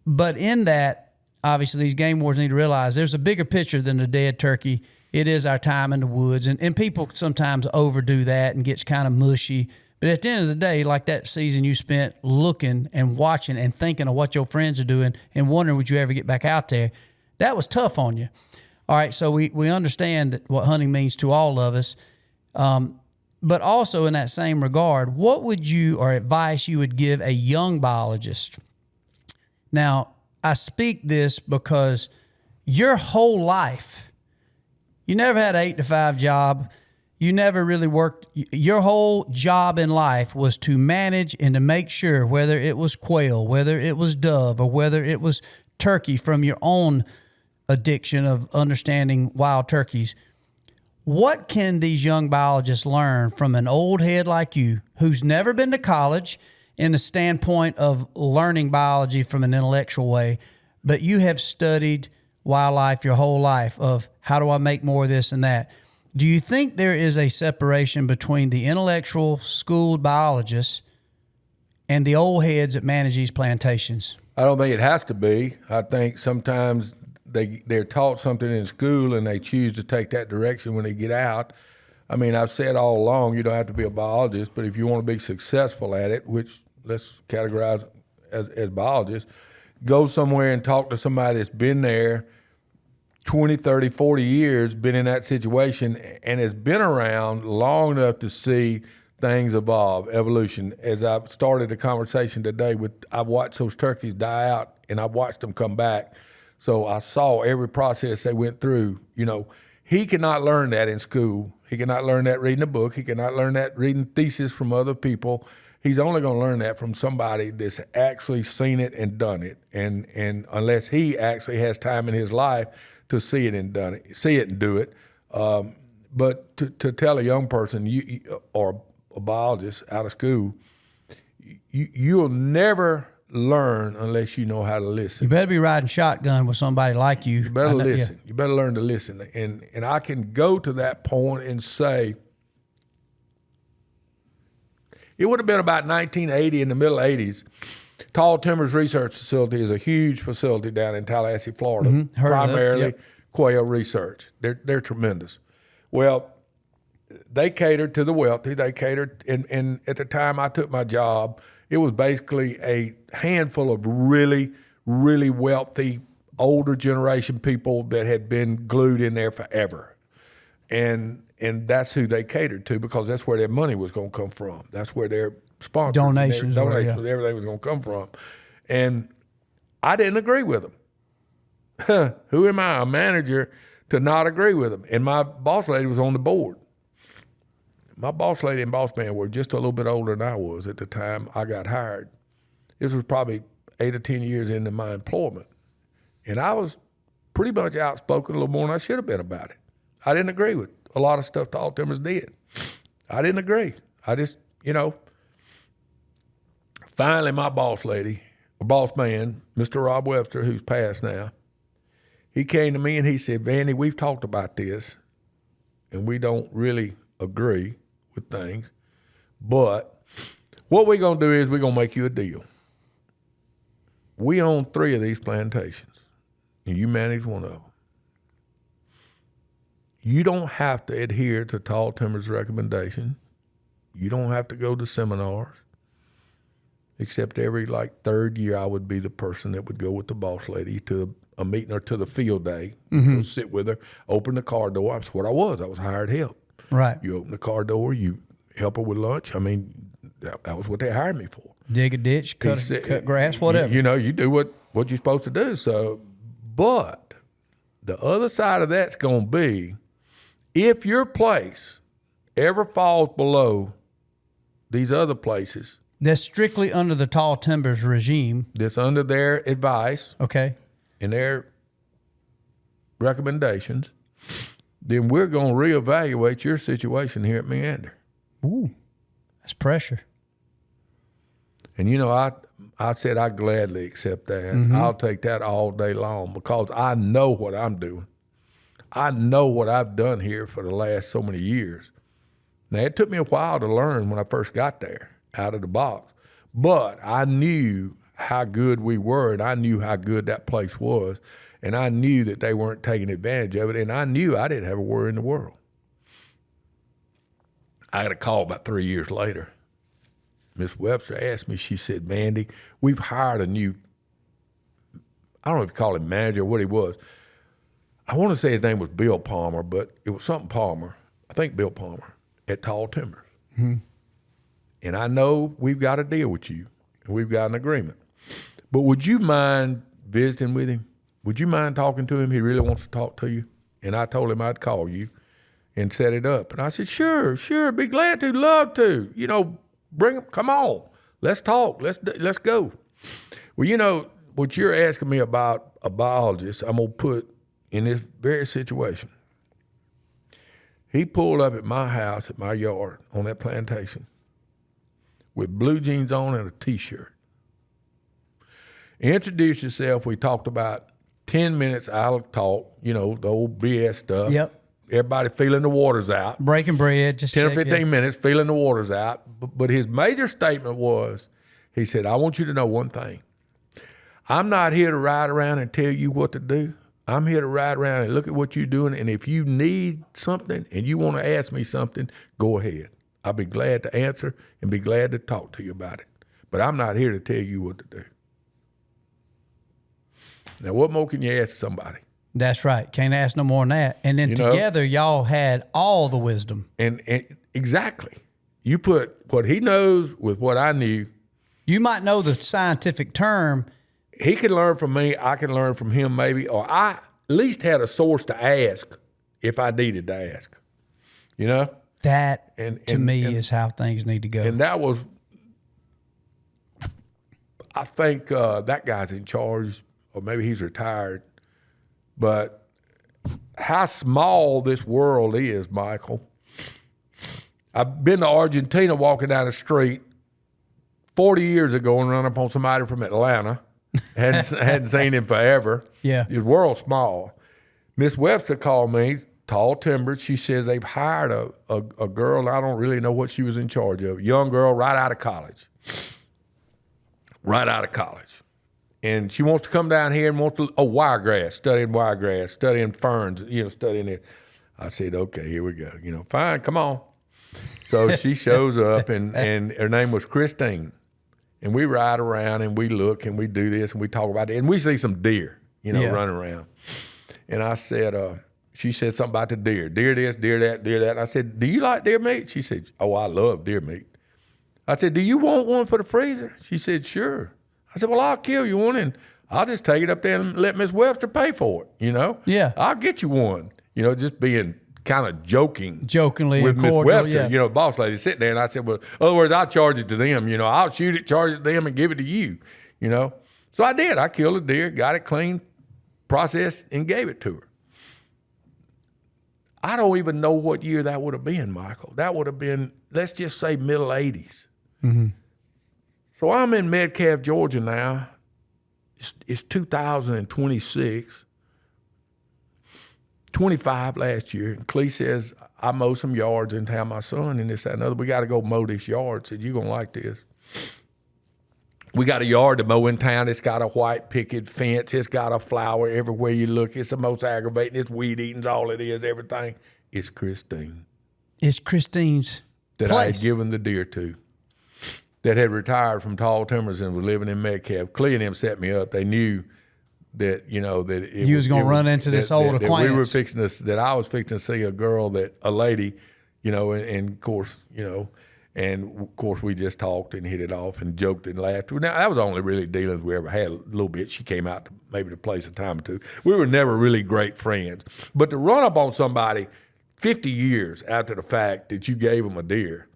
But in that, obviously, these game wardens need to realize there's a bigger picture than the dead turkey. It is our time in the woods. And people sometimes overdo that and gets kind of mushy. But at the end of the day, like that season you spent looking and watching and thinking of what your friends are doing and wondering would you ever get back out there, that was tough on you. All right, so we understand what hunting means to all of us. But also in that same regard, what would you or advice you would give a young biologist? Now, I speak this because your whole life, you never had an 8-to-5 job. You never really worked. Your whole job in life was to manage and to make sure, whether it was quail, whether it was dove, or whether it was turkey from your own addiction of understanding wild turkeys. What can these young biologists learn from an old head like you who's never been to college in the standpoint of learning biology from an intellectual way, but you have studied wildlife your whole life of how do I make more of this and that? Do you think there is a separation between the intellectual schooled biologists and the old heads that manage these plantations? I don't think it has to be. I think sometimes they're taught something in school and they choose to take that direction when they get out. I mean, I've said all along, you don't have to be a biologist, but if you want to be successful at it, which let's categorize as biologists, go somewhere and talk to somebody that's been there 20, 30, 40 years, been in that situation, and has been around long enough to see things evolve, evolution. As I started the conversation today I watched those turkeys die out and I watched them come back. So I saw every process they went through. You know, he cannot learn that in school. He cannot learn that reading a book. He cannot learn that reading thesis from other people. He's only going to learn that from somebody that's actually seen it and done it. And unless he actually has time in his life to see it and do it. But to tell a young person or a biologist out of school, you'll never learn unless you know how to listen. You better be riding shotgun with somebody like you. You better listen. Yeah. You better learn to listen. And I can go to that point and say, it would have been about 1980, in the middle 80s. Tall Timbers Research Facility is a huge facility down in Tallahassee, Florida, primarily quail research. They're tremendous. Well, they catered to the wealthy. They catered, and at the time I took my job, it was basically a handful of really, really wealthy, older generation people that had been glued in there forever. And that's who they catered to because that's where their money was going to come from. That's where their sponsors, donations, everything was going to come from. And I didn't agree with them. Who am I, a manager, to not agree with them? And my boss lady was on the board. My boss lady and boss man were just a little bit older than I was at the time I got hired. This was probably 8 or 10 years into my employment. And I was pretty much outspoken a little more than I should have been about it. I didn't agree with a lot of stuff Tall Timbers did. I didn't agree. I just, finally my boss lady, or boss man, Mr. Rob Webster, who's passed now, he came to me and he said, Vandy, we've talked about this and we don't really agree with things, but what we're going to do is we're going to make you a deal. We own 3 of these plantations and you manage one of them. You don't have to adhere to Tall Timbers' recommendation. You don't have to go to seminars, except every third year I would be the person that would go with the boss lady to a meeting or to the field day, go sit with her, open the car door. That's what I was. I was hired help. Right. You open the car door, you help her with lunch. I mean, that was what they hired me for. Dig a ditch, cut grass, whatever. You do what you're supposed to do. So, but the other side of that's going to be, if your place ever falls below these other places, that's strictly under the Tall Timbers regime. That's under their advice. Okay. And their recommendations, then we're going to reevaluate your situation here at Meander. Ooh, that's pressure. And I said I'd gladly accept that. I'll take that all day long because I know what I'm doing. I know what I've done here for the last so many years. Now, it took me a while to learn when I first got there out of the box, but I knew how good we were, and I knew how good that place was, and I knew that they weren't taking advantage of it, and I knew I didn't have a worry in the world. I got a call about 3 years later. Miss Webster asked me, she said, Vandy, we've hired a new, I don't know if you call him manager or what he was. I want to say his name was Bill Palmer, but it was something Palmer. I think Bill Palmer at Tall Timbers. And I know we've got a deal with you, and we've got an agreement. But would you mind visiting with him? Would you mind talking to him? He really wants to talk to you. And I told him I'd call you and set it up. And I said, sure, be glad to, love to. Bring him, come on. Let's talk. Let's go. Well, what you're asking me about a biologist, I'm going to put in this very situation. He pulled up at my house, at my yard, on that plantation with blue jeans on and a T-shirt. Introduced himself. We talked about 10 minutes out of talk, the old BS stuff. Yep. Everybody feeling the waters out. Breaking bread. Just 10 or 15 minutes, feeling the waters out. But his major statement was, he said, I want you to know one thing. I'm not here to ride around and tell you what to do. I'm here to ride around and look at what you're doing. And if you need something and you want to ask me something, go ahead. I'll be glad to answer and be glad to talk to you about it. But I'm not here to tell you what to do. Now, what more can you ask somebody? That's right. Can't ask no more than that. And then together, y'all had all the wisdom. And exactly. you put what he knows with what I knew. You might know the scientific term. He can learn from me. I can learn from him maybe, or I at least had a source to ask if I needed to ask, you know? That, to me, is how things need to go. And that was, I think that guy's in charge, or maybe he's retired. But how small this world is, Michael. I've been to Argentina walking down the street 40 years ago and run up on somebody from Atlanta. hadn't seen him forever. Yeah. The world's small. Miss Webster called me, tall timbered. She says they've hired a girl, I don't really know what she was in charge of, young girl right out of college. Right out of college. And she wants to come down here and wants to, wiregrass, studying ferns, studying it. I said, okay, here we go. Fine, come on. So she shows up, and her name was Christine. And we ride around, and we look, and we do this, and we talk about it. And we see some deer, running around. And I said, she said something about the deer. Deer this, deer that, deer that. And I said, do you like deer meat? She said, oh, I love deer meat. I said, do you want one for the freezer? She said, sure. I said, well, I'll kill you one, and I'll just take it up there and let Miss Webster pay for it, Yeah. I'll get you one, just being kind of jokingly with Miss cordial, Webster, boss lady sitting there. And I said, well, in other words, I'll charge it to them, I'll shoot it, charge it to them, and give it to you, So I did. I killed a deer, got it clean, processed, and gave it to her. I don't even know what year that would have been, Michael. That would have been, let's just say, middle 80s. Mm-hmm. So I'm in Metcalf, Georgia now. It's 2026. 25 last year. And Clee says, I mowed some yards in town, my son, and this, that, and other. We got to go mow this yard. I said, you're going to like this. We got a yard to mow in town. It's got a white picket fence. It's got a flower everywhere you look. It's the most aggravating. It's weed eating's all it is, everything. It's Christine. It's Christine's that place. I had given the deer to, that had retired from Tall Timbers and was living in Metcalf. Clee and them set me up. They knew that, that it you was going to run into this old acquaintance. That we were fixing to, that I was fixing to see a lady, and of course, and of course we just talked and hit it off and joked and laughed. Now, that was the only really dealings we ever had a little bit. She came out to maybe to place a time or two. We were never really great friends. But to run up on somebody 50 years after the fact that you gave them a deer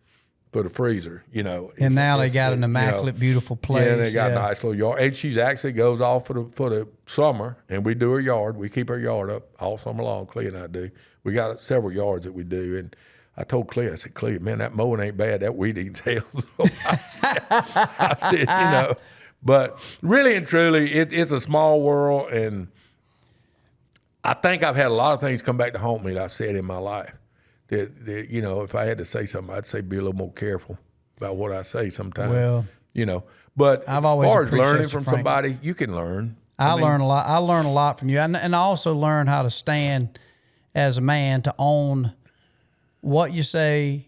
for the freezer, and now they got an immaculate, beautiful place. Yeah, they got a nice little yard. And she actually goes off for the summer, and we do her yard. We keep her yard up all summer long, Clee and I do. We got several yards that we do. And I told Clee, I said, Clee, man, that mowing ain't bad. That weed eating's hell. So I said, but really and truly, it's a small world, and I think I've had a lot of things come back to haunt me that I've said in my life. That if I had to say something, I'd say be a little more careful about what I say sometimes. Well, but I've always as far as appreciated learning from Frank. somebody, you can learn. I learn a lot. I learn a lot from you, and I also learn how to stand as a man to own what you say,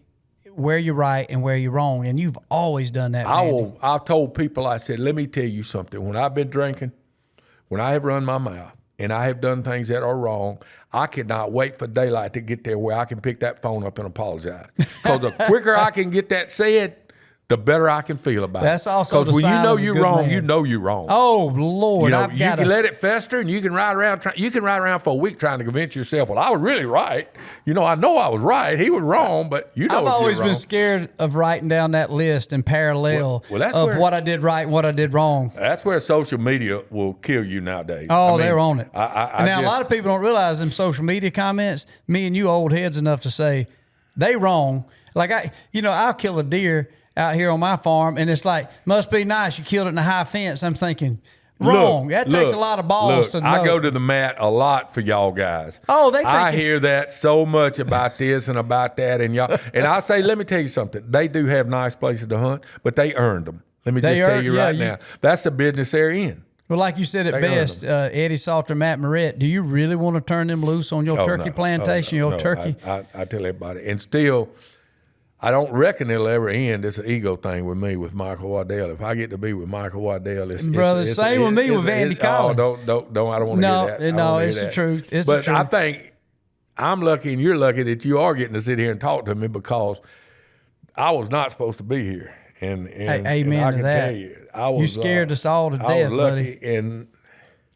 where you're right and where you're wrong, and you've always done that. I've told people, I said, let me tell you something. When I've been drinking, when I have run my mouth, and I have done things that are wrong, I cannot wait for daylight to get there where I can pick that phone up and apologize. Because the quicker I can get that said, the better I can feel about it. That's also the when sign you know of a you're good wrong, man. you know you're wrong. Oh Lord, you can let it fester, and you can ride around for a week trying to convince yourself, well, I was really right. I know I was right. He was wrong, but I've always been scared of writing down that list in parallel of what I did right and what I did wrong. That's where social media will kill you nowadays. Oh, they're on it. A lot of people don't realize them social media comments. Me and you old heads enough to say they wrong. Like I'll kill a deer out here on my farm, and it's like, must be nice you killed it in a high fence. I'm thinking, wrong. That takes a lot of balls to know. I go to the mat a lot for y'all guys. Oh, I hear that so much about this and about that, and y'all. And I say, let me tell you something. They do have nice places to hunt, but they earned them. Let me just tell you right now. That's the business they're in. Well, like you said it best, Eddie Salter, Matt Moret, do you really want to turn them loose on your turkey plantation, your turkey? I tell everybody. And still, I don't reckon it'll ever end. It's an ego thing with me, with Michael Waddell. If I get to be with Michael Waddell, it's same with me with Vandy Collins. Oh, don't! I don't want to hear that. No, it's the truth. It's the truth. But I think I'm lucky and you're lucky that you are getting to sit here and talk to me, because I was not supposed to be here. And amen and I to can that. tell you, I was, You scared us all to I was death, lucky, buddy. and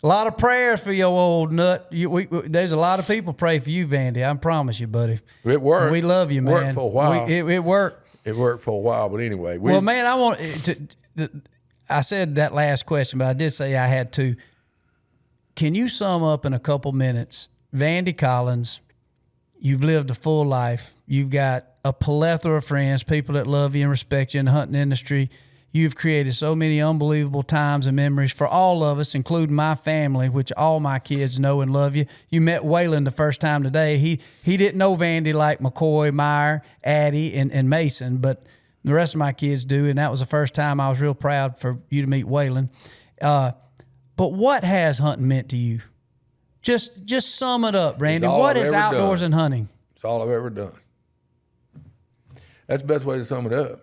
A lot of prayers for your old nut. There's a lot of people pray for you, Vandy. I promise you, buddy. it worked. We love you, man. Worked for a while. It worked. It worked for a while, but anyway. Well, man, I want to. I said that last question, but I did say I had to. Can you sum up in a couple minutes, Vandy Collins? You've lived a full life. You've got a plethora of friends, people that love you and respect you in the hunting industry. You've created so many unbelievable times and memories for all of us, including my family, which all my kids know and love you. You met Waylon the first time today. He didn't know Vandy like McCoy, Meyer, Addie, and Mason, but the rest of my kids do, and that was the first time I was real proud for you to meet Waylon. But what has hunting meant to you? Just sum it up, Randy. What is outdoors and hunting? It's all I've ever done. That's the best way to sum it up.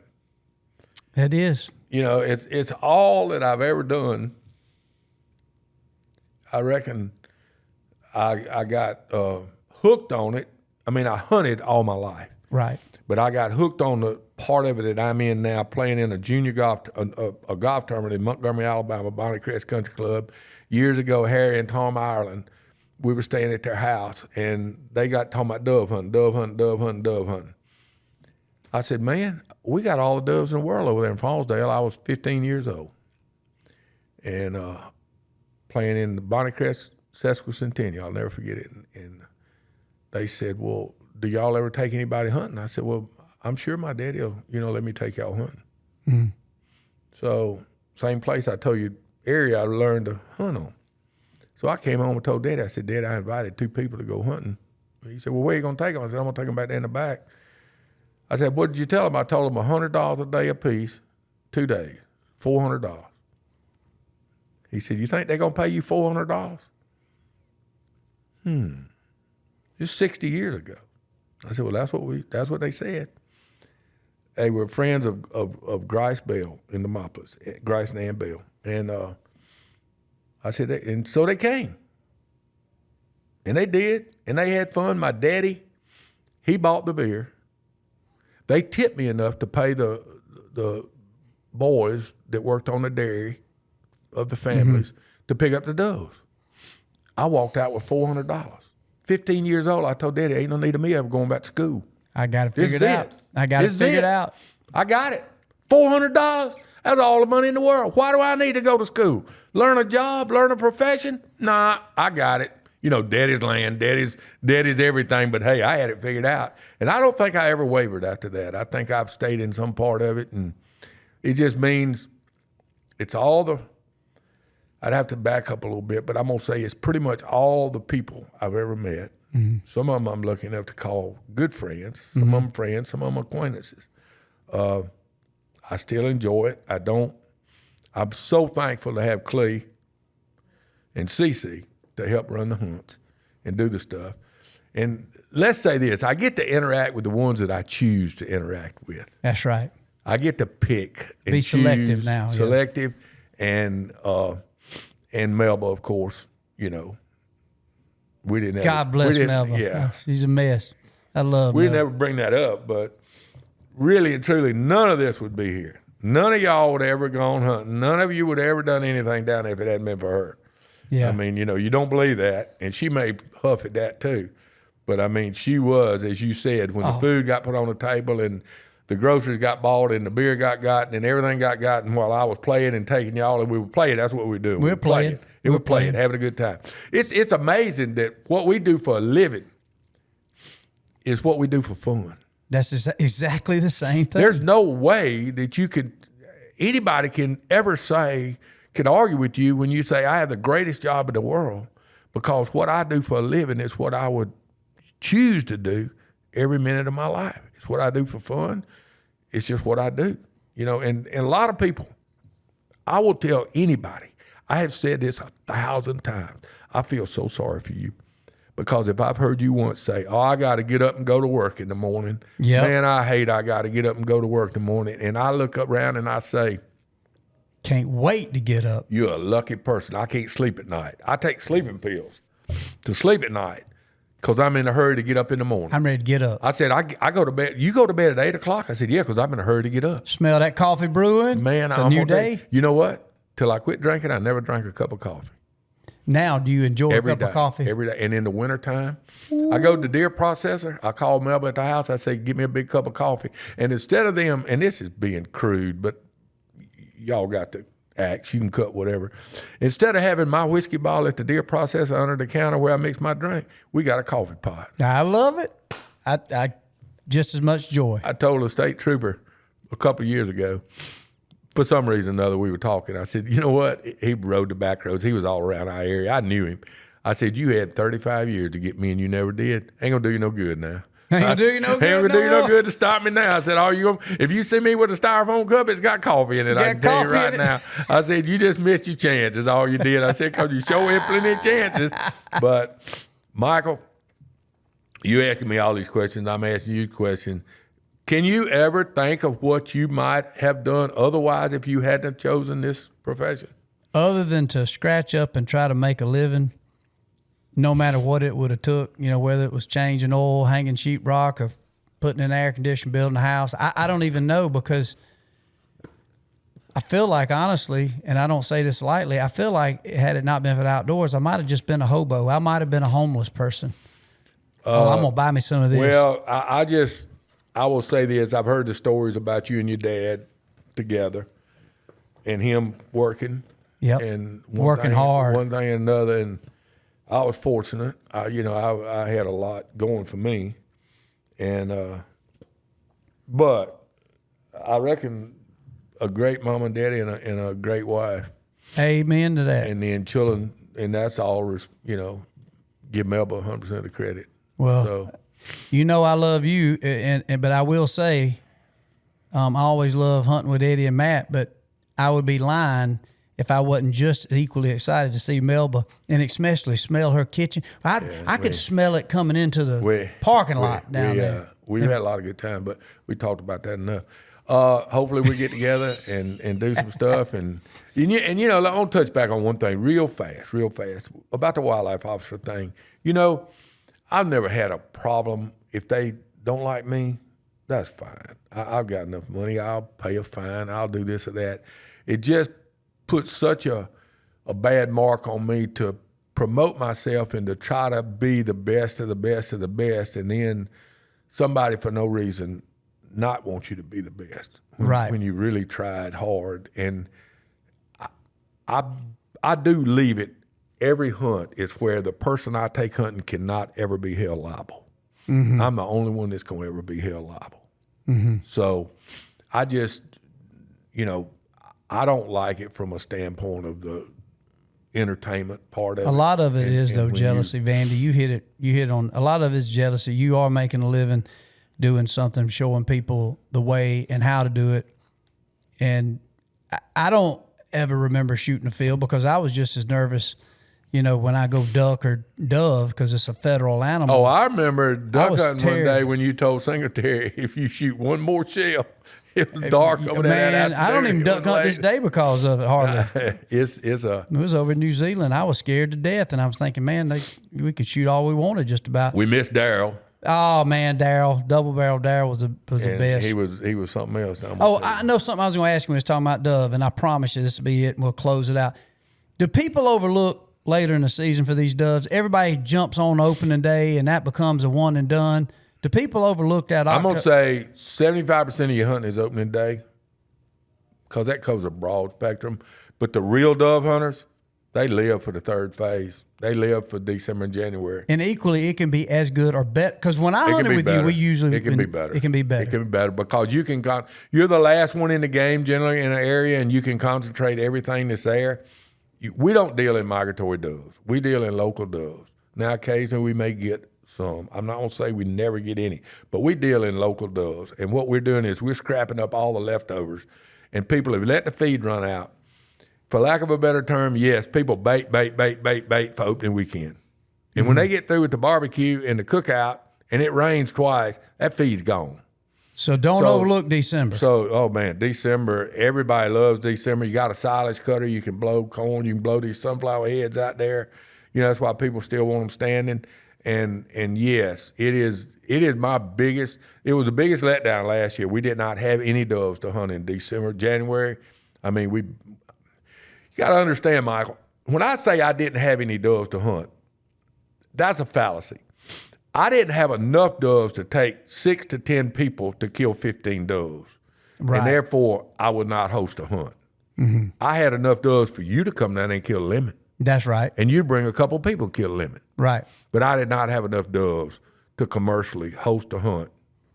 It is. You know, it's all that I've ever done. I reckon I got hooked on it. I mean, I hunted all my life. Right. But I got hooked on the part of it that I'm in now, playing in a junior golf, a golf tournament in Montgomery, Alabama, Bonnie Crest Country Club. Years ago, Harry and Tom Ireland, we were staying at their house, and they got talking about dove hunting. I said, man, we got all the doves in the world over there in Fallsdale. I was 15 years old. And playing in the Bonnie Crest Sesquicentennial, I'll never forget it. And they said, well, do y'all ever take anybody hunting? I said, well, I'm sure my daddy will, let me take y'all hunting. Mm-hmm. So same place I told you, area I learned to hunt on. So I came home and told Daddy, I said, Daddy, I invited 2 people to go hunting. He said, well, where are you going to take them? I said, I'm going to take them back there in the back. I said, what did you tell them? I told them $100 a day a piece, 2 days, $400. He said, you think they're going to pay you $400? Just 60 years ago. I said, well, that's what they said. They were friends of Grice Bell in the Moppers, Grice and Ann Bell. And I said, and so they came. And they did, and they had fun. My daddy, he bought the beer. They tipped me enough to pay the boys that worked on the dairy of the families to pick up the doves. I walked out with $400. 15 years old, I told Daddy, ain't no need of me ever going back to school. I got it figured out. I got it figured out. I got it. $400, that's all the money in the world. Why do I need to go to school? Learn a job, learn a profession? Nah, I got it. Daddy's land, daddy's everything, but hey, I had it figured out. And I don't think I ever wavered after that. I think I've stayed in some part of it, and it just means it's all I'd have to back up a little bit, but I'm going to say it's pretty much all the people I've ever met. Mm-hmm. Some of them I'm lucky enough to call good friends, some of them friends, some of them acquaintances. I still enjoy it. I'm so thankful to have Clay and Cece to help run the hunts and do the stuff. And let's say this, I get to interact with the ones that I choose to interact with. That's right. I get to pick and be choose. Selective now. Selective, yeah. And Melba, of course, we didn't ever. God bless Melba. Yeah. She's a mess. I love We Melba. didn't ever bring that up, but really and truly, none of this would be here. None of y'all would have ever gone hunting. None of you would have ever done anything down there if it hadn't been for her. Yeah. I mean, you don't believe that, and she may huff at that too. But, I mean, she was, as you said, when the food got put on the table and the groceries got bought and the beer got gotten and everything got gotten while I was playing and taking y'all, and we were playing. That's what we were doing. We were playing. We were playing, having a good time. It's amazing that what we do for a living is what we do for fun. That's exactly the same thing. There's no way that anybody can ever can argue with you when you say, I have the greatest job in the world, because what I do for a living is what I would choose to do every minute of my life. It's what I do for fun. It's just what I do. And a lot of people, I will tell anybody, I have said this 1,000 times, I feel so sorry for you. Because if I've heard you once say, I got to get up and go to work in the morning. Yep. Man, I got to get up and go to work in the morning. And I look around and I say, can't wait to get up. you're a lucky person. I can't sleep at night. I take sleeping pills to sleep at night because I'm in a hurry to get up in the morning. I'm ready to get up. I said, I go to bed. You go to bed at 8 o'clock? I said, yeah, because I'm in a hurry to get up. Smell that coffee brewing? Man, it's I'm a new gonna tell day. you, you know what? Till I quit drinking, I never drank a cup of coffee. Now, do you enjoy Every a cup day, of coffee? every day. And in the wintertime, I go to the deer processor. I call Melba at the house. I say, give me a big cup of coffee. And instead of them, and this is being crude, but y'all got the axe. You can cut whatever. Instead of having my whiskey bottle at the deer processor under the counter where I mix my drink, we got a coffee pot. I love it. I just as much joy. I told a state trooper a couple of years ago, for some reason or another, we were talking. I said, you know what? He rode the back roads. He was all around our area. I knew him. I said, you had 35 years to get me and you never did. Ain't going to do you no good now. Ain't gonna do you no good. Ain't gonna do you no good to stop me now. I said, if you see me with a styrofoam cup, it's got coffee in it. I can tell you right now. I said, you just missed your chances. All you did. I said, because you sure had plenty of chances. But Michael, you asking me all these questions. I'm asking you questions. Can you ever think of what you might have done otherwise if you hadn't chosen this profession? Other than to scratch up and try to make a living, no matter what it would have took, whether it was changing oil, hanging sheetrock, or putting in air conditioning, building a house, I don't even know, because I feel like, honestly, and I don't say this lightly, I feel like had it not been for the outdoors, I might have just been a hobo. I might have been a homeless person. I'm going to buy me some of this. Well, I will say this. I've heard the stories about you and your dad together and him working. Yep. And working hard. One thing and another. And I was fortunate. I had a lot going for me. And, but I reckon a great mom and daddy and a great wife. Amen to that. And then children, and that's all, give Melba 100% of the credit. Well, I love you, but I will say, I always love hunting with Eddie and Matt, but I would be lying if I wasn't just equally excited to see Melba and especially smell her kitchen. I could smell it coming into the parking lot down there. We've had a lot of good time, but we talked about that enough. Hopefully we get together and do some stuff. And I want to touch back on one thing real fast about the wildlife officer thing. I've never had a problem. If they don't like me, that's fine. I've got enough money. I'll pay a fine. I'll do this or that. It just puts such a bad mark on me to promote myself and to try to be the best of the best of the best, and then somebody for no reason not want you to be the best. When you really tried hard. And I do leave it. Every hunt is where the person I take hunting cannot ever be held liable. Mm-hmm. I'm the only one that's going to ever be held liable. Mm-hmm. So I just, I don't like it from a standpoint of the entertainment part of it. A lot of it is jealousy, Vandy. You hit on a lot of it's jealousy. You are making a living doing something, showing people the way and how to do it. And I don't ever remember shooting a field because I was just as nervous when I go duck or dove, because it's a federal animal. Oh, I remember duck hunting one day when you told Singletary, if you shoot one more shell, it was dark over there. Man, I don't even duck hunt this day because of it, hardly. It was over in New Zealand. I was scared to death, and I was thinking, man, we could shoot all we wanted just about. We missed Darryl. Oh, man, Darryl. Double barrel Darryl was the best. He was something else. I know something I was going to ask you when we was talking about dove, and I promise you this will be it, and we'll close it out. Do people overlook later in the season for these doves? Everybody jumps on opening day, and that becomes a one and done. Do people overlook that? I'm going to say 75% of your hunting is opening day, because that covers a broad spectrum. But the real dove hunters, they live for the third phase. They live for December and January. And equally, it can be as good or better. Because when I hunted with you, we usually... It can be better. It can be better. It can be better because you're the last one in the game generally in an area, and you can concentrate everything that's there. We don't deal in migratory doves. We deal in local doves. Now, occasionally we may get some. I'm not going to say we never get any, but we deal in local doves. And what we're doing is we're scrapping up all the leftovers. And people have let the feed run out. For lack of a better term, yes, people bait for opening weekend. And when they get through with the barbecue and the cookout and it rains twice, that feed's gone. So don't overlook December. Oh man, December, everybody loves December. You got a silage cutter, you can blow corn, you can blow these sunflower heads out there. That's why people still want them standing. And yes, it is my biggest. It was the biggest letdown last year. We did not have any doves to hunt in December, January. I mean, you got to understand, Michael. When I say I didn't have any doves to hunt, that's a fallacy. I didn't have enough doves to take 6 to 10 people to kill 15 doves. Right. And therefore, I would not host a hunt. Mm-hmm. I had enough doves for you to come down and kill a limit. That's right. And you'd bring a couple people to kill a limit. Right. But I did not have enough doves to commercially host a hunt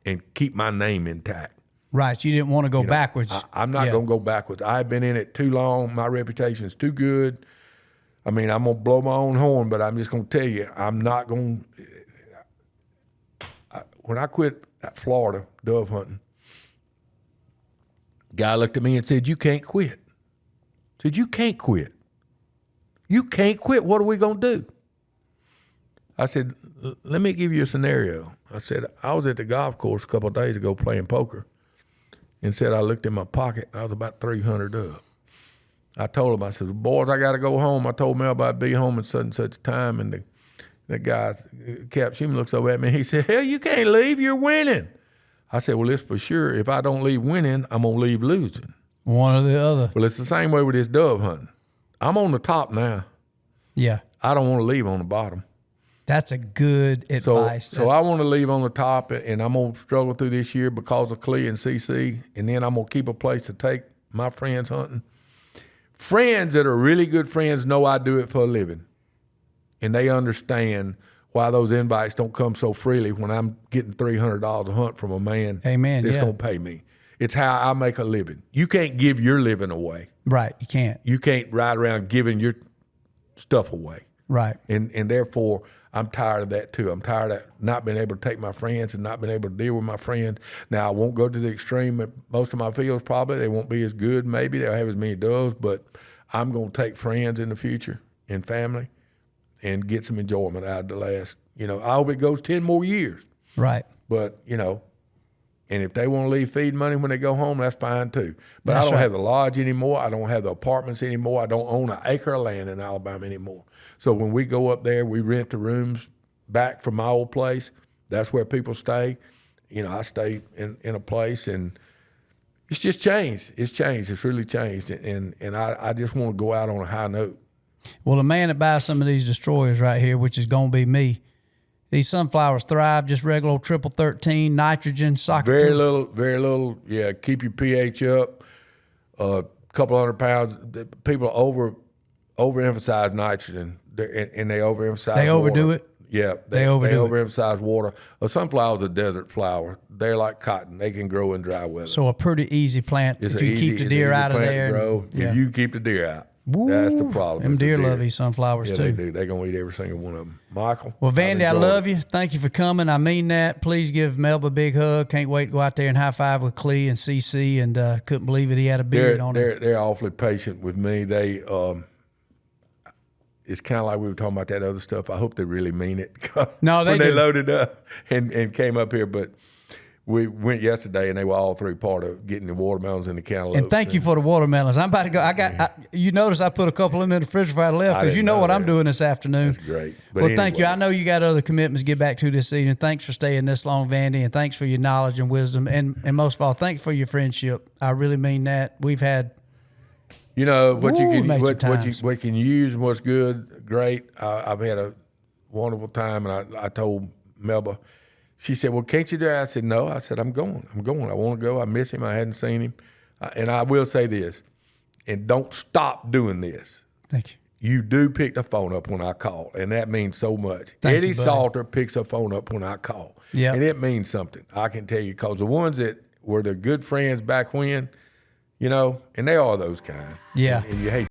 and keep my name intact. Right. You didn't want to go backwards. I'm not going to go backwards. I've been in it too long. My reputation is too good. I mean, I'm going to blow my own horn, but I'm just going to tell you, I'm not going to. When I quit at Florida dove hunting, guy looked at me and said, "You can't quit." I said, "You can't quit. You can't quit. What are we going to do?" I said, "Let me give you a scenario." I said, I was at the golf course a couple of days ago playing poker and said I looked in my pocket. I was about 300 up. I told him, I said, "Boys, I got to go home." I told Mel I'd be home at such and such time, and the guy, Captain, looks over at me and he said, "Hell, you can't leave. You're winning." I said, "Well, it's for sure. If I don't leave winning, I'm going to leave losing." One or the other. Well, it's the same way with this dove hunting. I'm on the top now. Yeah. I don't want to leave on the bottom. That's a good advice. So I want to leave on the top, and I'm going to struggle through this year because of Clee and CC, and then I'm going to keep a place to take my friends hunting. Friends that are really good friends know I do it for a living, and they understand why those invites don't come so freely when I'm getting $300 a hunt from a man that's going to pay me. It's how I make a living. You can't give your living away. Right, you can't. You can't ride around giving your stuff away. Right. And therefore, I'm tired of that too. I'm tired of not being able to take my friends and not being able to deal with my friends. Now, I won't go to the extreme at most of my fields probably. They won't be as good maybe. They'll have as many doves, but I'm going to take friends in the future and family and get some enjoyment out of the last, I hope it goes 10 more years. Right. But, and if they want to leave feed money when they go home, that's fine too. But That's I don't right. have the lodge anymore. I don't have the apartments anymore. I don't own an acre of land in Alabama anymore. So when we go up there, we rent the rooms back from my old place. That's where people stay. I stay in a place, and it's just changed. It's changed. It's really changed. And I just want to go out on a high note. Well, the man that buys some of these destroyers right here, which is going to be me, these sunflowers thrive, just regular old triple 13, nitrogen, soccer. Very little. Yeah, keep your pH up. A couple hundred pounds. People overemphasize nitrogen, and they overemphasize. They overdo water. it. Yeah, they overdo it. Overemphasize water. A sunflower's a desert flower. They're like cotton. They can grow in dry weather. So a pretty easy plant if you keep the deer out of there. If you keep the deer out. That's the problem. Them deer love these sunflowers too. They do. They're going to eat every single one of them. Michael? Well, Vandy, I love you. Thank you for coming. I mean that. Please give Melba a big hug. Can't wait to go out there and high five with Clee and CC, and couldn't believe it. He had a beard on him. They're awfully patient with me. They it's kind of like we were talking about that other stuff. I hope they really mean it. No, they when do. they loaded up and came up here, but we went yesterday, and they were all three part of getting the watermelons and the cantaloupes. And thank you for the watermelons. I'm about to go. You notice I put a couple of them in the refrigerator left because you know what I'm doing this afternoon. That's great. But Well, thank you. I know you got other commitments to get back to this evening. Thanks for staying this long, Vandy, and thanks for your knowledge and wisdom. And most of all, thanks for your friendship. I really mean that. We've had what we can use and what's good, great. I've had a wonderful time, and I told Melba. She said, "Well, can't you do it?" I said, "No." I said, I'm going. I want to go. I miss him. I hadn't seen him. And I will say this, and don't stop doing this. Thank you. You do pick the phone up when I call, and that means so much. Thank Eddie you, buddy. Salter picks the phone up when I call. Yep. And it means something. I can tell you, because the ones that were the good friends back when, and they are those kind. Yeah. And you hate